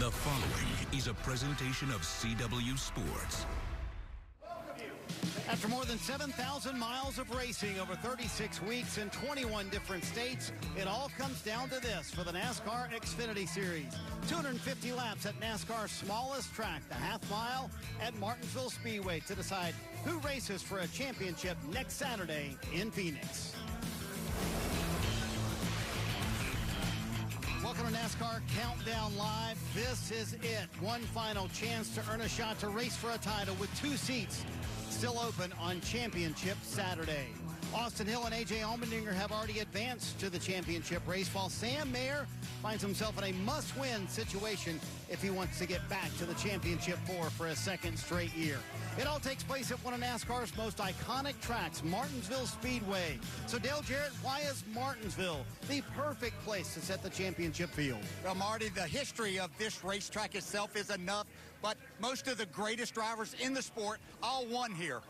The following is a presentation of CW Sports. After more than 7,000 miles of racing over 36 weeks in 21 different states, it all comes down to this for the NASCAR Xfinity Series. 250 laps at NASCAR's smallest track, the half mile at Martinsville Speedway, to decide who races for a championship next Saturday in Phoenix. Welcome to NASCAR Countdown Live. This is it. One final chance to earn a shot to race for a title with two seats still open on Championship Saturday. Austin Hill and A.J. Allmendinger have already advanced to the championship race, while Sam Mayer finds himself in a must-win situation if he wants to get back to the championship four for a second straight year. It all takes place at one of NASCAR's most iconic tracks, Martinsville Speedway. So, Dale Jarrett, why is Martinsville the perfect place to set the championship field? Well, Marty, the history of this racetrack itself is enough, but most of the greatest drivers in the sport all won here.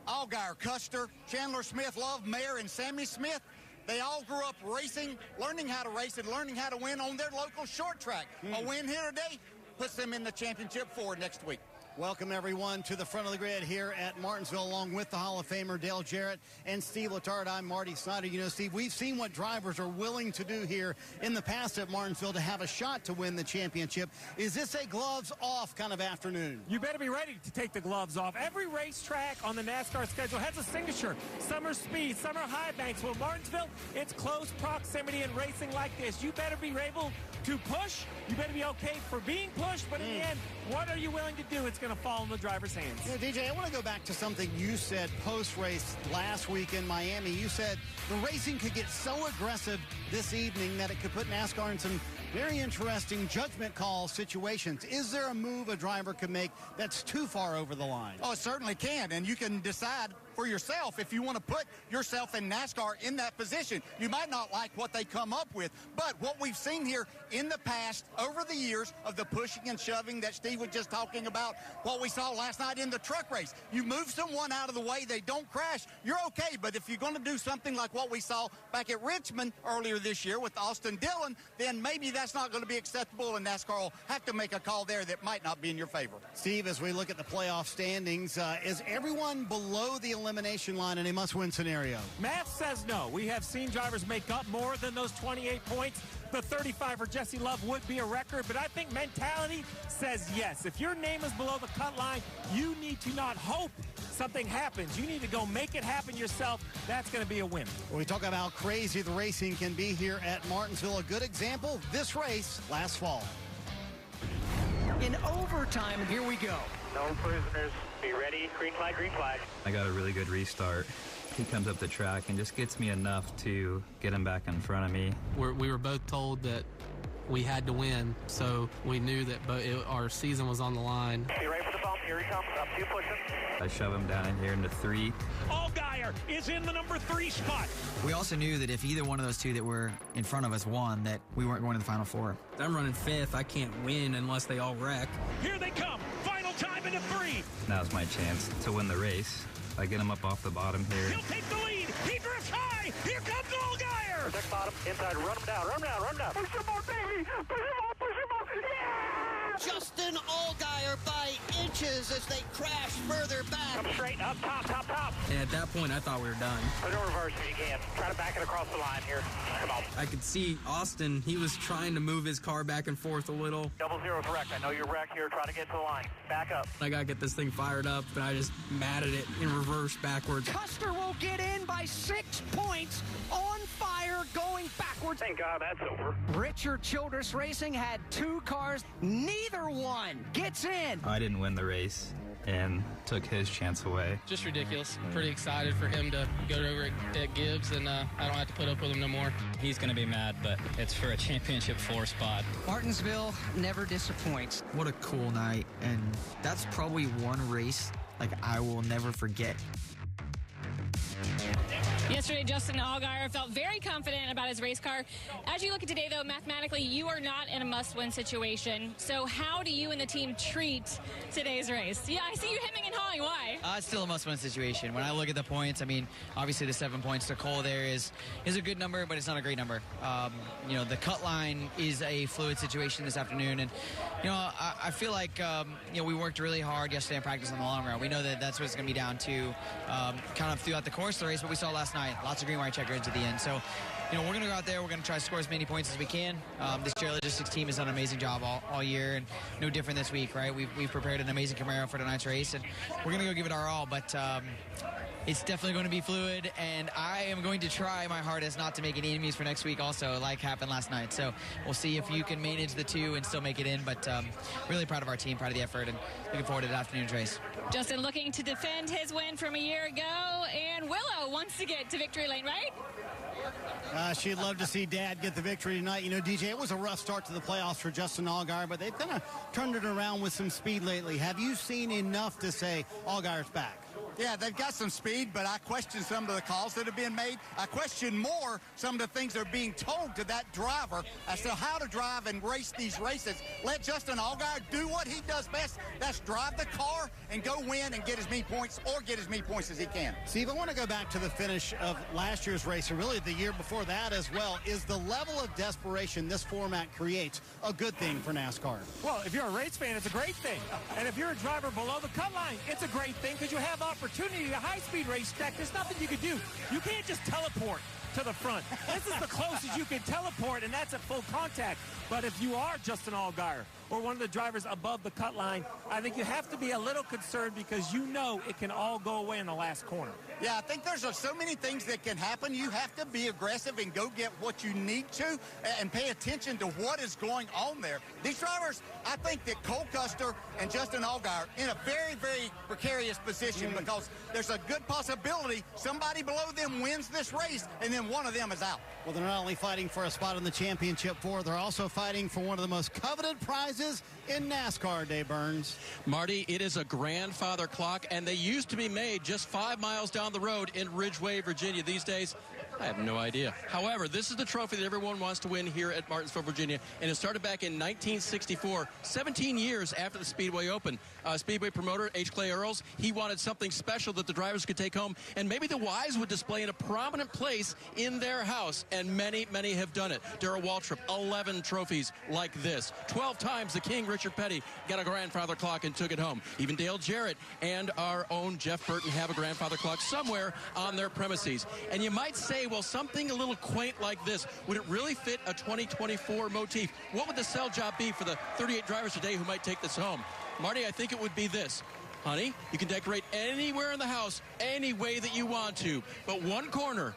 Allgaier, Custer, Chandler Smith, Love, Mayer, and Sammy Smith, they all grew up racing, learning how to race and learning how to win on their local short track. A win here today puts them in the championship four next week. Welcome, everyone, to the front of the grid here at Martinsville, along with the Hall of Famer Dale Jarrett and Steve Letarte. I'm Marty Snyder. You know, Steve, we've seen what drivers are willing to do here in the past at Martinsville to have a shot to win the championship. Is this a gloves-off kind of afternoon? You better be ready to take the gloves off. Every racetrack on the NASCAR schedule has a signature. Some are speed, some are high banks. Well, Martinsville, it's close proximity in racing like this. You better be able to push. You better be okay for being pushed, but in the end, what are you willing to do? It's going to fall in the driver's hands. You know, DJ, I want to go back to something you said post-race last week in Miami. You said the racing could get so aggressive this evening that it could put NASCAR in some very interesting judgment call situations. Is there a move a driver could make that's too far over the line? Oh, it certainly can, and you can decide for yourself if you want to put yourself in NASCAR in that position. You might not like what they come up with, but what we've seen here in the past, over the years of the pushing and shoving that Steve was just talking about, what we saw last night in the truck race, you move someone out of the way, they don't crash, you're okay. But if you're going to do something like what we saw back at Richmond earlier this year with Austin Dillon, then maybe that's not going to be acceptable, and NASCAR will have to make a call there that might not be in your favor. Steve, as we look at the playoff standings, is everyone below the elimination line in a must-win scenario? Math says no. We have seen drivers make up more than those 28 points. The 35 for Jesse Love would be a record, but I think mentality says yes. If your name is below the cut line, you need to not hope something happens. You need to go make it happen yourself. That's going to be a win. When we talk about how crazy the racing can be here at Martinsville, a good example, this race last fall. In overtime, here we go. No prisoners. Be ready. Green flag, green flag. I got a really good restart. He comes up the track and just gets me enough to get him back in front of me. We were both told that we had to win, so we knew that our season was on the line. Be ready for the bump. Here he comes. Up to pushing. I shove him down in here into 3. Allgaier is in the number 3 spot. We also knew that if either one of those two that were in front of us won, that we weren't going to the Final Four. I'm running 5th. I can't win unless they all wreck. Here they come. Final time into 3. Now's my chance to win the race. I get him up off the bottom here. He'll take the lead. He drifts high. Here comes Allgaier. Protect bottom. Inside. Run him down. Run him down. Run him down. Push him on, baby. Push him on. Push him on. Yeah! Justin Allgaier by inches as they crash further back. Come straight up top, top, top. And at that point, I thought we were done. Put it in reverse if you can. Try to back it across the line here. Come on. I could see Austin. He was trying to move his car back and forth a little. 00's wrecked. I know you're wrecked here. Try to get to the line. Back up. I got to get this thing fired up, and I just matted it in reverse backwards. Custer will get in by 6 points, on fire, going backwards. Thank God that's over. Richard Childress Racing had 2 cars. Neither one gets in. I didn't win the race and took his chance away. Just ridiculous. Pretty excited for him to go over at Gibbs, and I don't have to put up with him no more. He's going to be mad, but it's for a championship 4 spot. Martinsville never disappoints. What a cool night, and that's probably one race like I will never forget. Yesterday, Justin Allgaier felt very confident about his race car. As you look at today, though, mathematically, you are not in a must-win situation. So how do you and the team treat today's race? Yeah, I see you hemming and hawing. Why? It's still a must-win situation. When I look at the points, I mean, obviously the 7 points to Cole there is a good number, but it's not a great number. The cut line is a fluid situation this afternoon, and I feel like we worked really hard yesterday in practice on the long run. We know that that's what it's going to be down to, kind of throughout the course of the race. What we saw last night, lots of green white checkers at the end. So, we're going to go out there. We're going to try to score as many points as we can. This Jarrett Logistics team has done an amazing job all year, and no different this week, right? We've prepared an amazing Camaro for tonight's race, and we're going to go give it our all. But it's definitely going to be fluid, and I am going to try my hardest not to make any enemies for next week also, like happened last night. So we'll see if you can manage the two and still make it in. But really proud of our team, proud of the effort, and looking forward to the afternoon's race. Justin looking to defend his win from a year ago, and Willow wants to get to victory lane, right? She'd love to see Dad get the victory tonight. DJ, it was a rough start to the playoffs for Justin Allgaier, but they've kind of turned it around with some speed lately. Have you seen enough to say Allgaier's back? Yeah, they've got some speed, but I question some of the calls that have been made. I question more some of the things that are being told to that driver as to how to drive and race these races. Let Justin Allgaier do what he does best. That's drive the car and go win and get as many points as he can. Steve, I want to go back to the finish of last year's race, and really the year before that as well. Is the level of desperation this format creates a good thing for NASCAR? Well, if you're a race fan, it's a great thing. And if you're a driver below the cut line, it's a great thing because you have opportunity. A high-speed racetrack, there's nothing you can do. You can't just teleport to the front. This is the closest you can teleport, and that's at full contact. But if you are Justin Allgaier or one of the drivers above the cut line, I think you have to be a little concerned because it can all go away in the last corner. Yeah, I think there's so many things that can happen. You have to be aggressive and go get what you need to and pay attention to what is going on there. These drivers, I think that Cole Custer and Justin Allgaier in a very, very precarious position because there's a good possibility somebody below them wins this race and then one of them is out. Well, they're not only fighting for a spot in the championship four, they're also fighting for one of the most coveted prizes in NASCAR, Dave Burns. Marty, it is a grandfather clock, and they used to be made just 5 miles down the road in Ridgeway, Virginia. These days, I have no idea. However, this is the trophy that everyone wants to win here at Martinsville, Virginia, and it started back in 1964, 17 years after the Speedway opened. Speedway promoter H. Clay Earls, he wanted something special that the drivers could take home, and maybe the wives would display in a prominent place in their house, and many, many have done it. Darrell Waltrip, 11 trophies like this. 12 times the King, Richard Petty, got a grandfather clock and took it home. Even Dale Jarrett and our own Jeff Burton have a grandfather clock somewhere on their premises. And you might say, well, something a little quaint like this, would it really fit a 2024 motif? What would the sell job be for the 38 drivers today who might take this home? Marty, I think it would be this. Honey, you can decorate anywhere in the house any way that you want to, but one corner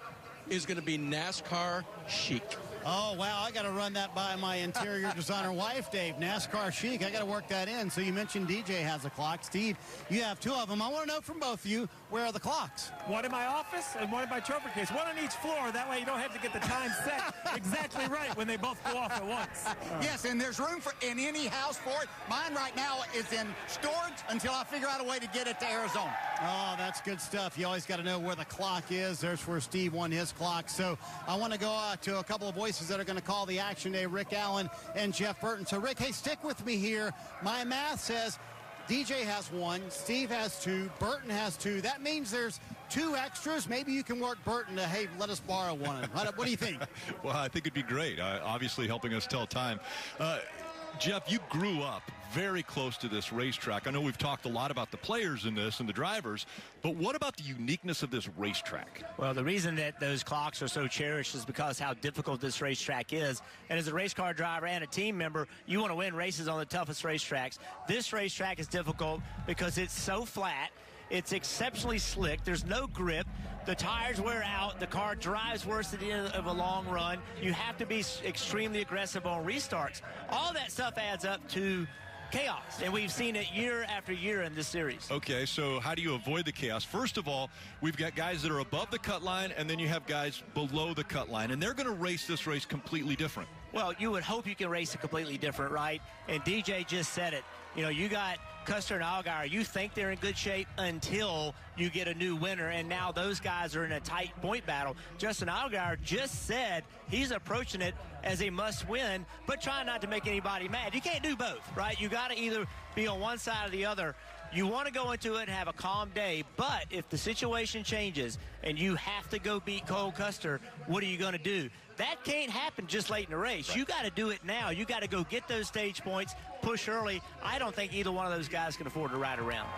is going to be NASCAR chic. Oh, wow, I got to run that by my interior designer wife, Dave. NASCAR chic, I got to work that in. So you mentioned DJ has a clock. Steve, you have two of them. I want to know from both of you, where are the clocks? One in my office and one in my trophy case. One on each floor. That way you don't have to get the time set exactly right when they both go off at once. Yes, and there's room in any house for it. Mine right now is in storage until I figure out a way to get it to Arizona. Oh, that's good stuff. You always got to know where the clock is. There's where Steve won his clock. So I want to go to a couple of voices that are going to call the action today, Rick Allen and Jeff Burton. So, Rick, hey, stick with me here. My math says DJ has one, Steve has two, Burton has two. That means there's two extras. Maybe you can work Burton to, hey, let us borrow one. What do you think? Well, I think it'd be great. Obviously helping us tell time. Jeff, you grew up very close to this racetrack. I know we've talked a lot about the players in this and the drivers, but what about the uniqueness of this racetrack? Well, the reason that those clocks are so cherished is because how difficult this racetrack is. And as a race car driver and a team member, you want to win races on the toughest racetracks. This racetrack is difficult because it's so flat. It's exceptionally slick. There's no grip. The tires wear out. The car drives worse at the end of a long run. You have to be extremely aggressive on restarts. All that stuff adds up to chaos. And we've seen it year after year in this series. Okay, so how do you avoid the chaos? First of all, we've got guys that are above the cut line, and then you have guys below the cut line, and they're going to race this race completely different. Well, you would hope you can race it completely different, right? And DJ just said it. You know, you got Custer and Allgaier. You think they're in good shape until you get a new winner, and now those guys are in a tight point battle. Justin Allgaier just said he's approaching it as a must-win, but trying not to make anybody mad. You can't do both, right? You got to either be on one side or the other. You want to go into it and have a calm day, but if the situation changes and you have to go beat Cole Custer, what are you going to do? That can't happen just late in the race. Right. You got to do it now. You got to go get those stage points, push early. I don't think either one of those guys can afford to ride around.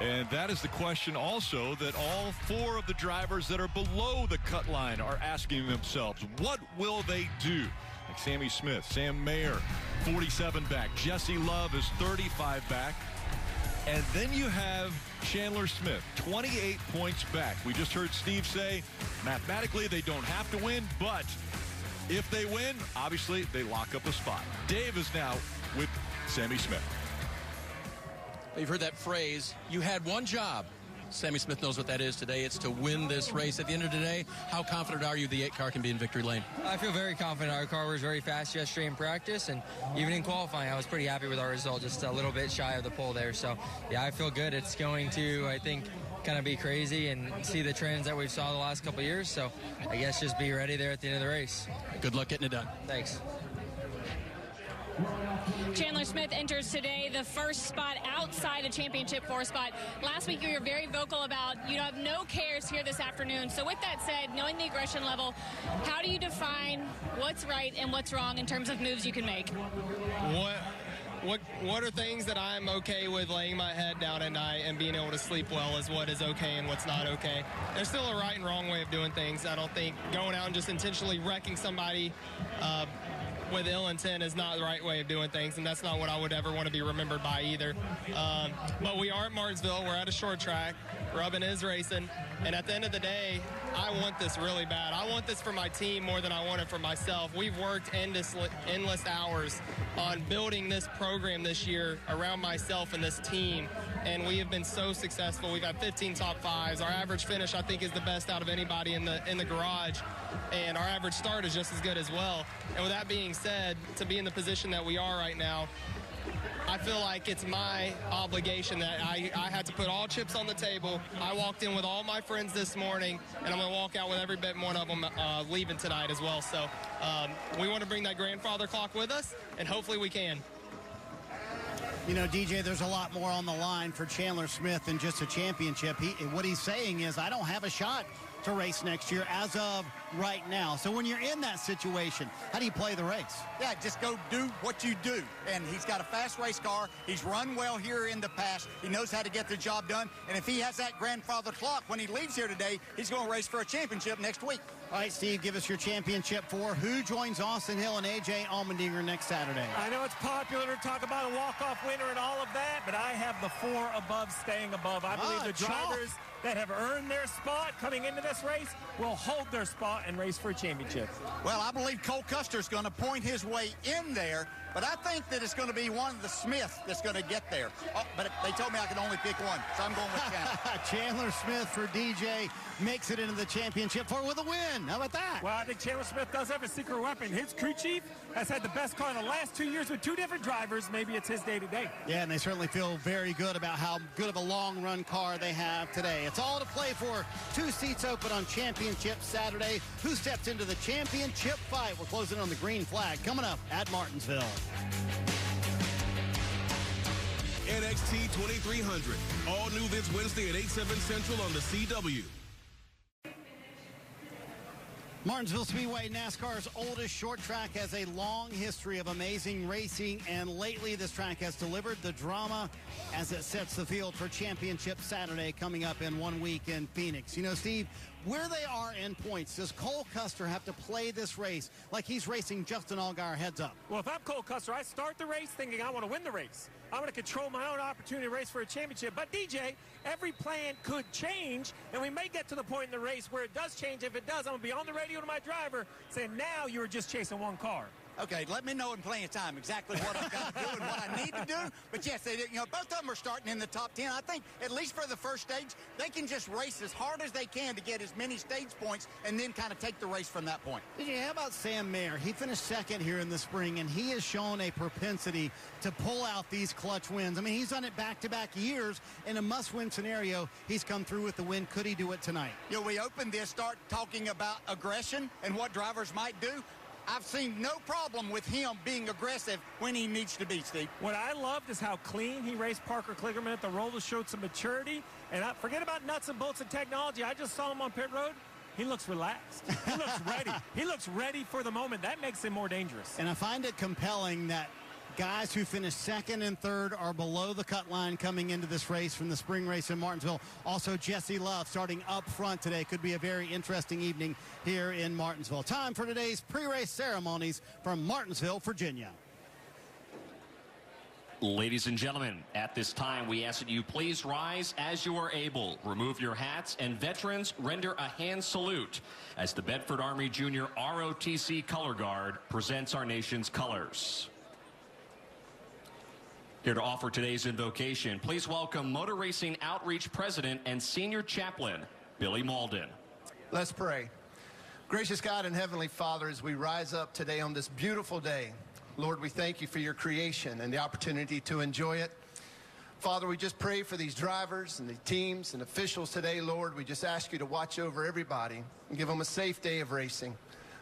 And that is the question also that all four of the drivers that are below the cut line are asking themselves. What will they do? Like Sammy Smith, Sam Mayer, 47 back. Jesse Love is 35 back. And then you have Chandler Smith, 28 points back. We just heard Steve say, mathematically, they don't have to win, but if they win, obviously, they lock up a spot. Dave is now with Sammy Smith. You've heard that phrase, you had one job. Sammy Smith knows what that is today. It's to win this race. At the end of the day, how confident are you the 8 car can be in victory lane? I feel very confident. Our car was very fast yesterday in practice, and even in qualifying, I was pretty happy with our result, just a little bit shy of the pole there. So, yeah, I feel good. It's going to, I think, kind of be crazy and see the trends that we've saw the last couple of years. So, I guess just be ready there at the end of the race. Good luck getting it done. Thanks. Chandler Smith enters today the first spot outside a championship 4 spot. Last week you were very vocal about you have no cares here this afternoon. So with that said, knowing the aggression level, how do you define what's right and what's wrong in terms of moves you can make? What are things that I'm okay with laying my head down at night and being able to sleep well is what is okay and what's not okay. There's still a right and wrong way of doing things. I don't think going out and just intentionally wrecking somebody with ill intent is not the right way of doing things, and that's not what I would ever want to be remembered by either. But we are at Martinsville. We're at a short track. Rubbin is racing, and at the end of the day, I want this really bad. I want this for my team more than I want it for myself. We've worked endless hours on building this program this year around myself and this team, and we have been so successful. We've had 15 top 5s. Our average finish, I think, is the best out of anybody in the garage, and our average start is just as good as well. And with that being said, to be in the position that we are right now, I feel like it's my obligation that I had to put all chips on the table. I walked in with all my friends this morning, and I'm going to walk out with every bit one of them leaving tonight as well. So we want to bring that grandfather clock with us, and hopefully we can. You know, DJ, there's a lot more on the line for Chandler Smith than just a championship. What he's saying is, I don't have a shot to race next year as of right now. So when you're in that situation, how do you play the race? Yeah, just go do what you do. And he's got a fast race car. He's run well here in the past. He knows how to get the job done. And if he has that grandfather clock when he leaves here today, he's going to race for a championship next week. All right, Steve, give us your championship 4. Who joins Austin Hill and A.J. Allmendinger next Saturday? I know it's popular to talk about a walk-off winner and all of that, but I have the 4 above staying above. I believe the drivers that have earned their spot coming into this race will hold their spot and race for a championship. Well, I believe Cole Custer's going to point his way in there, but I think that it's going to be one of the Smiths that's going to get there. Oh, but they told me I could only pick one, so I'm going with Chandler. Chandler Smith for DJ makes it into the championship 4 with a win. How about that? Well, I think Chandler Smith does have a secret weapon. His crew chief has had the best car in the last 2 years with 2 different drivers. Maybe it's his day today. Yeah, and they certainly feel very good about how good of a long-run car they have today. It's all to play for. 2 seats open on Championship Saturday. Who steps into the championship fight? We're closing on the green flag coming up at Martinsville. NXT 2300. All new this Wednesday at 8/7 Central on the CW. Martinsville Speedway, NASCAR's oldest short track, has a long history of amazing racing, and lately this track has delivered the drama as it sets the field for Championship Saturday coming up in 1 week in Phoenix. You know, Steve, where they are in points, does Cole Custer have to play this race like he's racing Justin Allgaier heads up? Well, if I'm Cole Custer, I start the race thinking I want to win the race. I'm going to control my own opportunity to race for a championship. But, DJ, every plan could change, and we may get to the point in the race where it does change. If it does, I'm going to be on the radio to my driver saying, now you were just chasing one car. Okay, let me know in plenty of time exactly what I've got to do and what I need to do. But yes, both of them are starting in the top 10. I think at least for the first stage, they can just race as hard as they can to get as many stage points and then kind of take the race from that point. How about Sam Mayer? He finished second here in the spring, and he has shown a propensity to pull out these clutch wins. I mean, he's done it back-to-back years in a must-win scenario. He's come through with the win. Could he do it tonight? We opened this, start talking about aggression and what drivers might do. I've seen no problem with him being aggressive when he needs to be, Steve. What I loved is how clean he raced Parker Kligerman at the roller, showed some maturity. And forget about nuts and bolts and technology. I just saw him on pit road. He looks relaxed. He looks ready. He looks ready for the moment. That makes him more dangerous. And I find it compelling that guys who finished second and third are below the cut line coming into this race from the spring race in Martinsville. Also, Jesse Love starting up front today. Could be a very interesting evening here in Martinsville. Time for today's pre-race ceremonies from Martinsville, Virginia. Ladies and gentlemen, at this time, we ask that you please rise as you are able. Remove your hats, and veterans render a hand salute as the Bedford Army Junior ROTC Color Guard presents our nation's colors. Here to offer today's invocation, please welcome Motor Racing Outreach President and Senior Chaplain, Billy Malden. Let's pray. Gracious God and Heavenly Father, as we rise up today on this beautiful day, Lord, we thank you for your creation and the opportunity to enjoy it. Father, we just pray for these drivers and the teams and officials today, Lord. We just ask you to watch over everybody and give them a safe day of racing.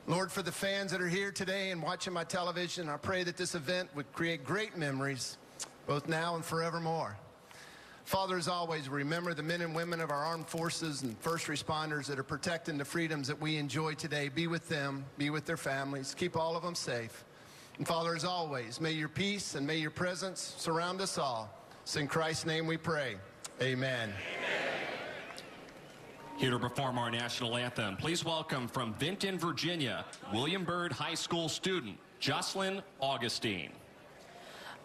Lord, for the fans that are here today and watching my television, I pray that this event would create great memories, both now and forevermore. Father, as always, remember the men and women of our armed forces and first responders that are protecting the freedoms that we enjoy today. Be with them, be with their families, keep all of them safe. And Father, as always, may your peace and may your presence surround us all. It's in Christ's name we pray. Amen. Here to perform our national anthem, please welcome from Vinton, Virginia, William Byrd High School student, Jocelyn Augustine.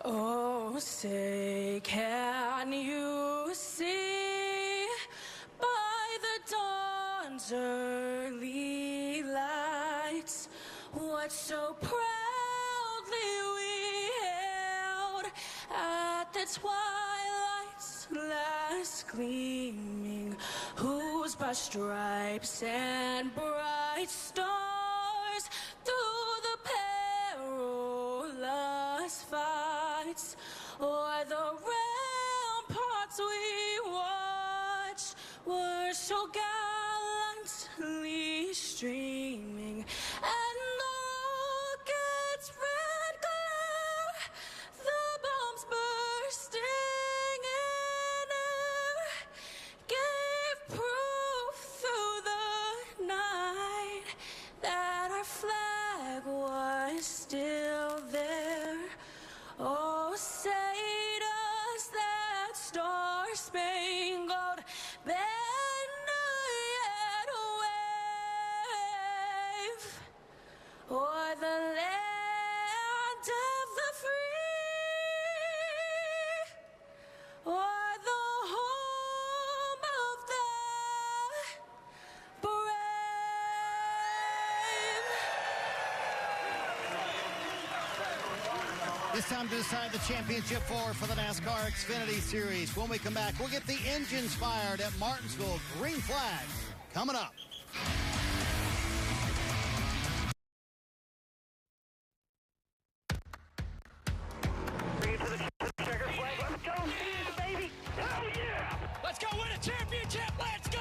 Oh, say, can you see by the dawn's early lights what so proudly we held at the twilight's last gleaming, whose by stripes and bright stars through the perilous fights o'er the ramparts we watched were so gallantly streaming, and the rocket's red glare, the bombs bursting in air, gave proof through the night that our flag was still there. Oh, say does that star-spangled banner yet wave o'er the land of the free, o'er the home of the brave? It's time to decide the championship four for the NASCAR Xfinity Series. When we come back, we'll get the engines fired at Martinsville. Green flag coming up. Let's go win a championship! Let's go!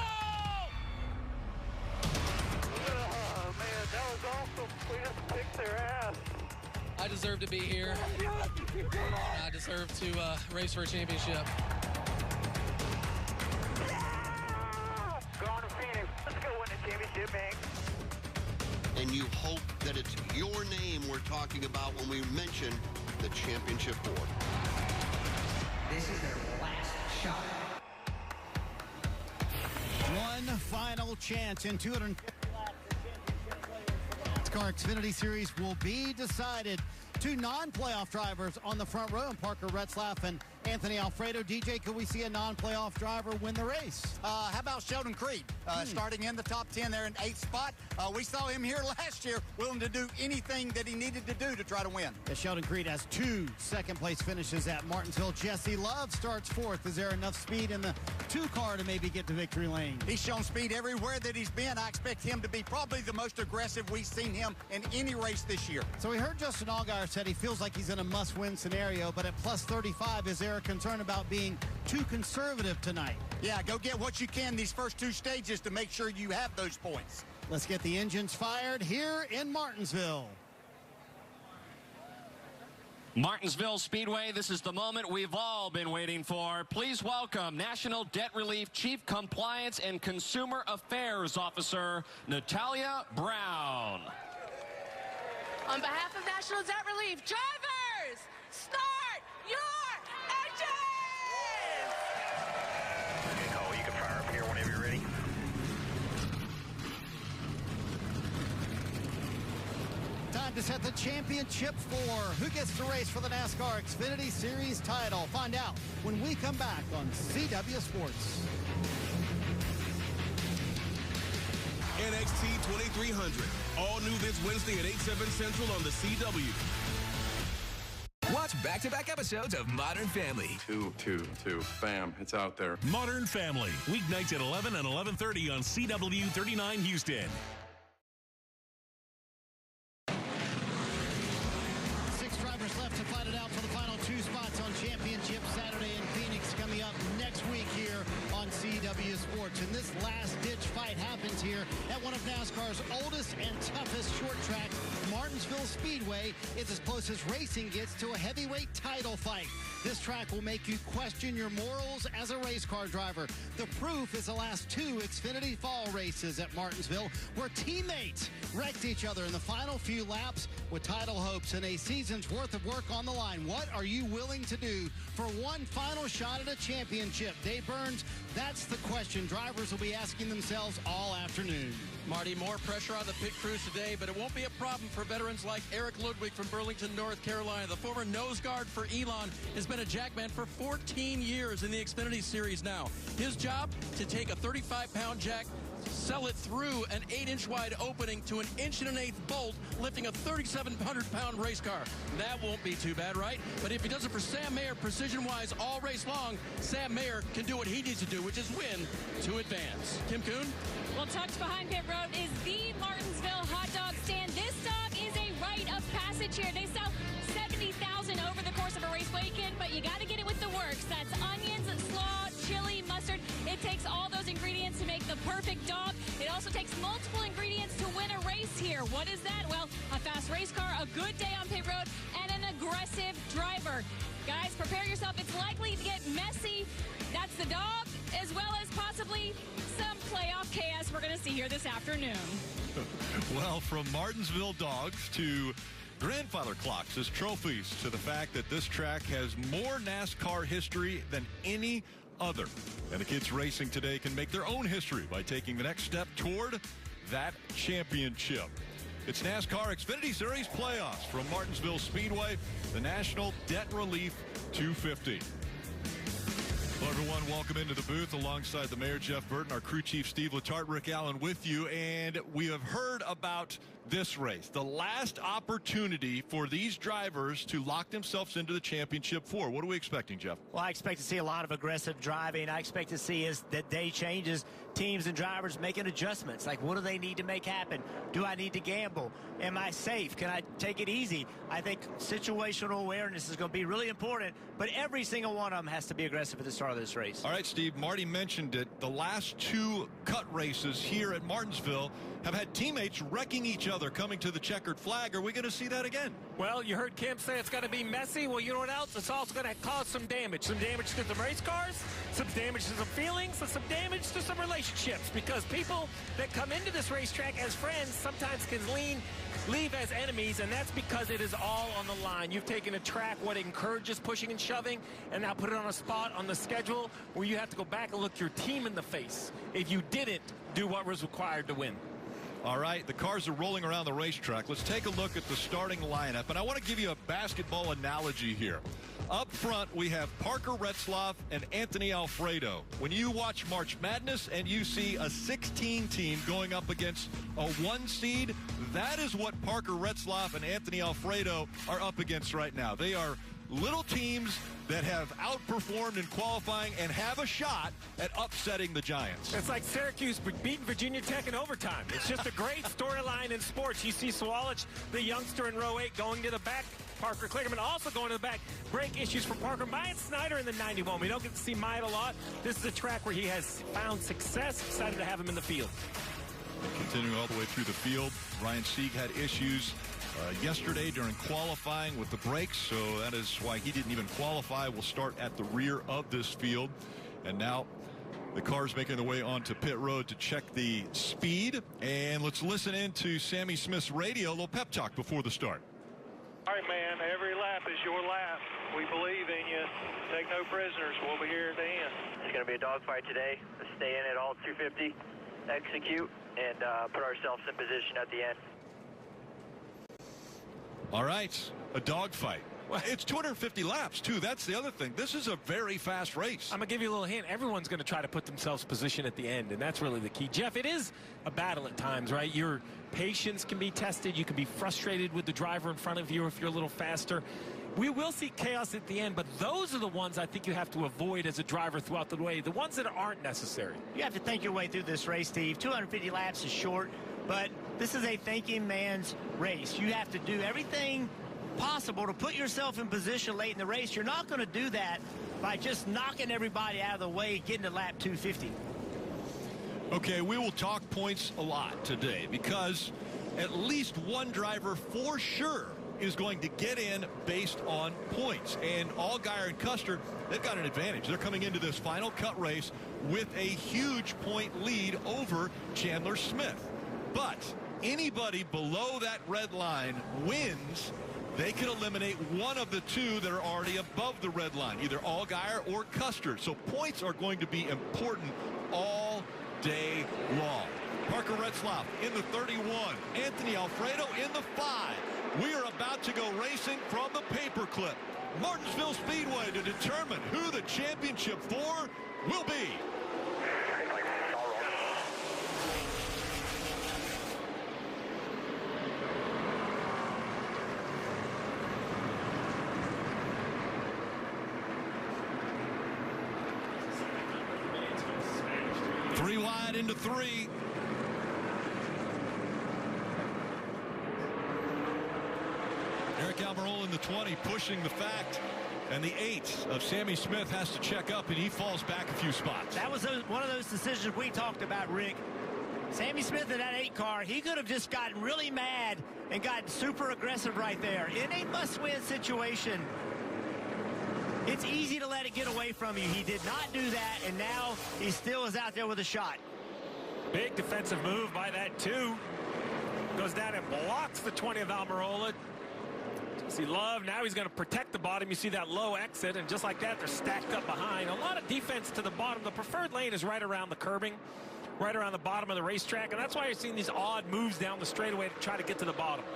Oh, man, that was awesome. We just kicked their ass. I deserve to be here. I deserve to race for a championship. Go on to Phoenix. Let's go win a championship, man. And you hope that it's your name we're talking about when we mention the championship board. This is their last shot. One final chance in 250 laps. The NASCAR Xfinity Series will be decided. Two non-playoff drivers on the front row, Parker Retzlaff and Anthony Alfredo, DJ, could we see a non-playoff driver win the race? How about Sheldon Creed starting in the top 10 there in 8th spot? We saw him here last year willing to do anything that he needed to do to try to win. Yeah, Sheldon Creed has 2 second-place finishes at Martinsville. Jesse Love starts 4th. Is there enough speed in the 2-car to maybe get to victory lane? He's shown speed everywhere that he's been. I expect him to be probably the most aggressive we've seen him in any race this year. So we heard Justin Allgaier said he feels like he's in a must-win scenario, but at plus 35, is there a concern about being too conservative tonight? Yeah, go get what you can these first 2 stages to make sure you have those points. Let's get the engines fired here in Martinsville. Martinsville Speedway, this is the moment we've all been waiting for. Please welcome National Debt Relief Chief Compliance and Consumer Affairs Officer, Natalia Brown. On behalf of National Debt Relief, drivers, start your engines! Okay, Cole, you can fire up here whenever you're ready. Time to set the championship for who gets to race for the NASCAR Xfinity Series title. Find out when we come back on CW Sports. NXT 2300. All new this Wednesday at 8/7 Central on the CW. Watch back-to-back episodes of Modern Family. Two. Bam, it's out there. Modern Family. Weeknights at 11 and 11:30 on CW 39 Houston. 6 drivers left to fight it out for the final 2 spots on Championship Saturday in Phoenix, coming up next week here on CW Sports. And this last-ditch fight happens here at one of NASCAR's oldest and toughest short tracks, Martinsville Speedway. It's as close as racing gets to a heavyweight title fight. This track will make you question your morals as a race car driver. The proof is the last 2 Xfinity Fall races at Martinsville, where teammates wrecked each other in the final few laps with title hopes and a season's worth of work on the line. What are you willing to do for one final shot at a championship? Dave Burns, that's the question drivers will be asking themselves all afternoon. Marty, more pressure on the pit crews today, but it won't be a problem for veterans like Eric Ludwig from Burlington, North Carolina. The former nose guard for Elon has been a jackman for 14 years in the Xfinity Series now. His job, to take a 35-pound jack, sell it through an 8-inch wide opening to an 1.125" bolt, lifting a 3,700-pound race car. That won't be too bad, right? But if he does it for Sam Mayer precision-wise all race long, Sam Mayer can do what he needs to do, which is win to advance. Kim Kuhn? Well, tucked behind pit road is the Martinsville hot dog stand. This dog is a rite of passage here. They sell 70,000 over the course of a race weekend, but you got to get it with the works. That's onions, slaw, chili, mustard. It takes all those ingredients to make the perfect dog. It also takes multiple ingredients to win a race here. What is that? Well, a fast race car, a good day on pit road, and an aggressive driver. Guys, prepare yourself. It's likely to get messy. That's the dog, as well as possibly some playoff chaos we're going to see here this afternoon. Well, from Martinsville dogs to grandfather clocks as trophies, to the fact that this track has more NASCAR history than any other. And the kids racing today can make their own history by taking the next step toward that championship. It's NASCAR Xfinity Series playoffs from Martinsville Speedway, the National Debt Relief 250. Hello, everyone. Welcome into the booth alongside the Mayor, Jeff Burton, our crew chief, Steve Letarte, Rick Allen with you. And we have heard about this race, the last opportunity for these drivers to lock themselves into the championship four. What are we expecting, Jeff? Well, I expect to see a lot of aggressive driving. I expect to see as the day changes, teams and drivers making adjustments. Like, what do they need to make happen? Do I need to gamble? Am I safe? Can I take it easy? I think situational awareness is going to be really important, but every single one of them has to be aggressive at the start of this race. All right, Steve, Marty mentioned it. The last 2 cut races here at Martinsville have had teammates wrecking each other coming to the checkered flag. Are we going to see that again? Well, you heard Kim say it's going to be messy. Well, you know what else? It's also going to cause some damage. Some damage to the race cars, some damage to some feelings, and some damage to some relationships. Because people that come into this racetrack as friends sometimes can leave as enemies, and that's because it is all on the line. You've taken a track what encourages pushing and shoving, and now put it on a spot on the schedule where you have to go back and look your team in the face if you didn't do what was required to win. All right, the cars are rolling around the racetrack. Let's take a look at the starting lineup, and I want to give you a basketball analogy here. Up front, we have Parker Retzlaff and Anthony Alfredo. When you watch March Madness and you see a 16 team going up against a 1 seed, that is what Parker Retzlaff and Anthony Alfredo are up against right now. They are little teams that have outperformed in qualifying and have a shot at upsetting the Giants. It's like Syracuse beating Virginia Tech in overtime. It's just a great storyline in sports. You see Swalich, the youngster in row 8, going to the back. Parker Kligerman also going to the back. Break issues for Parker. Myatt Snider in the 91. We don't get to see Myatt a lot. This is a track where he has found success. Excited to have him in the field. Continuing all the way through the field, Ryan Sieg had issues yesterday during qualifying with the brakes, so that is why he didn't even qualify. Will start at the rear of this field, and now the car's making their way onto pit road to check the speed. And let's listen in to Sammy Smith's radio, a little pep talk before the start. All right, man, every lap is your lap. We believe in you. Take no prisoners. We'll be here at the end. It's going to be a dogfight today. Let's stay in at all 250, execute, and put ourselves in position at the end. All right, a dogfight. Well, it's 250 laps, too. That's the other thing. This is a very fast race. I'm going to give you a little hint. Everyone's going to try to put themselves in position at the end, and that's really the key. Jeff, it is a battle at times, right? Your patience can be tested. You can be frustrated with the driver in front of you if you're a little faster. We will see chaos at the end, but those are the ones I think you have to avoid as a driver throughout the way, the ones that aren't necessary. You have to think your way through this race, Steve. 250 laps is short, but this is a thinking man's race. You have to do everything possible to put yourself in position late in the race. You're not going to do that by just knocking everybody out of the way, getting to lap 250. Okay, we will talk points a lot today because at least one driver for sure is going to get in based on points. And Allgaier and Custer, they've got an advantage. They're coming into this final cut race with a huge point lead over Chandler Smith. But anybody below that red line wins. They can eliminate one of the two that are already above the red line, either Allgaier or Custer. So points are going to be important all day long. Parker Retzlaff in the 31. Anthony Alfredo in the 5. We are about to go racing from the paperclip. Martinsville Speedway to determine who the championship 4 will be. Three wide into 3. Eric Almirola in the 20 pushing the fact, and the 8 of Sammy Smith has to check up, and he falls back a few spots. That was one of those decisions we talked about, Rick. Sammy Smith in that 8 car, he could have just gotten really mad and gotten super aggressive right there. In a must-win situation, it's easy to let it get away from you. He did not do that, and now he still is out there with a shot. Big defensive move by that 2. Goes down and blocks the 20 of Almirola. See Love, now he's going to protect the bottom. You see that low exit, and just like that, they're stacked up behind. A lot of defense to the bottom. The preferred lane is right around the curbing, right around the bottom of the racetrack, and that's why you're seeing these odd moves down the straightaway to try to get to the bottom.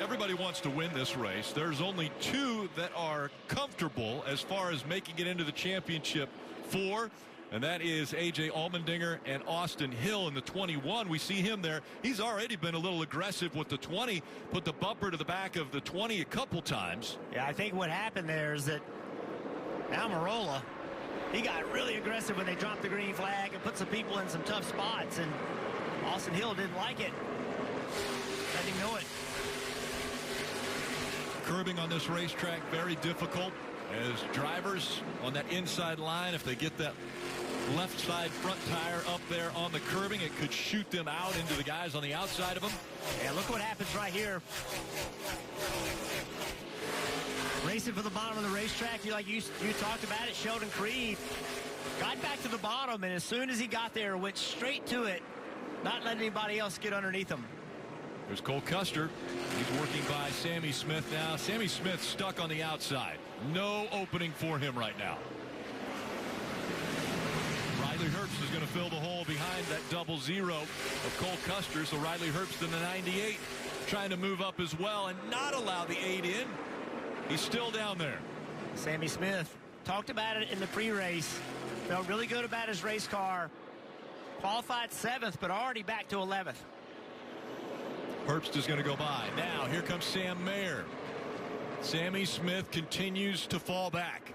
Everybody wants to win this race. There's only 2 that are comfortable as far as making it into the championship 4, and that is A.J. Allmendinger and Austin Hill in the 21. We see him there. He's already been a little aggressive with the 20, put the bumper to the back of the 20 a couple times. Yeah, I think what happened there is that Almirola, he got really aggressive when they dropped the green flag and put some people in some tough spots, and Austin Hill didn't like it. Let him know it. Curbing on this racetrack, very difficult as drivers on that inside line, if they get that left side front tire up there on the curbing, it could shoot them out into the guys on the outside of them. Yeah, look what happens right here. Racing for the bottom of the racetrack, you talked about it, Sheldon Creed got back to the bottom, and as soon as he got there, went straight to it, not letting anybody else get underneath him. There's Cole Custer. He's working by Sammy Smith now. Sammy Smith stuck on the outside. No opening for him right now. Riley Herbst is going to fill the hole behind that 00 of Cole Custer. So Riley Herbst in the 98 trying to move up as well and not allow the 8 in. He's still down there. Sammy Smith talked about it in the pre-race. Felt really good about his race car. Qualified 7th, but already back to 11th. Herbst is going to go by. Now, here comes Sam Mayer. Sammy Smith continues to fall back.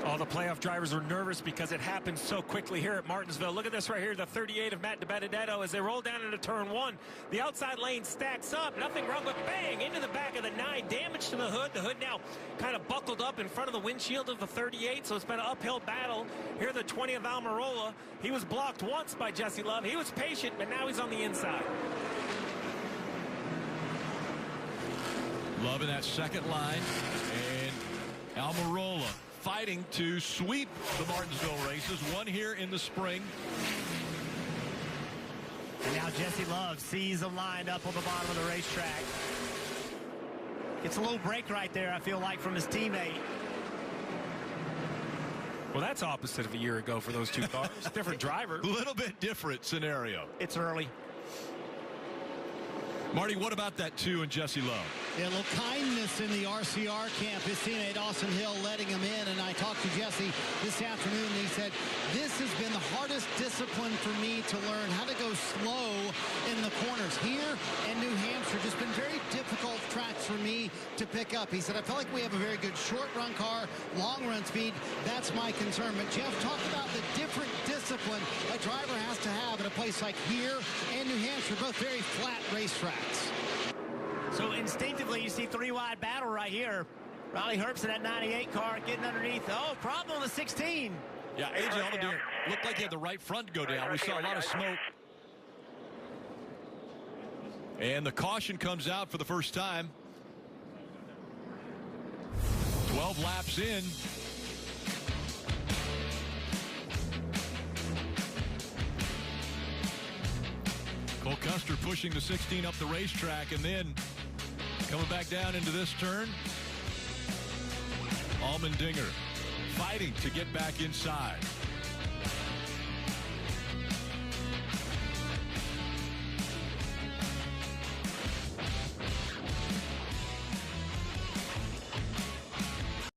All the playoff drivers are nervous because it happened so quickly here at Martinsville. Look at this right here, the 38 of Matt DiBenedetto as they roll down into turn 1. The outside lane stacks up. Nothing wrong, but bang, into the back of the 9. Damage to the hood. The hood now kind of buckled up in front of the windshield of the 38, so it's been an uphill battle. Here the 20 of Almirola. He was blocked once by Jesse Love. He was patient, but now he's on the inside. Love in that second line. And Almirola fighting to sweep the Martinsville races. One here in the spring. And now Jesse Love sees them lined up on the bottom of the racetrack. Gets a little break right there, I feel like, from his teammate. Well, that's opposite of a year ago for those two cars. Different driver. A little bit different scenario. It's early. Marty, what about that 2 and Jesse Love? Yeah, a little kindness in the RCR camp. His teammate Austin Hill letting him in, and I talked to Jesse this afternoon, and he said, this has been the hardest discipline for me to learn how to go slow in the corners. Here in New Hampshire, just been very difficult tracks for me to pick up. He said, I feel like we have a very good short-run car, long-run speed. That's my concern. But Jeff talked about the different discipline a driver has to have at a place like here and New Hampshire, both very flat racetracks. So instinctively, you see 3-wide battle right here. Riley Herbst in that 98 car getting underneath. Oh, problem on the 16. Yeah, A.J. Allmendinger looked like he had the right front go down. We saw a lot of smoke. And the caution comes out for the first time. 12 laps in. Cole Custer pushing the 16 up the racetrack, and then coming back down into this turn. Allmendinger fighting to get back inside.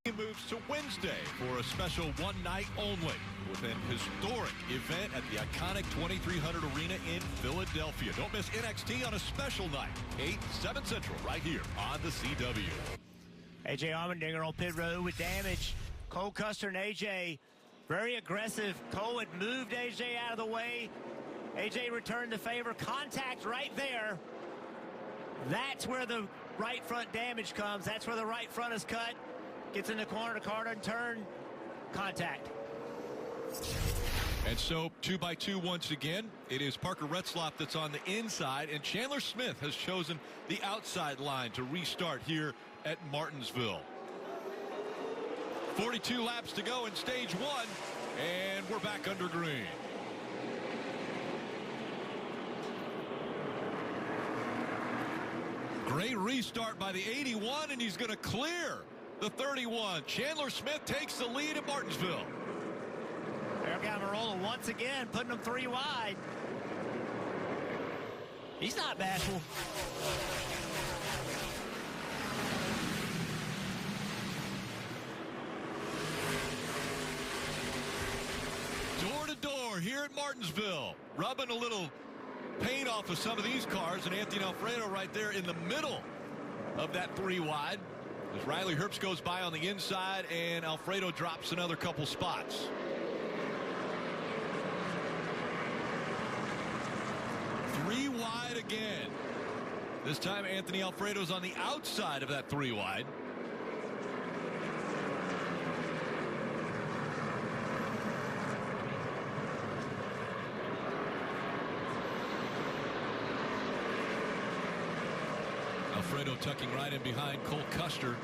He moves to Wednesday for a special one night only with an historic event at the iconic 2300 Arena in Philadelphia. Don't miss NXT on a special night, 8, 7 Central, right here on the CW. A.J. Allmendinger on pit road with damage. Cole Custer and A.J. very aggressive. Cole had moved A.J. out of the way. A.J. returned the favor. Contact right there. That's where the right front damage comes. That's where the right front is cut. Gets in the corner, the car doesn't turn. Contact. And so 2x2 once again. It is Parker Retzlaff that's on the inside, and Chandler Smith has chosen the outside line to restart here at Martinsville. 42 laps to go in stage 1, and we're back under green. Great restart by the 81, and he's going to clear the 31. Chandler Smith takes the lead at Martinsville. Eric Almirola once again putting them 3 wide. He's not bashful. Door to door here at Martinsville. Rubbing a little paint off of some of these cars, and Anthony Alfredo right there in the middle of that 3 wide. As Riley Herbst goes by on the inside, and Alfredo drops another couple spots. 3 wide again. This time Anthony Alfredo's on the outside of that 3 wide. Alfredo tucking right in behind Cole Custer.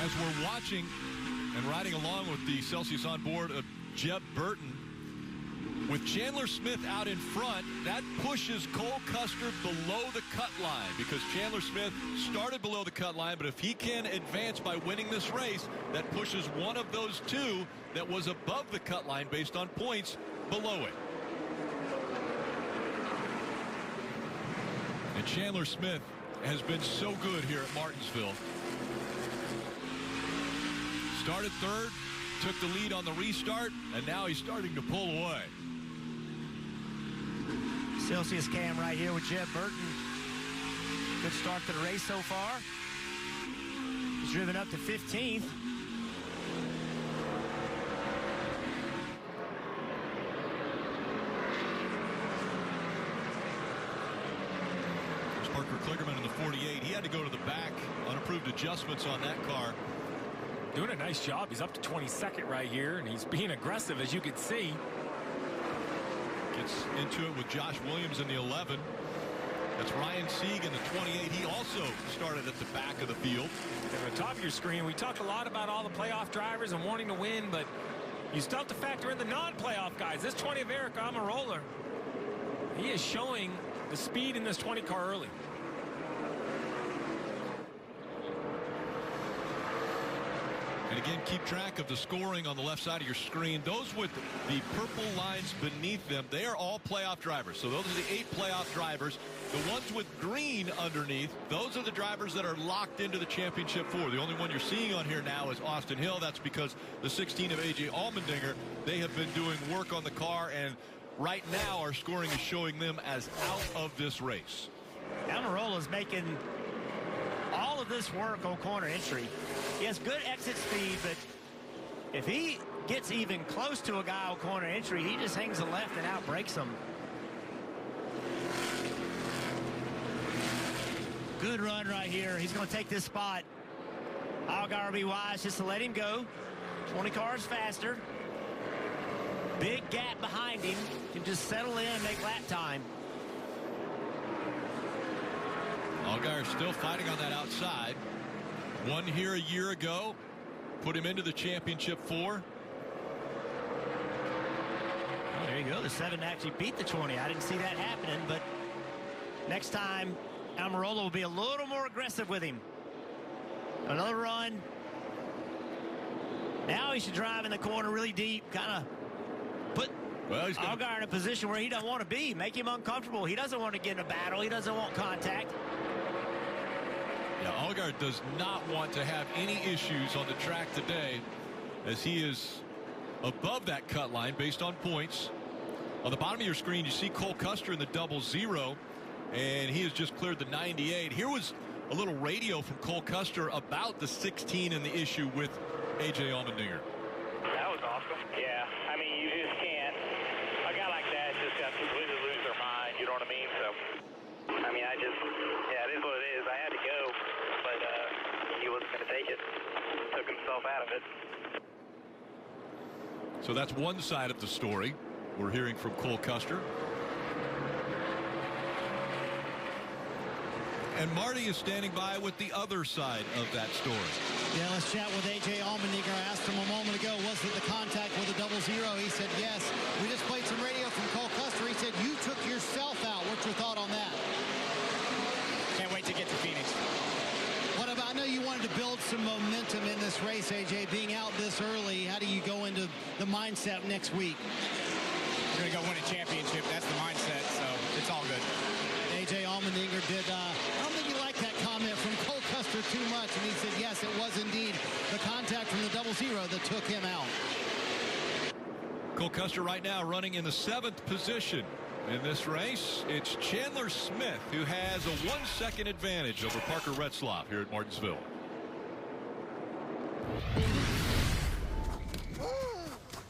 As we're watching and riding along with the Celsius on board of Jeb Burton, with Chandler Smith out in front, that pushes Cole Custer below the cut line, because Chandler Smith started below the cut line, but if he can advance by winning this race, that pushes one of those 2 that was above the cut line based on points below it. And Chandler Smith has been so good here at Martinsville. Started third, took the lead on the restart, and now he's starting to pull away. Celsius cam right here with Jeb Burton. Good start to the race so far. He's driven up to 15th. There's Parker Kligerman in the 48. He had to go to the back. Unapproved adjustments on that car. Doing a nice job. He's up to 22nd right here, and he's being aggressive, as you can see. Gets into it with Josh Williams in the 11. That's Ryan Sieg in the 28. He also started at the back of the field. At the top of your screen, we talk a lot about all the playoff drivers and wanting to win, but you still have to factor in the non-playoff guys. This 20 of Eric Almirola, he is showing the speed in this 20 car early. And again, keep track of the scoring on the left side of your screen. Those with the purple lines beneath them, they are all playoff drivers. So those are the 8 playoff drivers. The ones with green underneath, those are the drivers that are locked into the championship 4. The only one you're seeing on here now is Austin Hill. That's because the 16 of A.J. Allmendinger, they have been doing work on the car, and right now our scoring is showing them as out of this race. Almirola is making all of this work on corner entry. He has good exit speed, but if he gets even close to a guy on corner entry, he just hangs a left and outbreaks him. Good run right here. He's going to take this spot. Allgaier will be wise just to let him go. 20 cars faster. Big gap behind him. Can just settle in and make lap time. Allgaier still fighting on that outside. Won here a year ago. Put him into the championship 4. Oh, there you go. The 7 actually beat the 20. I didn't see that happening, but next time Almirola will be a little more aggressive with him. Another run. Now he should drive in the corner really deep, kind of put Allgaier in a position where he doesn't want to be, make him uncomfortable. He doesn't want to get in a battle. He doesn't want contact. Yeah, Allgaier does not want to have any issues on the track today, as he is above that cut line based on points. On the bottom of your screen, you see Cole Custer in the 00, and he has just cleared the 98. Here was a little radio from Cole Custer about the 16 and the issue with A.J. Allmendinger. That was awesome. Yeah, I mean, you just can't. A guy like that just got to completely lose their mind, you know what I mean? So, I mean, it is what it is. I had to go, but he wasn't going to take it. Took himself out of it. So that's one side of the story. We're hearing from Cole Custer. And Marty is standing by with the other side of that story. Yeah, let's chat with A.J. Allmendinger. I asked him a moment ago, was it the contact with the 00? He said yes. We just played some radio from Cole Custer. He said you took yourself out. What's your thought on that? Can't wait to get to Phoenix. What about, I know you wanted to build some momentum in this race, A.J., being out this early. How do you go into the mindset next week? We're going to go win a championship. That's the mindset, so it's all good. A.J. Allmendinger did, I don't think he liked that comment from Cole Custer too much, and he said, yes, it was indeed the contact from the 00 that took him out. Cole Custer right now running in the 7th position in this race. It's Chandler Smith who has a 1-second advantage over Parker Retzlaff here at Martinsville.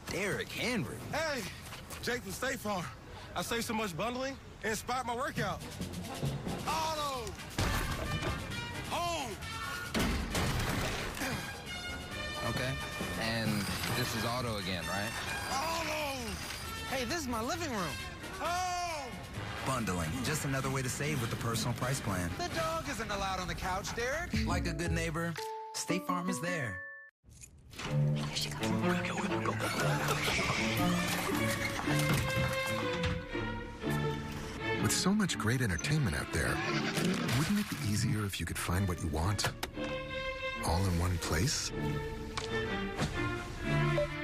Derek Henry. Hey, Jake from State Farm. I saved so much bundling, it inspired my workout. Auto! Home! Okay, and this is Auto again, right? Auto! Hey, this is my living room. Oh! Bundling, just another way to save with the personal price plan. The dog isn't allowed on the couch, Derek. Like a good neighbor, State Farm is there. Here she goes. Go. With so much great entertainment out there, wouldn't it be easier if you could find what you want all in one place?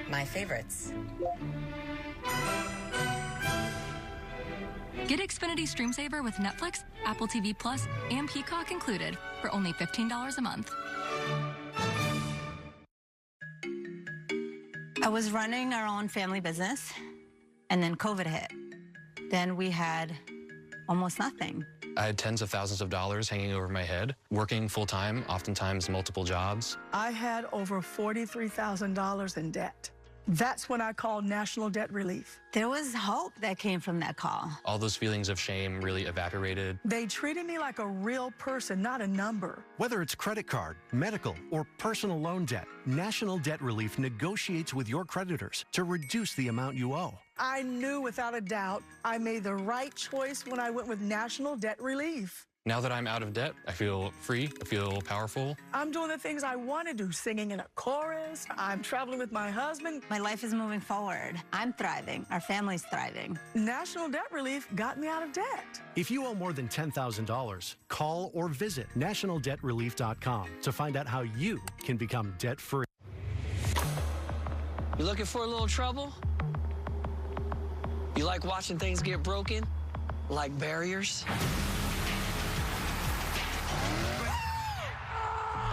My favorites. Get Xfinity Stream Saver with Netflix, Apple TV Plus, and Peacock included for only $15 a month. I was running our own family business, and then COVID hit. Then we had almost nothing. I had tens of thousands of dollars hanging over my head, working full-time, oftentimes multiple jobs. I had over $43,000 in debt. That's when I called National Debt Relief. There was hope that came from that call. All those feelings of shame really evaporated. They treated me like a real person, not a number. Whether it's credit card, medical, or personal loan debt, National Debt Relief negotiates with your creditors to reduce the amount you owe. I knew without a doubt I made the right choice when I went with National Debt Relief. Now that I'm out of debt, I feel free, I feel powerful. I'm doing the things I want to do, singing in a chorus. I'm traveling with my husband. My life is moving forward. I'm thriving. Our family's thriving. National Debt Relief got me out of debt. If you owe more than $10,000, call or visit nationaldebtrelief.com to find out how you can become debt-free. You looking for a little trouble? You like watching things get broken? Like barriers?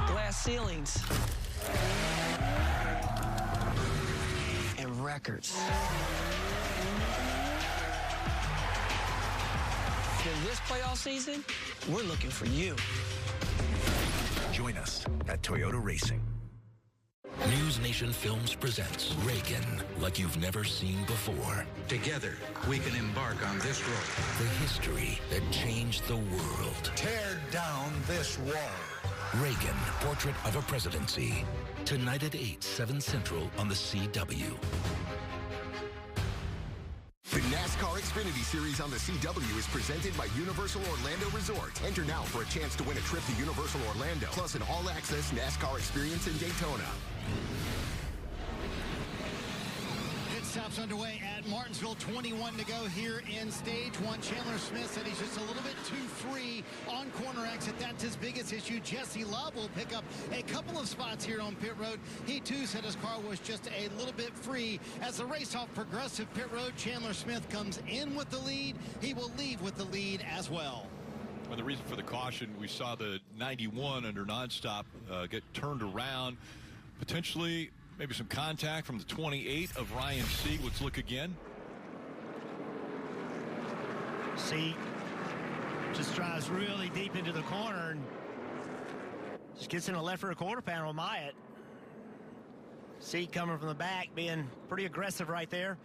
Glass ceilings. And records. In this playoff season, we're looking for you. Join us at Toyota Racing. News Nation Films presents Reagan like you've never seen before. Together, we can embark on this road. The history that changed the world. Tear down this wall. Reagan, Portrait of a Presidency. Tonight at 8, 7 Central on the CW. The NASCAR Xfinity Series on the CW is presented by Universal Orlando Resort. Enter now for a chance to win a trip to Universal Orlando, plus an all-access NASCAR experience in Daytona. Pit stops underway at Martinsville. 21 to go here in stage one. Chandler Smith said he's just a little bit too free on corner exit. That's his biggest issue. Jesse Love will pick up a couple of spots here on pit road. He too said his car was just a little bit free. As the race off Progressive Pit Road, Chandler Smith comes in with the lead. He will leave with the lead as well. Well, the reason for the caution, we saw the 91 under nonstop get turned around. Potentially maybe some contact from the 28 of Ryan Sieg. Let's look again. Sieg just drives really deep into the corner and just gets in the left rear quarter panel of Myatt. Sieg coming from the back, being pretty aggressive right there.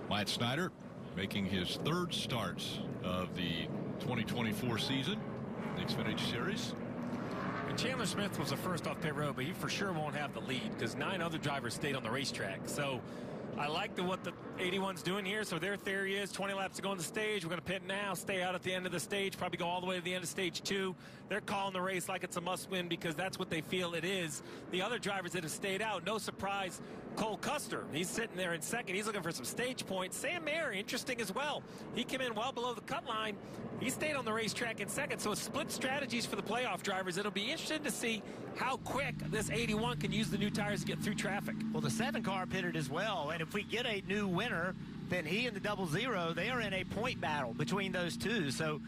Myatt Snider making his third start of the 2024 season, the Xfinity Series. And Chandler Smith was the first off pit road, but he for sure won't have the lead because 9 other drivers stayed on the racetrack. So I like what the 81's doing here. So their theory is 20 laps to go on the stage. We're going to pit now, stay out at the end of the stage, probably go all the way to the end of stage 2. They're calling the race like it's a must-win because that's what they feel it is. The other drivers that have stayed out, no surprise, Cole Custer, he's sitting there in second. He's looking for some stage points. Sam Mayer, interesting as well. He came in well below the cut line. He stayed on the racetrack in second. So split strategies for the playoff drivers. It'll be interesting to see how quick this 81 can use the new tires to get through traffic. Well, the 7 car pitted as well. And if we get a new winner, then he and the 00, they are in a point battle between those two. So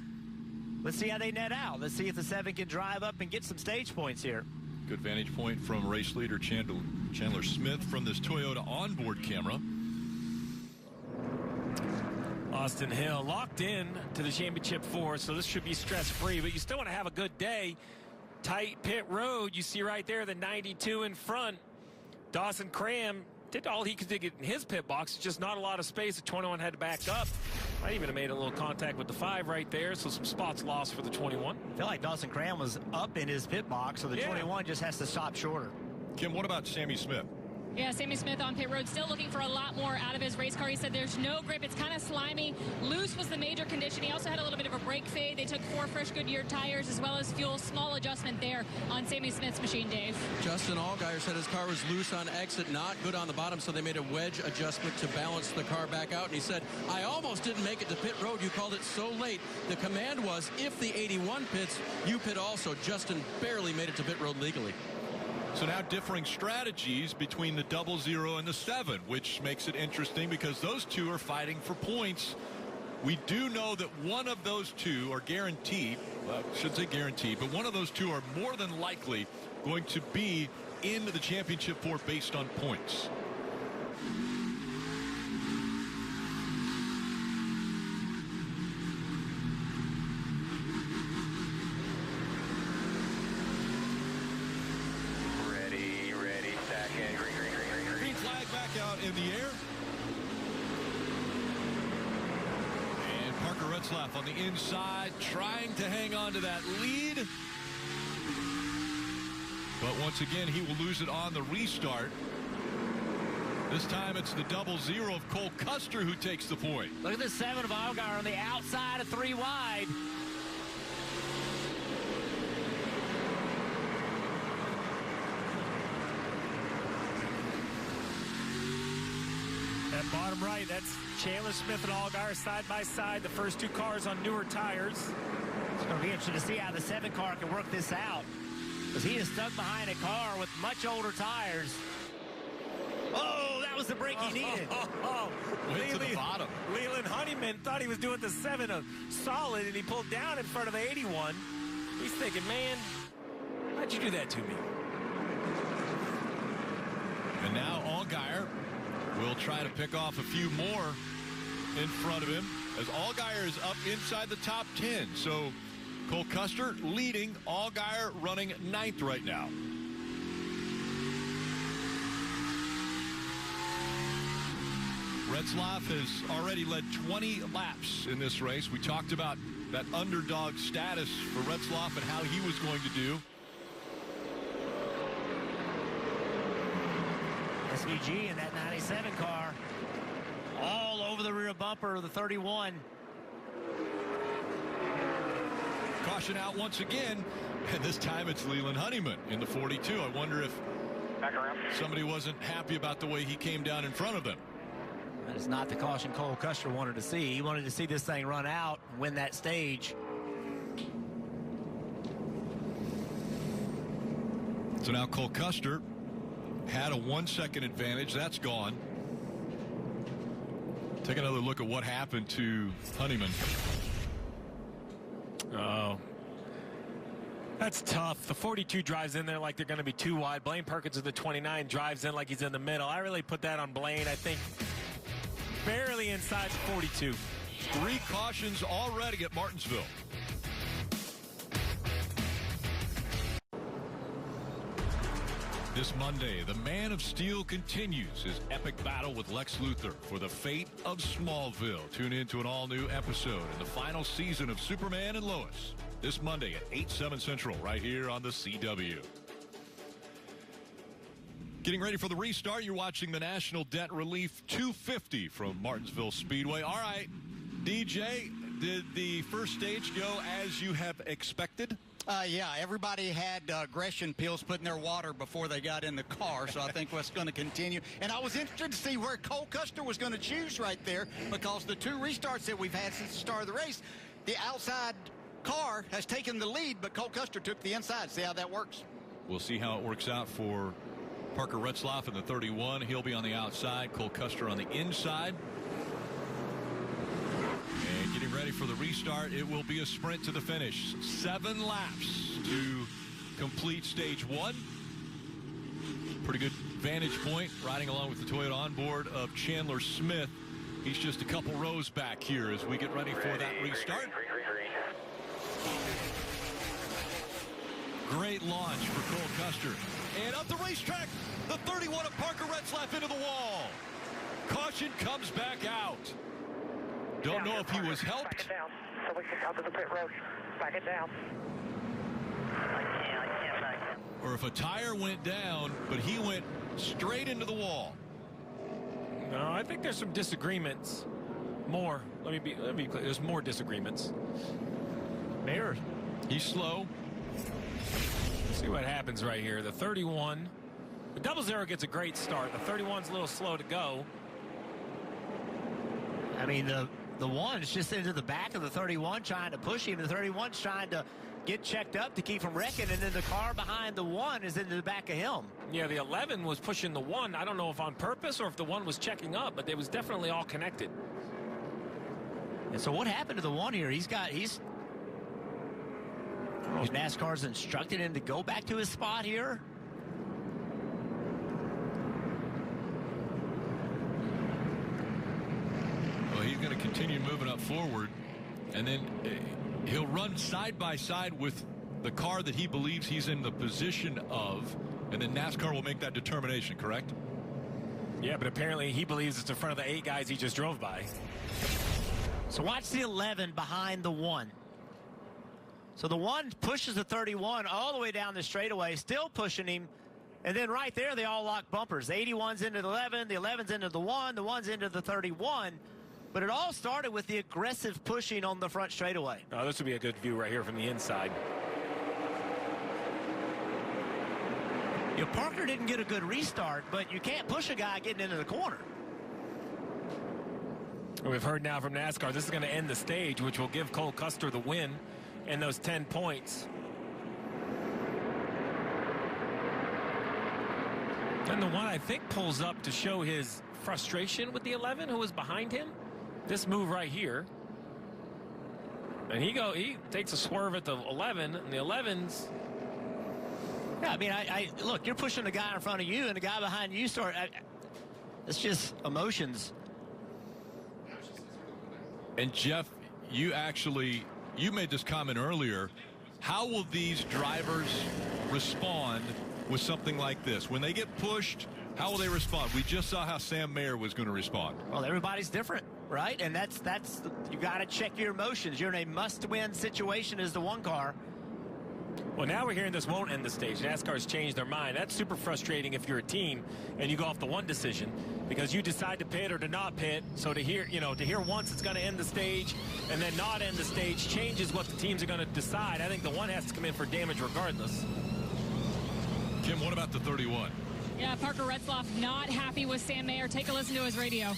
let's see how they net out. Let's see if the 7 can drive up and get some stage points here. Good vantage point from race leader Chandler Smith from this Toyota onboard camera. Austin Hill locked in to the championship 4, so this should be stress-free, but you still want to have a good day. Tight pit road. You see right there the 92 in front. Dawson Cram did all he could get in his pit box. Just not a lot of space. The 21 had to back up. Might even have made a little contact with the 5 right there, so some spots lost for the 21. I feel like Dawson Cram was up in his pit box, so the 21 just has to stop shorter. Kim, what about Sammy Smith? Yeah, Sammy Smith on pit road, still looking for a lot more out of his race car. He said there's no grip. It's kind of slimy. Loose was the major condition. He also had a little bit of a brake fade. They took 4 fresh Goodyear tires as well as fuel. Small adjustment there on Sammy Smith's machine, Dave. Justin Allgaier said his car was loose on exit, not good on the bottom, so they made a wedge adjustment to balance the car back out. And he said, I almost didn't make it to pit road. You called it so late. The command was, if the 81 pits, you pit also. Justin barely made it to pit road legally. So now differing strategies between the 00 and the 7, which makes it interesting because those two are fighting for points. We do know that one of those two are guaranteed, well, I shouldn't say guaranteed, but one of those two are more than likely going to be in the championship 4 based on points. In the air. And Parker Retzlaff on the inside trying to hang on to that lead. But once again, he will lose it on the restart. This time it's the 00 of Cole Custer who takes the point. Look at the 7 of Allgaier on the outside of 3 wide. At bottom right, that's Chandler Smith and Allgaier side by side. The first 2 cars on newer tires. It's going to be interesting to see how the 7 car can work this out, because he is stuck behind a car with much older tires. Oh, that was the break he needed. Way to the bottom. Leland Honeyman thought he was doing the 7 of solid, and he pulled down in front of the 81. He's thinking, man, why'd you do that to me? And now Allgaier will try to pick off a few more in front of him as Allgaier is up inside the top 10. So Cole Custer leading, Allgaier running 9th right now. Retzlaff has already led 20 laps in this race. We talked about that underdog status for Retzlaff and how he was going to do. SVG in that 97 car all over the rear bumper of the 31. Caution out once again, and this time it's Leland Honeyman in the 42. I wonder if somebody wasn't happy about the way he came down in front of them. That is not the caution Cole Custer wanted to see. He wanted to see this thing run out and win that stage. So now Cole Custer had a 1-second advantage. That's gone. Take another look at what happened to Honeyman. Oh, that's tough. The 42 drives in there like they're going to be too wide. Blaine Perkins of the 29 drives in like he's in the middle. I really put that on Blaine. I think barely inside the 42. 3 cautions already at Martinsville. This Monday, the Man of Steel continues his epic battle with Lex Luthor for the fate of Smallville. Tune in to an all-new episode in the final season of Superman and Lois. This Monday at 8/7 Central, right here on the CW. Getting ready for the restart, you're watching the National Debt Relief 250 from Martinsville Speedway. All right, DJ, did the first stage go as you have expected? Yeah, everybody had aggression pills put in their water before they got in the car, so I think that's going to continue. And I was interested to see where Cole Custer was going to choose right there, because the 2 restarts that we've had since the start of the race, the outside car has taken the lead, but Cole Custer took the inside. See how that works? We'll see how it works out for Parker Retzlaff in the 31. He'll be on the outside, Cole Custer on the inside. And getting ready for the restart, it will be a sprint to the finish. 7 laps to complete stage 1. Pretty good vantage point riding along with the Toyota onboard of Chandler Smith. He's just a couple rows back here as we get ready for that restart. Great launch for Cole Custer. And up the racetrack, the 31 of Parker Retzlaff into the wall. Caution comes back out. Don't know if he was helped. Back it down so we can come to the pit road. Back it down. I can't back it. Or if a tire went down, but he went straight into the wall. No, I think there's some disagreements. More. Let me be clear. There's more disagreements. Mayor, he's slow. Let's see what happens right here. The 31. The 00 gets a great start. The 31's a little slow to go. I mean, the 1 is just into the back of the 31 trying to push him. The 31's trying to get checked up to keep from wrecking, and then the car behind the 1 is into the back of him. Yeah, the 11 was pushing the 1. I don't know if on purpose or if the 1 was checking up, but it was definitely all connected. And so what happened to the 1 here? NASCAR's instructed him to go back to his spot here. Well, he's going to continue moving up forward, and then he'll run side by side with the car that he believes he's in the position of, and then NASCAR will make that determination, correct? Yeah, but apparently he believes it's in front of the 8 guys he just drove by. So watch the 11 behind the 1. So the 1 pushes the 31 all the way down the straightaway, still pushing him. And then right there, they all lock bumpers. The 81's into the 11, the 11's into the 1, the 1's into the 31. But it all started with the aggressive pushing on the front straightaway. Oh, this would be a good view right here from the inside. You know, Parker didn't get a good restart, but you can't push a guy getting into the corner. We've heard now from NASCAR, this is going to end the stage, which will give Cole Custer the win and those 10 points. And the 1, I think, pulls up to show his frustration with the 11 who was behind him. This move right here. And he takes a swerve at the 11, and the 11's... Yeah, I mean, look, you're pushing the guy in front of you, and the guy behind you it's just emotions. And Jeff, you made this comment earlier. How will these drivers respond with something like this? When they get pushed, how will they respond? We just saw how Sam Mayer was going to respond. Well, everybody's different, right? And that's you got to check your emotions. You're in a must-win situation as the 1 car. Well, now we're hearing this won't end the stage. NASCAR's changed their mind. That's super frustrating if you're a team and you go off the 1 decision because you decide to pit or to not pit. So to hear once it's going to end the stage and then not end the stage changes what the teams are going to decide. I think the 1 has to come in for damage regardless. Kim, what about the 31? Yeah, Parker Retzlaff not happy with Sam Mayer. Take a listen to his radio.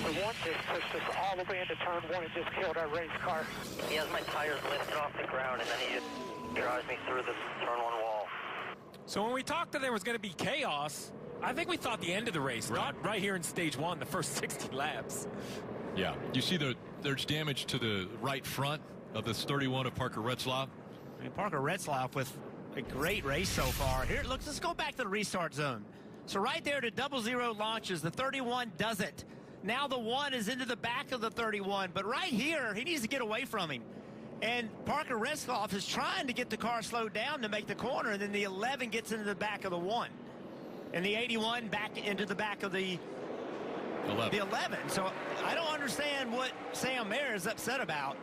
The 1 just pushed us all the way into turn 1 and just killed our race car. He has my tires lifted off the ground, and then he just drives me through the turn 1 wall. So when we talked that there was going to be chaos, I think we thought the end of the race, not right here in stage 1, the first 60 laps. Yeah, you see there's damage to the right front of this 31 of Parker Retzlaff. I mean, Parker Retzlaff with a great race so far. Here, look, let's go back to the restart zone. So right there, the 00 launches. The 31 doesn't. Now the 1 is into the back of the 31. But right here, he needs to get away from him. And Parker Retzlaff is trying to get the car slowed down to make the corner. And then the 11 gets into the back of the 1. And the 81 back into the back of the 11. So I don't understand what Sam Mayer is upset about.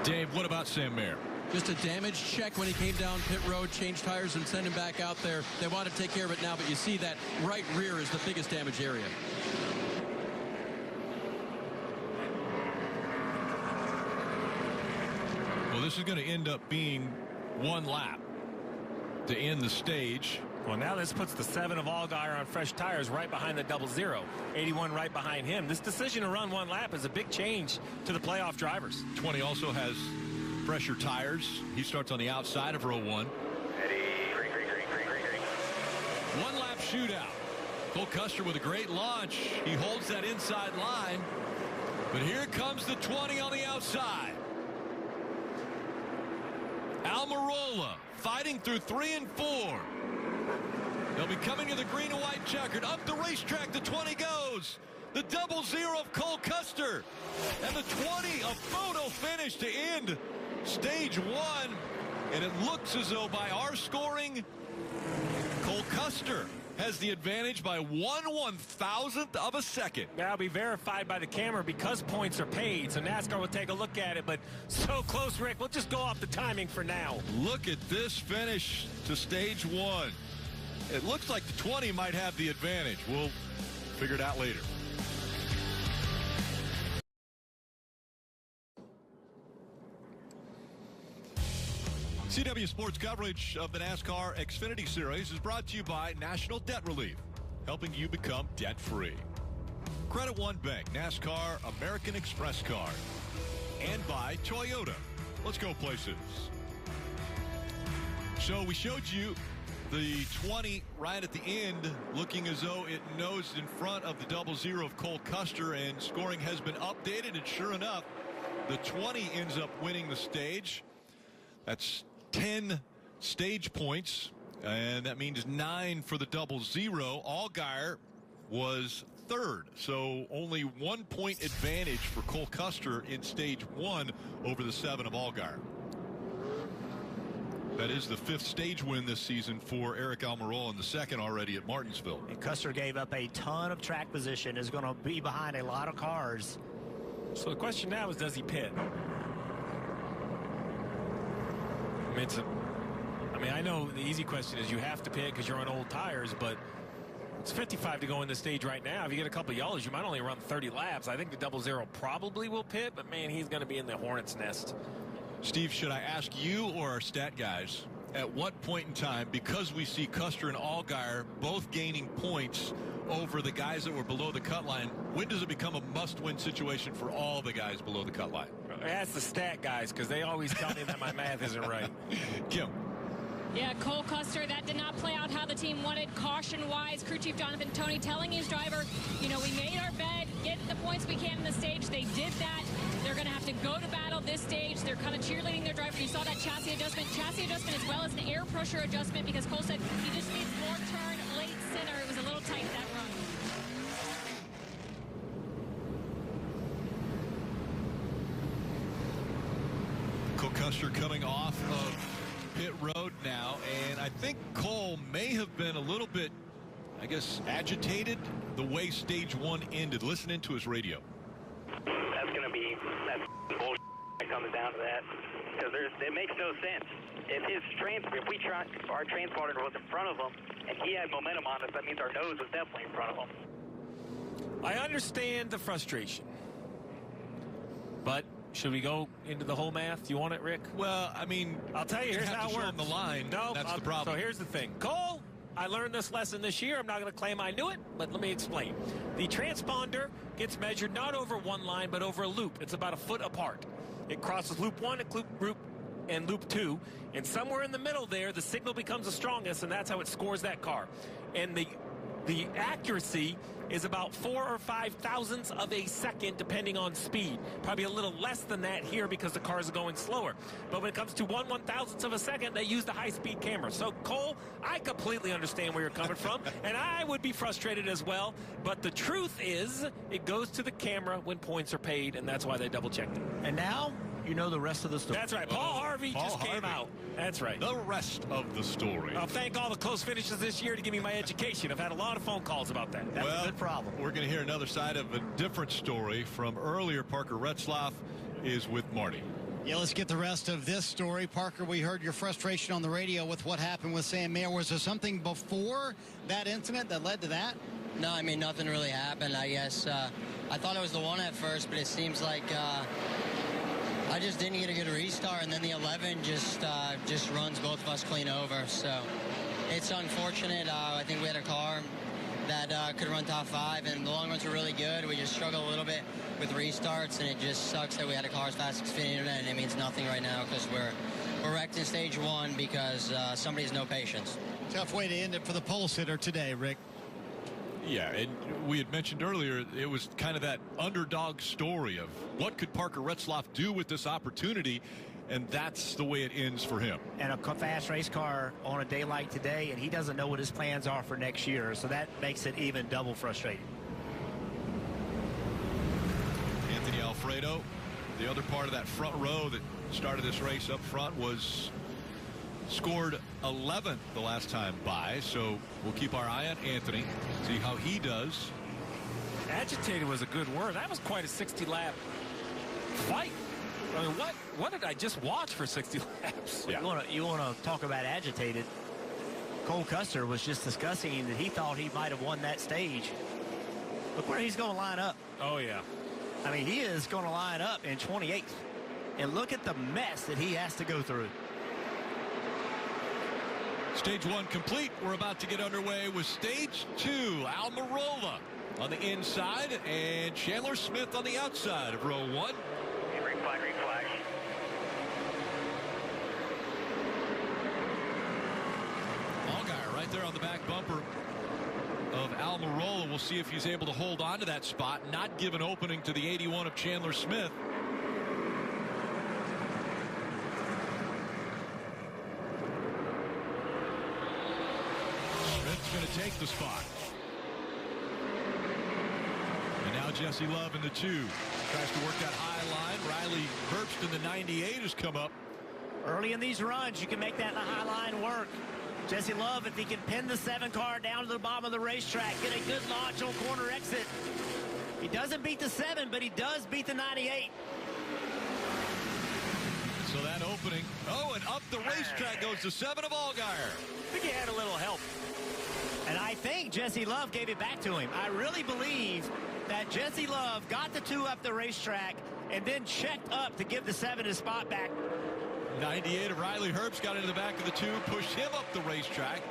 Dave, what about Sam Mayer? Just a damage check when he came down pit road, changed tires and sent him back out there. They want to take care of it now, but you see that right rear is the biggest damage area. Well, this is going to end up being 1 lap to end the stage. Well, now this puts the 7 of Allgaier on fresh tires right behind the 00. 81 right behind him. This decision to run 1 lap is a big change to the playoff drivers. 20 also has fresher tires. He starts on the outside of row 1. Eddie, green. 1 lap shootout. Cole Custer with a great launch. He holds that inside line. But here comes the 20 on the outside. Almirola fighting through 3 and 4. They'll be coming to the green and white checkered. Up the racetrack, the 20 goes. The 00 of Cole Custer. And the 20, a photo finish to end stage 1. And it looks as though by our scoring, Cole Custer has the advantage by 1/1000th of a second. That'll be verified by the camera because points are paid. So NASCAR will take a look at it. But so close, Rick. We'll just go off the timing for now. Look at this finish to stage 1. It looks like the 20 might have the advantage. We'll figure it out later. CW Sports coverage of the NASCAR Xfinity Series is brought to you by National Debt Relief, helping you become debt-free. Credit One Bank, NASCAR American Express card. and by Toyota. Let's go places. So we showed you the 20 right at the end, looking as though it nosed in front of the 00 of Cole Custer, and scoring has been updated, and sure enough, the 20 ends up winning the stage. That's 10 stage points, and that means 9 for the 00. Allgaier was third, so only 1 point advantage for Cole Custer in stage 1 over the 7 of Allgaier. That is the 5th stage win this season for Eric Almirola, and the 2nd already at Martinsville. And Custer gave up a ton of track position, is going to be behind a lot of cars. So the question now is, does he pit? I mean, I know the easy question is you have to pit because you're on old tires, but it's 55 to go in the stage right now. If you get a couple of yellows, you might only run 30 laps. I think the 00 probably will pit, but man, he's going to be in the hornet's nest. Steve, should I ask you or our stat guys, at what point in time, because we see Custer and Allgaier both gaining points over the guys that were below the cut line, when does it become a must-win situation for all the guys below the cut line? Ask the stat guys, because they always tell me that my math isn't right. Kim. Yeah, Cole Custer, that did not play out how the team wanted. Caution-wise, crew chief Jonathan Toney telling his driver, you know, we made our bed, get the points we can in the stage. They did that. They're going to have to go to battle this stage. They're kind of cheerleading their driver. You saw that chassis adjustment as well as an air pressure adjustment, because Cole said he just needs more turn late center. It was a little tight, that run. Cole Custer coming off of pit road now, and I think Cole may have been a little bit, I guess, agitated the way stage 1 ended. Listen into his radio. That's going to be bullshit that comes down to that, because it makes no sense. If our transponder was in front of him and he had momentum on us, that means our nose was definitely in front of him. I understand the frustration, but should we go into the whole math? You want it, Rick? Well, I mean, I'll tell you, here's how it works. On the line. No, that's the problem. So here's the thing. Cole, I learned this lesson this year. I'm not going to claim I knew it, but let me explain. The transponder gets measured not over one line, but over a loop. It's about a foot apart. It crosses loop 1 and loop 2, and somewhere in the middle there, the signal becomes the strongest, and that's how it scores that car. And the accuracy is about 4 or 5 thousandths of a second, depending on speed. Probably a little less than that here because the cars are going slower. But when it comes to 1/1000th of a second, they use the high-speed camera. So, Cole, I completely understand where you're coming from, and I would be frustrated as well. But the truth is, it goes to the camera when points are paid, and that's why they double-checked it. And now you know the rest of the story. That's right. Paul Harvey came out. That's right. The rest of the story. I'll thank all the close finishes this year to give me my education. I've had a lot of phone calls about that. That's a good problem. We're going to hear another side of a different story from earlier. Parker Retzlaff is with Marty. Yeah, let's get the rest of this story. Parker, we heard your frustration on the radio with what happened with Sam Mayer. Was there something before that incident that led to that? No, I mean, nothing really happened, I guess. I thought it was the 1 at first, but it seems like I just didn't get a good restart, and then the 11 just runs both of us clean over. So it's unfortunate. I think we had a car that could run top 5, and the long runs were really good. We just struggled a little bit with restarts, and it just sucks that we had a car as fast as Xfinity Internet, and it means nothing right now because we're wrecked in stage 1 because somebody has no patience. Tough way to end it for the pole sitter today, Rick. Yeah, and we had mentioned earlier, it was kind of that underdog story of what could Parker Retzlaff do with this opportunity, and that's the way it ends for him. And a fast race car on a day like today, and he doesn't know what his plans are for next year, so that makes it even double frustrating. Anthony Alfredo, the other part of that front row that started this race up front, was scored 11th the last time by, so we'll keep our eye on Anthony, see how he does. Agitated was a good word. That was quite a 60-lap fight. I mean, what did I just watch for 60 laps? Yeah. You want to talk about agitated? Cole Custer was just discussing that he thought he might have won that stage. Look where he's going to line up. Oh, yeah. I mean, he is going to line up in 28th. And look at the mess that he has to go through. Stage 1 complete. We're about to get underway with stage 2. Almirola on the inside and Chandler Smith on the outside of row 1. Flag, green flag. Allgaier right there on the back bumper of Almirola. We'll see if he's able to hold on to that spot, not give an opening to the 81 of Chandler Smith. Smith's going to take the spot. And now Jesse Love in the 2. Tries to work that high line. Riley Herbst in the 98 has come up. Early in these runs, you can make that high line work. Jesse Love, if he can pin the 7 car down to the bottom of the racetrack, get a good launch on corner exit. He doesn't beat the 7, but he does beat the 98. So that opening, and up the racetrack goes the 7 of Allgaier. I think he had a little help. And I think Jesse Love gave it back to him. I really believe that Jesse Love got the 2 up the racetrack and then checked up to give the 7 his spot back. 98 of Riley Herbst got into the back of the 2, pushed him up the racetrack.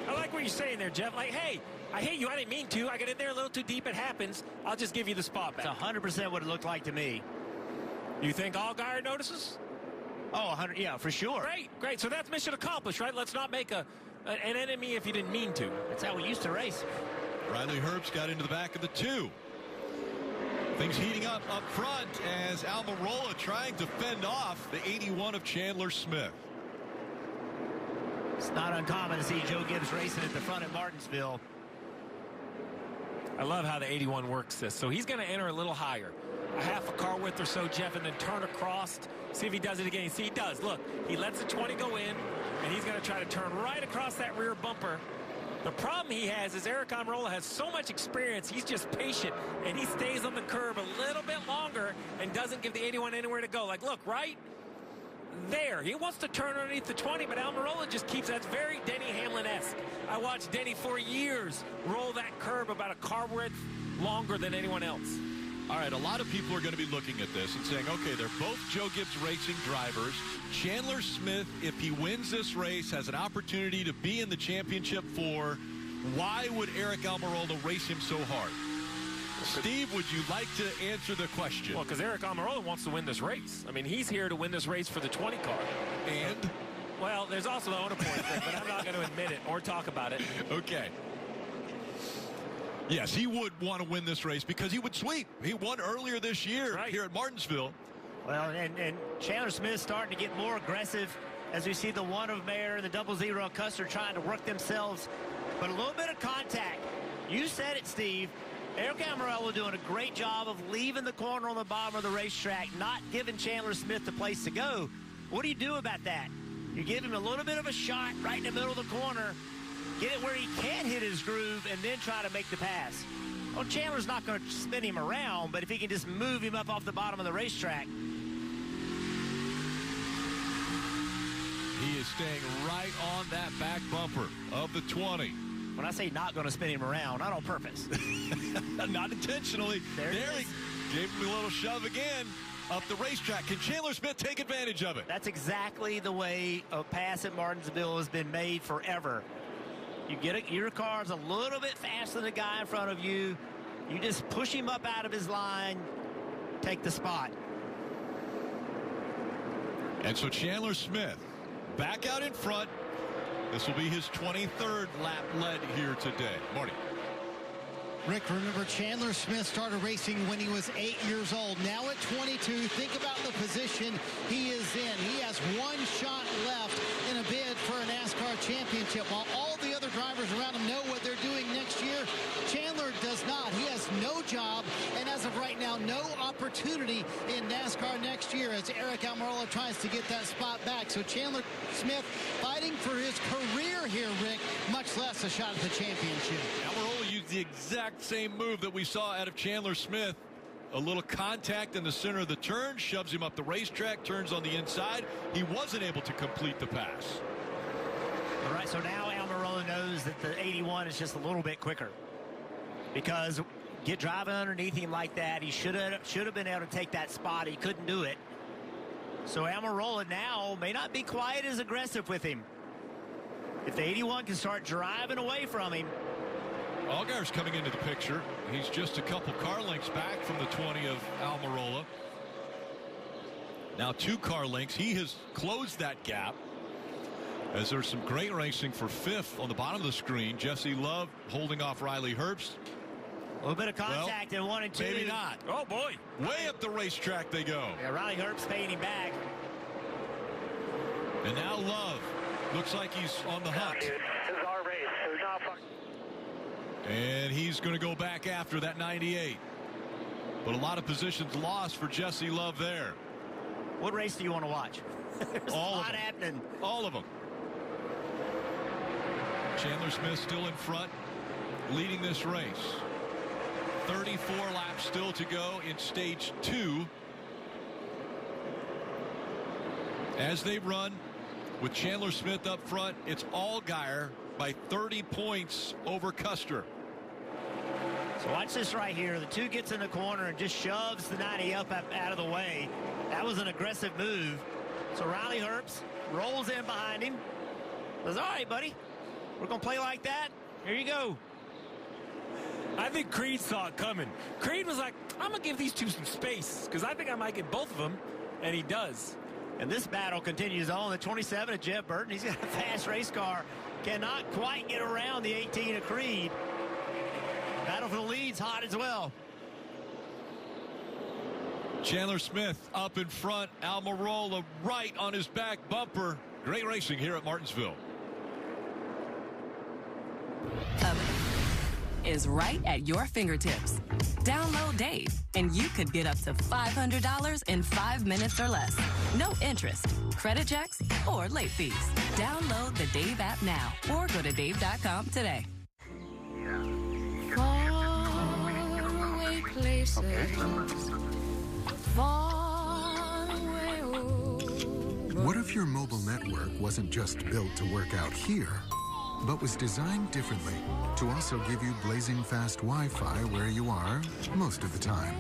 I like what you're saying there, Jeff. Like, hey, I hate you. I didn't mean to. I got in there a little too deep. It happens. I'll just give you the spot back. It's 100% what it looked like to me. You think Allgaier notices? Oh, 100, yeah, for sure. Great. So that's mission accomplished, right? Let's not make an enemy if you didn't mean to. That's how we used to race. Riley Herbst got into the back of the 2. Things heating up front as Almirola trying to fend off the 81 of Chandler Smith. It's not uncommon to see Joe Gibbs racing at the front at Martinsville. I love how the 81 works this. So he's going to enter a little higher. A half a car width or so, Jeff, and then turn across. See if he does it again. See, he does. Look, he lets the 20 go in, and he's going to try to turn right across that rear bumper. The problem he has is Aric Almirola has so much experience, he's just patient, and he stays on the curb a little bit longer and doesn't give the 81 anywhere to go. Like, look, right there. He wants to turn underneath the 20, but Almirola just keeps, that's very Denny Hamlin-esque. I watched Denny for years roll that curb about a car width longer than anyone else. All right, a lot of people are going to be looking at this and saying, okay, they're both Joe Gibbs Racing drivers. Chandler Smith, if he wins this race, has an opportunity to be in the championship 4. Why would Aric Almirola race him so hard? Steve, would you like to answer the question? Well, because Aric Almirola wants to win this race. I mean, he's here to win this race for the 20 car. And? Well, there's also the owner point thing, but I'm not going to admit it or talk about it. Okay. Yes, he would want to win this race because he would sweep. He won earlier this year here at Martinsville. Well, and Chandler Smith starting to get more aggressive as we see the 1 of Mayer and the 00 of Custer trying to work themselves. But a little bit of contact. You said it, Steve. Aric Almirola doing a great job of leaving the corner on the bottom of the racetrack, not giving Chandler Smith the place to go. What do you do about that? You give him a little bit of a shot right in the middle of the corner, get it where he can't hit his groove, and then try to make the pass. Well, Chandler's not going to spin him around, but if he can just move him up off the bottom of the racetrack. He is staying right on that back bumper of the 20. When I say not going to spin him around, not on purpose. Not intentionally. There he gave him a little shove again up the racetrack. Can Chandler Smith take advantage of it? That's exactly the way a pass at Martinsville has been made forever. You get it, your car's a little bit faster than the guy in front of you. You just push him up out of his line, take the spot. And so Chandler Smith back out in front. This will be his 23rd lap led here today. Marty. Rick, remember Chandler Smith started racing when he was 8 years old. Now at 22, think about the position he is in. He has 1 shot left in a bid for a NASCAR championship. While all the other drivers around him know what they're doing next year, Chandler does not. He has no job, and as of right now, no opportunity in NASCAR next year as Aric Almirola tries to get that spot back. So Chandler Smith fighting for his career here, Rick, much less a shot at the championship. Almirola used the exact same move that we saw out of Chandler Smith. A little contact in the center of the turn, shoves him up the racetrack, turns on the inside. He wasn't able to complete the pass. All right, so now Almirola knows that the 81 is just a little bit quicker. Because get driving underneath him like that, he should have been able to take that spot. He couldn't do it. So Almirola now may not be quite as aggressive with him. If the 81 can start driving away from him. Allgaier's coming into the picture. He's just a couple car lengths back from the 20 of Almirola. Now 2 car lengths. He has closed that gap as there's some great racing for 5th on the bottom of the screen. Jesse Love holding off Riley Herbst. A little bit of contact in 1 and 2. Maybe not. Oh, boy. Way up the racetrack they go. Yeah, Riley Herbst paying him back. And now Love looks like he's on the hunt. This is our race. There's not fucking... And he's going to go back after that 98. But a lot of positions lost for Jesse Love there. What race do you want to watch? There's all a lot happening. All of them. Chandler Smith still in front, leading this race. 34 laps still to go in stage 2. As they run with Chandler Smith up front, it's Allgaier by 30 points over Custer. So watch this right here. The 2 gets in the corner and just shoves the 90 up out of the way. That was an aggressive move. So Riley Herbst rolls in behind him. Says, all right, buddy, we're going to play like that. Here you go. I think Creed saw it coming. Creed was like, I'm going to give these 2 some space because I think I might get both of them. And he does. And this battle continues on. The 27 of Jeff Burton. He's got a fast race car. Cannot quite get around the 18 of Creed. Battle for the lead's hot as well. Chandler Smith up in front. Almirola right on his back bumper. Great racing here at Martinsville. Is right at your fingertips. Download Dave, and you could get up to $500 in 5 minutes or less. No interest, credit checks, or late fees. Download the Dave app now, or go to dave.com today. Faraway places. Far away. What if your mobile network wasn't just built to work out here, but was designed differently to also give you blazing fast Wi-Fi where you are most of the time?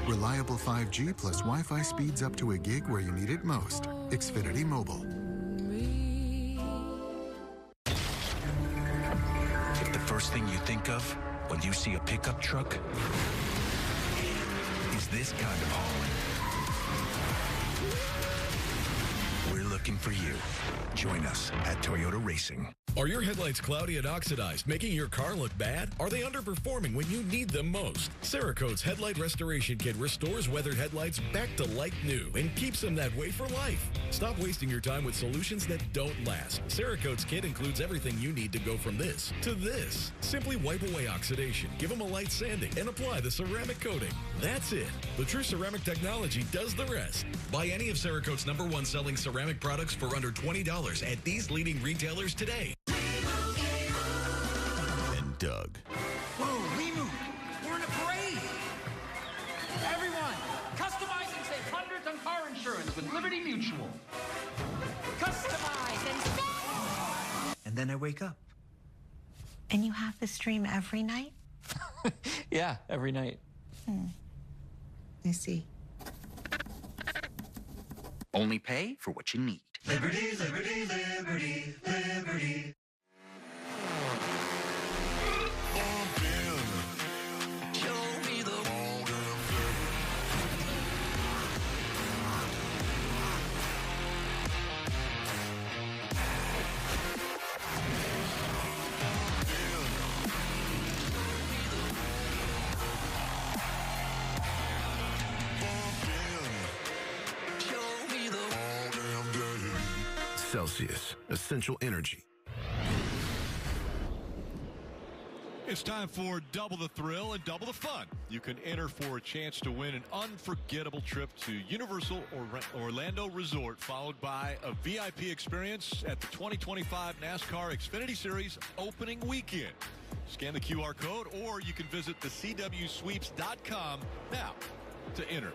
Reliable 5G plus Wi-Fi speeds up to a gig where you need it most. Xfinity Mobile. If the first thing you think of when you see a pickup truck is this kind of hauling, we're looking for you. Join us at Toyota Racing. Are your headlights cloudy and oxidized, making your car look bad? Are they underperforming when you need them most? Cerakote's Headlight Restoration Kit restores weathered headlights back to like new and keeps them that way for life. Stop wasting your time with solutions that don't last. Cerakote's kit includes everything you need to go from this to this. Simply wipe away oxidation, give them a light sanding, and apply the ceramic coating. That's it. The True Ceramic technology does the rest. Buy any of Cerakote's #1 selling ceramic products for under $20 at these leading retailers today. And Doug. Whoa, we moved. We're in a parade. Everyone, customize and save hundreds on car insurance with Liberty Mutual. Customize and save. And then I wake up. And you have this dream every night? Yeah, every night. I see. Only pay for what you need. Liberty, liberty, liberty, liberty. Celsius, essential energy. It's time for double the thrill and double the fun. You can enter for a chance to win an unforgettable trip to Universal Orlando Resort, followed by a VIP experience at the 2025 NASCAR Xfinity Series opening weekend. Scan the QR code, or you can visit thecwsweeps.com now to enter.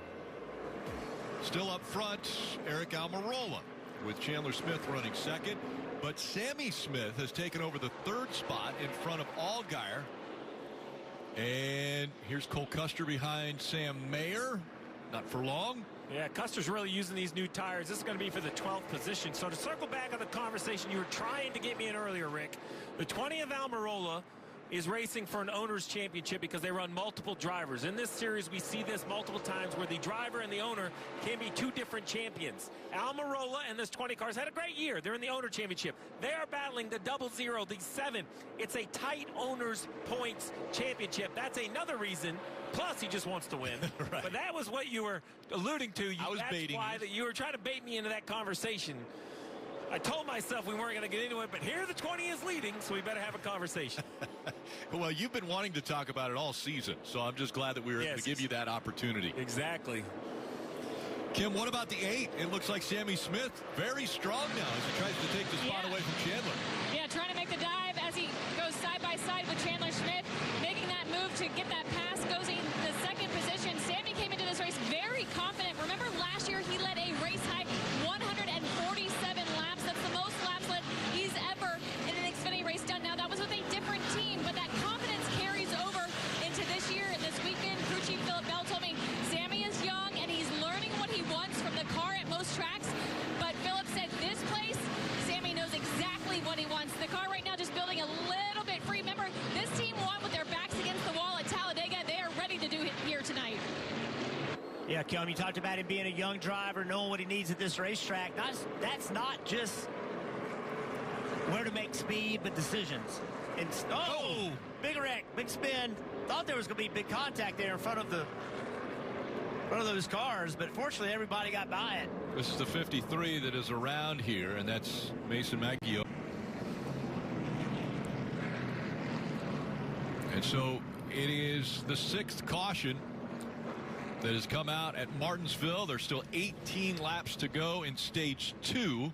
Still up front, Eric Almirola, with Chandler Smith running second. But Sammy Smith has taken over the third spot in front of Allgaier. And here's Cole Custer behind Sam Mayer. Not for long. Yeah, Custer's really using these new tires. This is going to be for the 12th position. So to circle back on the conversation you were trying to get me in earlier, Rick, the 20 of Almirola is racing for an owner's championship because they run multiple drivers. In this series, we see this multiple times where the driver and the owner can be two different champions. Almirola and this 20 cars had a great year. They're in the owner championship. They are battling the 00, the 7. It's a tight owner's points championship. That's another reason. Plus, he just wants to win. Right. But that was what you were alluding to. I was baiting why that you were trying to bait me into that conversation. I told myself we weren't going to get into it, but here the 20 is leading, so we better have a conversation. Well, you've been wanting to talk about it all season, so I'm just glad that we were able to give you that opportunity. Exactly. Kim, what about the 8? It looks like Sammy Smith very strong now as he tries to take the spot away from Chandler. Yeah, trying to make the dive as he goes side by side with Chandler Smith, making that move to get that pass, goes in the second position. Sammy came into this race very confident. Remember last year he led a race high 147 laps. That's the most laps led he's ever in an Xfinity race done. Now that was with a different team, but that confidence carries over into this year and this weekend. Crew Chief Philip Bell told me Sammy is young and he's learning what he wants from the car at most tracks. But Philip said this place, Sammy knows exactly what he wants. The car right now just building a little bit free. Remember, this team won with their backs against the wall at Talladega. They are ready to do it here tonight. Yeah, Kim, you talked about him being a young driver, knowing what he needs at this racetrack. That's not just where to make speed, but decisions. And big wreck, big spin. Thought there was going to be big contact there in front of those cars, but fortunately everybody got by it. This is the 53 that is around here, and that's Mason Maggio. And so it is the 6th caution that has come out at Martinsville. There's still 18 laps to go in stage 2.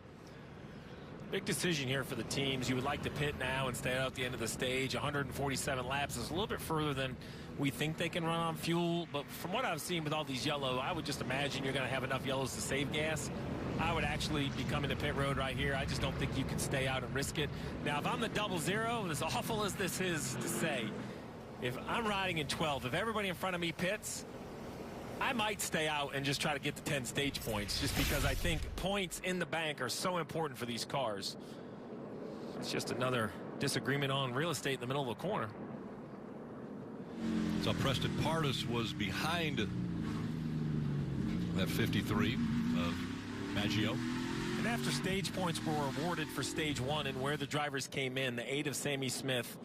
Big decision here for the teams. You would like to pit now and stay out at the end of the stage. 147 laps is a little bit further than we think they can run on fuel. But from what I've seen with all these yellow, I would just imagine you're going to have enough yellows to save gas. I would actually be coming to pit road right here. I just don't think you can stay out and risk it. Now, if I'm the 00, as awful as this is to say, if I'm riding in 12, if everybody in front of me pits, I might stay out and just try to get the 10 stage points just because I think points in the bank are so important for these cars. It's just another disagreement on real estate in the middle of the corner. So Preston Pardus was behind that 53 of Maggio. And after stage points were awarded for stage 1 and where the drivers came in, the 8 of Sammy Smith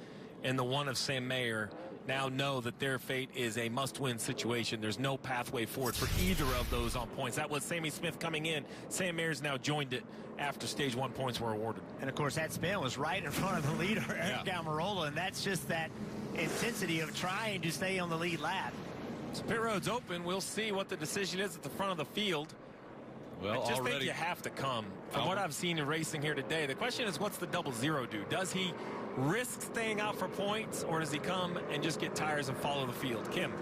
and the 1 of Sam Mayer now know that their fate is a must-win situation. There's no pathway forward for either of those on points. That was Sammy Smith coming in. Sam Mayer's now joined it after stage 1 points were awarded. And, of course, that spin was right in front of the leader, Eric Almirola, and that's just that intensity of trying to stay on the lead lap. So pit road's open. We'll see what the decision is at the front of the field. Well, I just think you have to come. From what I've seen in racing here today, the question is, what's the 00 do? Does he risk staying out for points, or does he come and just get tires and follow the field? Kim.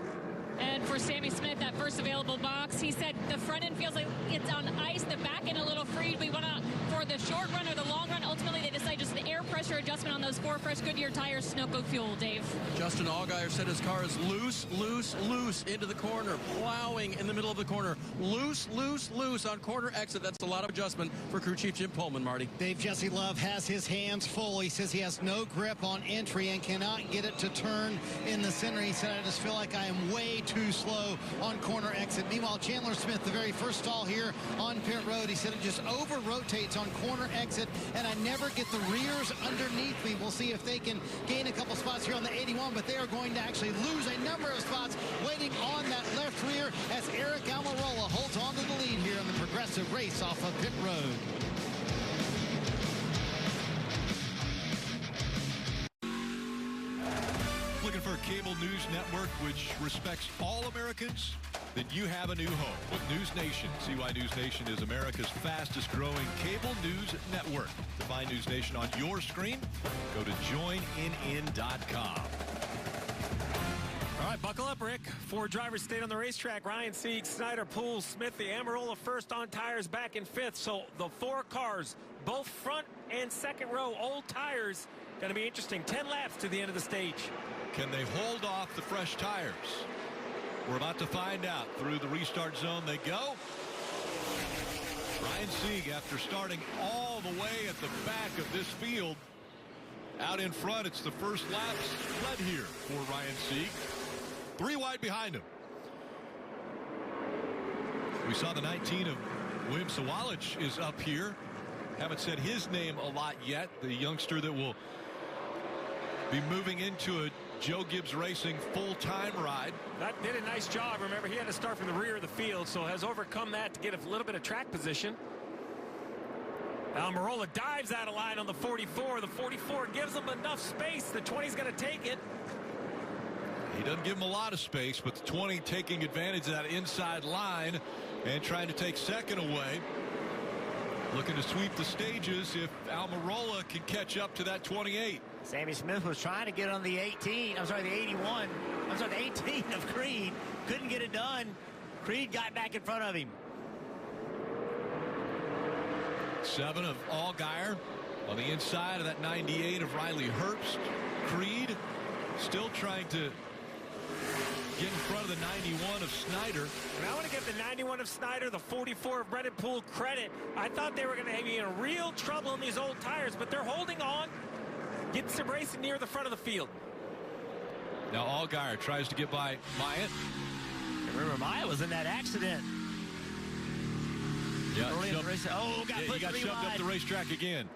And for Sammy Smith, that first available box, he said the front end feels like it's on ice, the back end a little freed. We went out for the short run or the long run. Ultimately, they decided just the air pressure adjustment on those 4 fresh Goodyear tires, Sunoco fuel, Dave. Justin Allgaier said his car is loose, loose, loose into the corner, plowing in the middle of the corner. Loose, loose, loose on corner exit. That's a lot of adjustment for crew chief Jim Pullman, Marty. Dave, Jesse Love has his hands full. He says he has no grip on entry and cannot get it to turn in the center. He said, I just feel like I am way too slow on corner exit. Meanwhile, Chandler Smith, the very first stall here on pit road, he said it just over-rotates on corner exit, and I never get the rears underneath me. We'll see if they can gain a couple spots here on the 81, but they are going to actually lose a number of spots waiting on that left rear as Eric Almirola holds on to the lead here in the Progressive race off of pit road. Looking for a cable news network which respects all Americans? Then you have a new home with News Nation. See why News Nation is America's fastest growing cable news network. To find News Nation on your screen, go to joinnn.com. All right, buckle up, Rick. 4 drivers stayed on the racetrack. Ryan Sieg, Snyder, Poole, Smith, the Almirola first on tires, back in 5th. So the 4 cars, both front and second row, old tires. Going to be interesting. 10 laps to the end of the stage. Can they hold off the fresh tires? We're about to find out. Through the restart zone they go. Ryan Sieg, after starting all the way at the back of this field, out in front. It's the first lap split here for Ryan Sieg. 3 wide behind him. We saw the 19 of William Sawalich is up here. Haven't said his name a lot yet. The youngster that will be moving into a Joe Gibbs Racing full-time ride. That did a nice job. Remember, he had to start from the rear of the field, so has overcome that to get a little bit of track position. Almirola dives out of line on the 44. The 44 gives him enough space. The 20's going to take it. He doesn't give him a lot of space, but the 20 taking advantage of that inside line and trying to take second away. Looking to sweep the stages if Almirola can catch up to that 28. Sammy Smith was trying to get on the 18. I'm sorry, the 81. I'm sorry, the 18 of Creed. Couldn't get it done. Creed got back in front of him. 7 of Allgaier on the inside of that 98 of Riley Herbst. Creed still trying to get in front of the 91 of Snyder. And I want to give the 91 of Snyder, the 44 of Brendan Poole credit. I thought they were going to be in real trouble in these old tires, but they're holding on. Getting some racing near the front of the field. Now Allgaier tries to get by Myatt. Remember, Myatt was in that accident. Yeah, Early in the race. Oh, he got shoved up the racetrack again.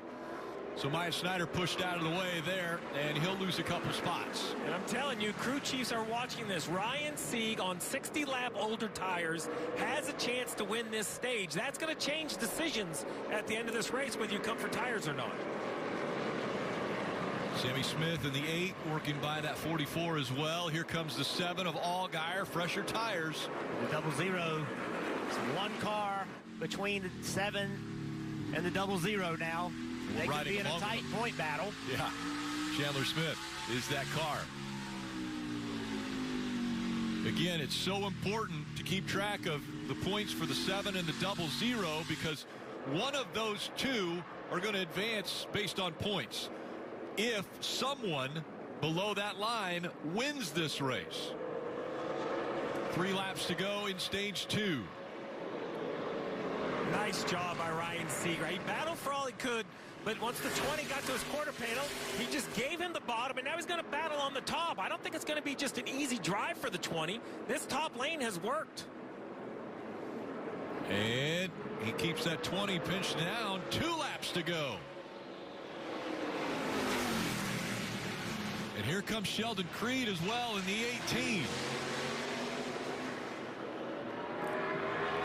So Myatt Snyder pushed out of the way there, and he'll lose a couple spots. And I'm telling you, crew chiefs are watching this. Ryan Sieg on 60-lap older tires has a chance to win this stage. That's going to change decisions at the end of this race, whether you come for tires or not. Sammy Smith in the 8 working by that 44 as well. Here comes the 7 of Allgaier, fresher tires. The 00. It's one car between the 7 and the 00 now. They could be in a tight point battle. Yeah. Chandler Smith is that car. Again, it's so important to keep track of the points for the 7 and the 00 because one of those two are going to advance based on points. If someone below that line wins this race. 3 laps to go in stage 2. Nice job by Ryan Sieg. He battled for all he could, but once the 20 got to his quarter panel, he just gave him the bottom, and now he's going to battle on the top. I don't think it's going to be just an easy drive for the 20. This top lane has worked. And he keeps that 20 pinched down. 2 laps to go. And here comes Sheldon Creed as well in the 18.